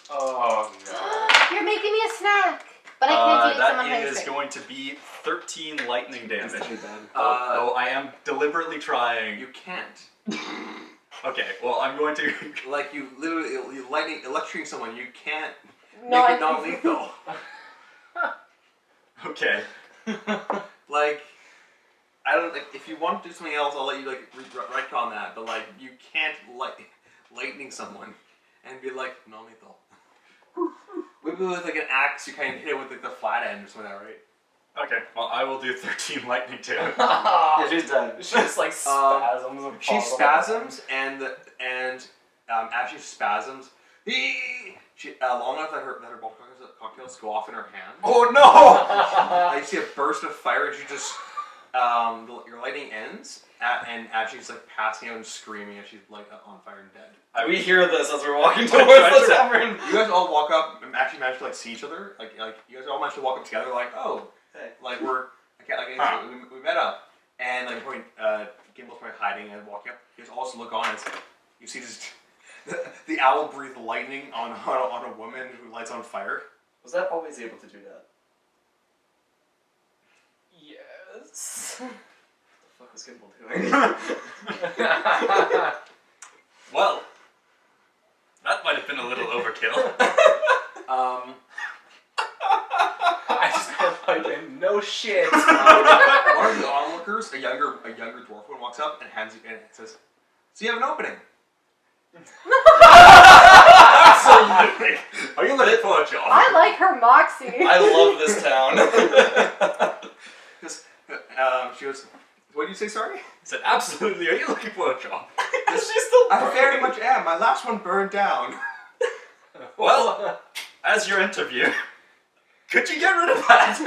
Oh no. You're making me a snack. But I can't eat someone That is hungry. going to be 13 lightning damage. That's too bad. Though I am deliberately trying. You can't. Okay, well, I'm going to. Like, you literally, electrocuting someone, you can't No, make I it non-lethal. Okay. Like, I don't, like, if you want to do something else, I'll let you, like, retcon that, but, like, you can't, lightning someone and be, like, non-lethal. Maybe with, like, an axe, you kind of hit it with, like, the flat end or something like that, right? Okay, well, I will do 13 lightning too. Yeah, she's done. She just like spasms and She falls on the spasms, and as she spasms, she long enough that her cocktails go off in her hand. Oh no! You see a burst of fire, and she just your lightning ends, and as she's like passing out and screaming, as she's like on fire and dead. We hear this as we're walking Try towards the to- tavern. You guys all walk up and actually manage to like see each other. Like you guys all manage to walk up together. Like, oh, Hey. like we met up, and like point Gimble's probably hiding and walking up. You guys also look on as you see just the owl breathe lightning on a woman who lights on fire. Was that always able to do that? Yes. What the fuck was Gimble doing? Well, that might have been a little overkill. I just got fucking no shit. One of the onlookers, a younger dwarf one, walks up and hands you and says, "So you have an opening." Absolutely. Are you looking for a job? I like her moxie. I love this town. She goes, "What do you say? Sorry. I said, absolutely. Are you looking for a job? She's still I very much am. My last one burned down. Well, as your interview, could you get rid of that?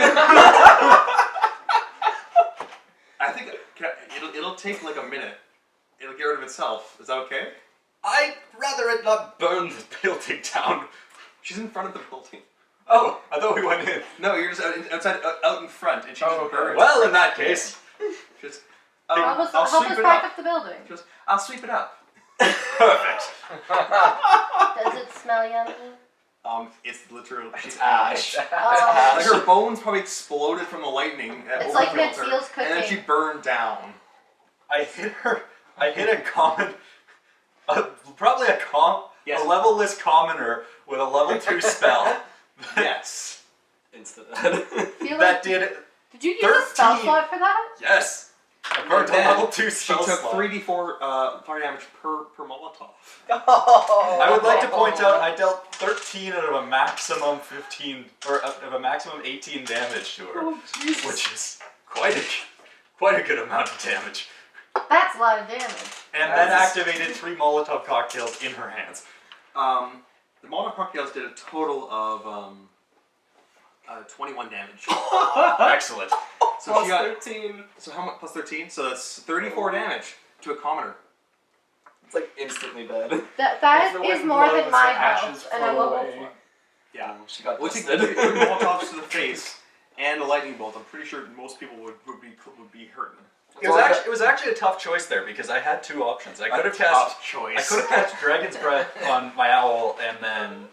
I think it'll take like a minute. It'll get rid of itself. Is that okay? I'd rather it not burn the building down. She's in front of the building. Oh, I thought we went in. No, you're just outside, out in front, and she just burned. Well, in that case, Just, Help us I'll sweep it pack up. up the building. Just, I'll sweep it up. perfect. Does it smell yummy? It's literally It's ash. Oh. like her bones probably exploded from the lightning. It's like Ned overkilled her, Seal's and then she cooking. burned down. I hit a common, probably Yes. a level-less commoner with a level 2 spell. Yes. Instant. Feel That like, did did you use a spell 13. slot for that? yes. I burnt a Then level 2 She spell took slot. 3d4 fire damage per Molotov. I would like to point out I dealt 13 out of a maximum 15 or out of a maximum 18 damage to her, which is quite a good amount of damage. That's a lot of damage. And then activated 3 Molotov cocktails in her hands. The Molotov cocktails did a total of 21 damage. Excellent. So Plus she got 13. so how much plus 13? So that's 34 damage to a commoner. It's like instantly dead. That If the is wind more than blows, my the ashes health, and I'm flow level away. 4. Yeah. She got We'll take dusted. 3 Molotovs to the face and a lightning bolt. I'm pretty sure most people would be hurting. It was actually a tough choice there because I had 2 options. I could have cast choice. I could have cast Dragon's Breath on my owl and then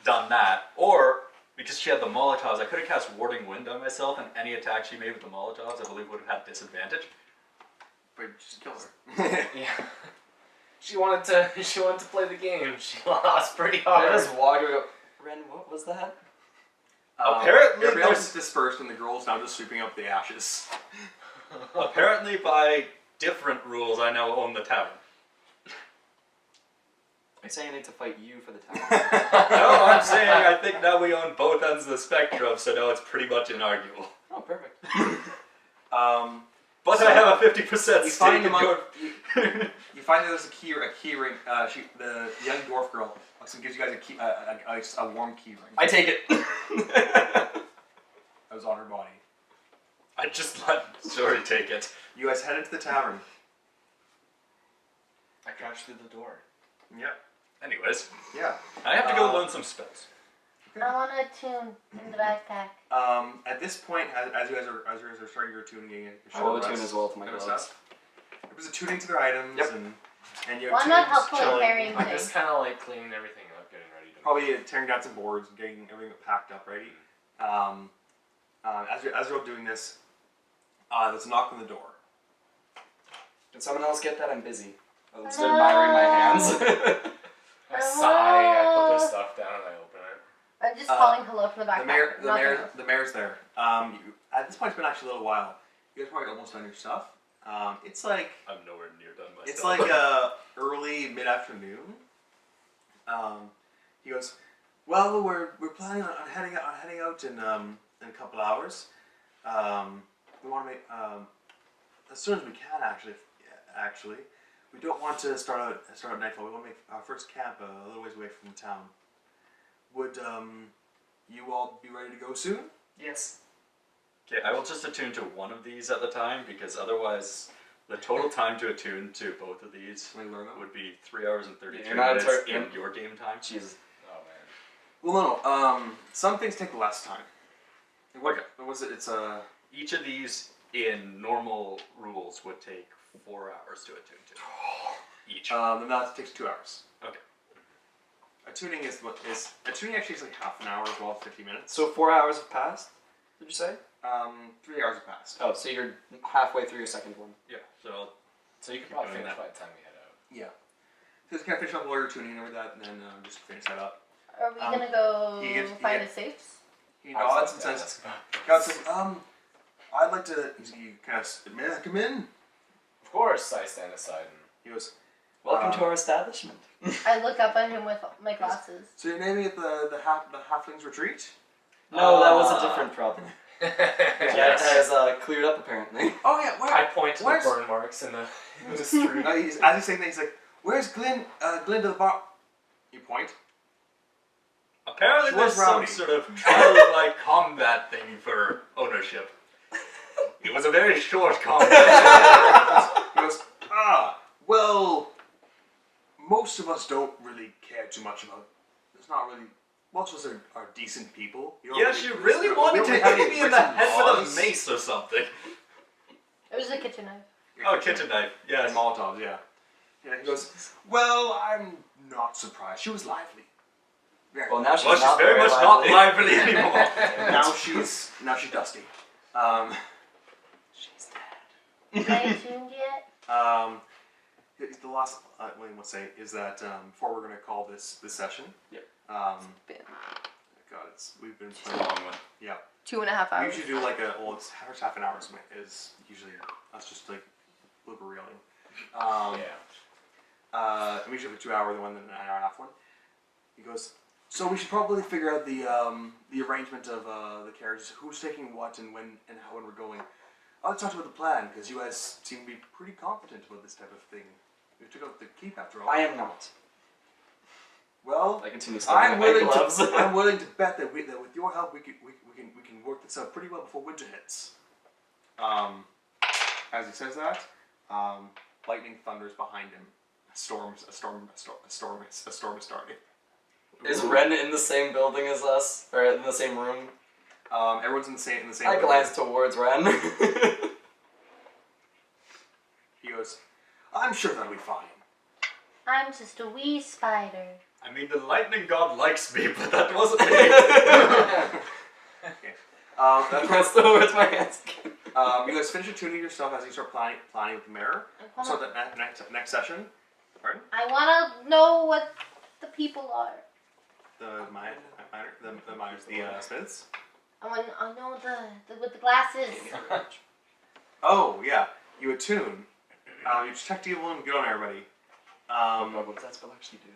done that, or because she had the Molotovs, I could have cast Warding Wind on myself, and any attack she made with the Molotovs, I believe, would have had disadvantage. But just kill her. Yeah. She wanted to play the game. She lost pretty I hard. just walk and go, Ren, what was that? Apparently everybody else there's- is dispersed, and the girl's now just sweeping up the ashes. Apparently, by different rules, I now own the tavern. I say I need to fight you for the town. No, I'm saying I think now we own both ends of the spectrum, so now it's pretty much inarguable. Oh, perfect. But So, I have a 50% You stake find in them your... out. You find that there's a key ring. The young dwarf girl gives you guys a warm key ring. I take it. That was on her body. I just let Zori take it. You guys head into the tavern. I crashed through the door. Yep. Anyways, Yeah. I have to go learn some spells. I want a tune in the backpack. At this point, as you guys are starting your tuning, I will attune as well to my kind of gloves. stuff. There's a tuning to their items, Yep. and you Well, have I'm not tunes helpful in chilling. carrying I'm things. just kind of like cleaning everything up, getting ready to. Probably tearing down some boards and getting everything packed up ready. As you're all doing this, there's a knock on the door. Did someone else get that? I'm busy. I'm just admiring my hands. I sigh. I put the stuff down and I open it. I'm just calling hello from the backpack. nothing else. The mayor's there. At this point, it's been actually a little while. You guys probably almost done your stuff. It's like I'm nowhere near done myself. it's like early mid-afternoon. He goes, well, we're planning on heading out in a couple hours. We want to make as soon as we can. Actually, we don't want to start at nightfall. We want to make our first camp a little ways away from the town. Would you all be ready to go soon? Yes. Okay, I will just attune to one of these at the time, because otherwise the total time to attune to both of these Can we learn them? would be 3 hours and 33 You're not minutes you're- in your game time. Jesus. Oh man. Well, no. Some things take less time. Okay. What was it? It's Each of these in normal rules would take 4 hours to attune to. Each. then that takes 2 hours. Okay. Attuning attuning actually is like half an hour as well, 50 minutes. So 4 hours have passed, did you say? 3 hours have passed. Oh, so you're halfway through your second one. Yeah, so So you could Keep probably doing finish that. by the time we head out. Yeah. So just kind of finish up all your tuning and that, and then just finish that up. Are we gonna go you get- find you the safes? He nods and says, I'd like to. He kind of, may I come in? Of course, I stand aside and. He goes, Welcome to our establishment. I look up at him with my glasses. so you're naming it the Halflings Retreat? No, that was a different problem. That has cleared up apparently. Oh yeah, where? I point to the Where's- burn marks in the street. As he's saying that, he's like, "Where's Glenn? Glenn to the bar." You point. Apparently She there's was some rowdy. sort of childlike combat thing for ownership. It was a very short combat. He goes, well, most of us don't really care too much about. It's not really. Most of us are decent people. You don't Yes, you really we wanted don't to really have hit any me in the written head with laws. a mace or something. It was a kitchen knife. Oh, kitchen knife. Yes. And Molotovs, yeah. Yeah, he goes, well, I'm not surprised. She was lively. Very Well, now she's Well, she's not very much not lively. lively anymore. now she's dusty. She's dead. Am I tuned yet? The last thing we'll say is that before we're going to call this session. Yep. God, we've been It's a playing. long one. Yeah. 2.5 We hours. usually do like it's half an hour is usually us just like blooper reeling. Yeah. We usually have a 2 hour one and an hour and a half one. He goes, so we should probably figure out the arrangement of the carriages, who's taking what and when and how when we're going. Let's talk about the plan because you guys seem to be pretty confident about this type of thing. We took out the keep after all. I am not. Well, I continue standing I'm at my willing gloves. to. I'm willing to bet that with your help we can work this out pretty well before winter hits. As he says that, lightning thunders behind him. A storm is starting. Is Ren in the same building as us? Or in the same room? Everyone's in the same I room. glance towards Ren. He goes, I'm sure that'll be fine. I'm just a wee spider. I mean, the lightning god likes me, but that wasn't me. Okay. That's That's towards my hands. you guys finish tuning your stuff as you start planning with the mirror. So that next session. Pardon? I want to know what the people are. The miners, the smiths. I want to know the with the glasses. Oh yeah, you attune. You detect evil and good on everybody. What does that spell actually do?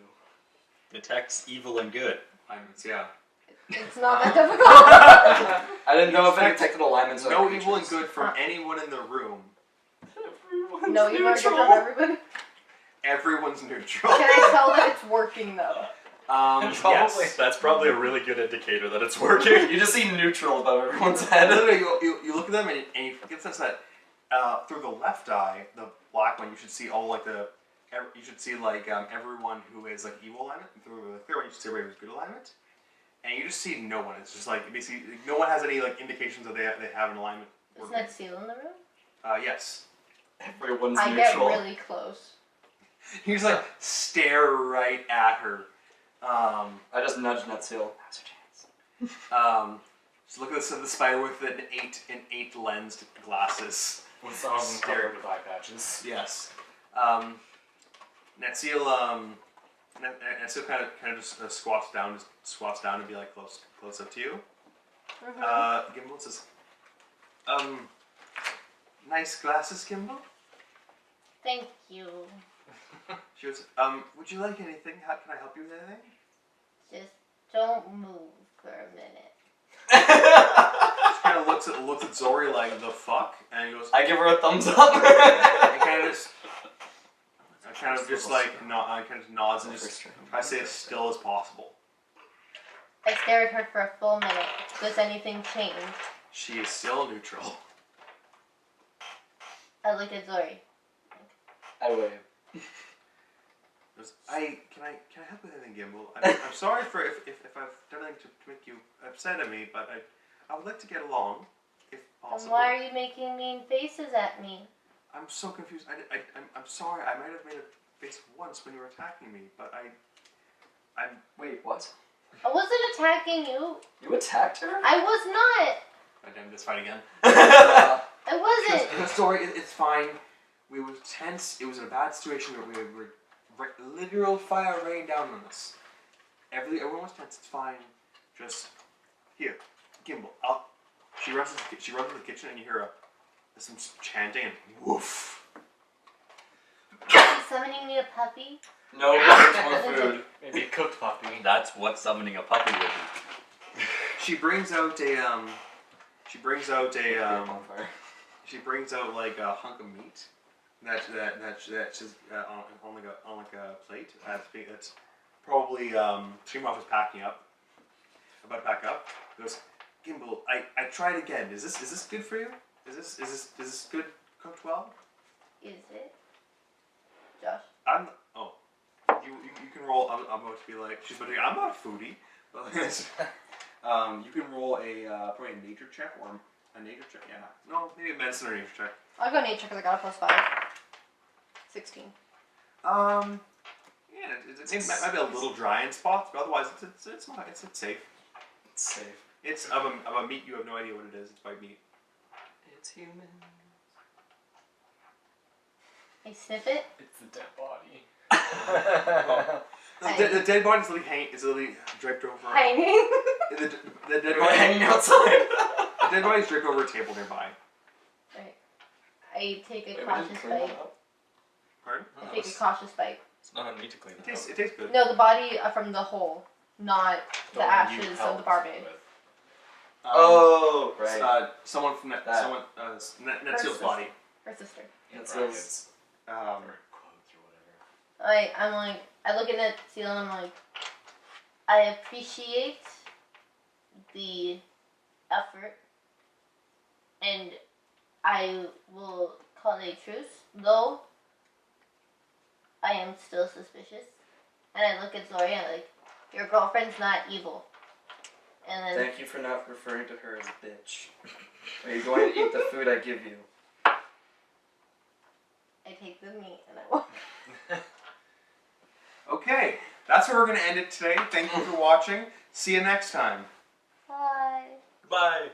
Detects evil and good. Alignments, yeah. It's not that difficult. I didn't know if it detected alignments. No evil and good from anyone in the room. No, you are good from everybody. Everyone's neutral. Can I tell that it's working though? Yes. That's probably a really good indicator that it's working. You just see neutral above everyone's head. Literally, you look at them and you get the sense that through the left eye, the black one, you should see all like you should see like everyone who is like evil alignment. And through the clear one, you should see everyone who's good alignment. And you just see no one. It's just like basically no one has any like indications that they have an alignment. Isn't that seal in the room? Yes. Everyone's I neutral. get really close. You just like stare right at her. I just nudged Netseal. Now's your chance. So look at the spider with an eight lensed glasses. With some of them covered with eye patches. Yes. Netseal kind of just squats down and be like close up to you. Gimbal says, nice glasses, Gimbal. Thank you. She goes, would you like anything? How can I help you with anything? Just don't move for a minute. She kind of looks at Zori like the fuck, and he goes. I give her a thumbs up. And kind of just nods and just try to stay as still as possible. I stare at her for a full minute. Does anything change? She is still neutral. I look at Zori. I wave. Goes, can I help with anything, Gimbal? I'm sorry for if I've done anything to make you upset at me, but I would like to get along, if And possible. why are you making mean faces at me? I'm so confused. I'm sorry. I might have made a face once when you were attacking me, but I'm. Wait, what? I wasn't attacking you. You attacked her? I was not. I damn this fight again. I wasn't. Sorry, it's fine. We were tense. It was a bad situation where we were literal fire raining down on us. Everyone was tense. It's fine. Just here, Gimbal. She runs to the kitchen and you hear some chanting and woof. Is he summoning me a puppy? No, more food. Maybe a cooked puppy. That's what summoning a puppy would be. She brings out She brings out a bonfire. she brings out like a hunk of meat that's on like a plate. That's probably Shimroff is packing up. About to pack up. He goes, Gimbal, I tried again. Is this good for you? Is this good cooked well? Is it? Josh. You can roll. I'm about to be like she's about to. I'm not a foodie, but you can roll probably a nature check or a nature check. Yeah, no, maybe a medicine or nature check. I'll go nature because I got a +5. 16. Yeah, it might be a little dry in spots, but otherwise it's not. It's safe. It's safe. It's of a meat you have no idea what it is. It's white meat. It's human. I sniff it. It's the dead body. The dead body's literally draped over. Hanging. The dead We're body hanging outside. The dead body's draped over a table nearby. Right. I take a Maybe cautious just clean that bite. up. Pardon? I take a cautious bite. It's not on me to clean It it up. tastes good. No, the body from the hole, not the one you ashes of helped the barmaid. with. Oh, right. Someone from That. Netseal's body. Her sister. It Brackets. says, Or quotes or whatever. I look at it, seal, and I'm like, I appreciate the effort, and I will call a truce, though I am still suspicious. And I look at Zori and I'm like, your girlfriend's not evil. And then thank you for not referring to her as a bitch. Are you going to eat the food I give you? I take the meat and I walk. Okay, that's where we're gonna end it today. Thank you for watching. See you next time. Bye. Goodbye.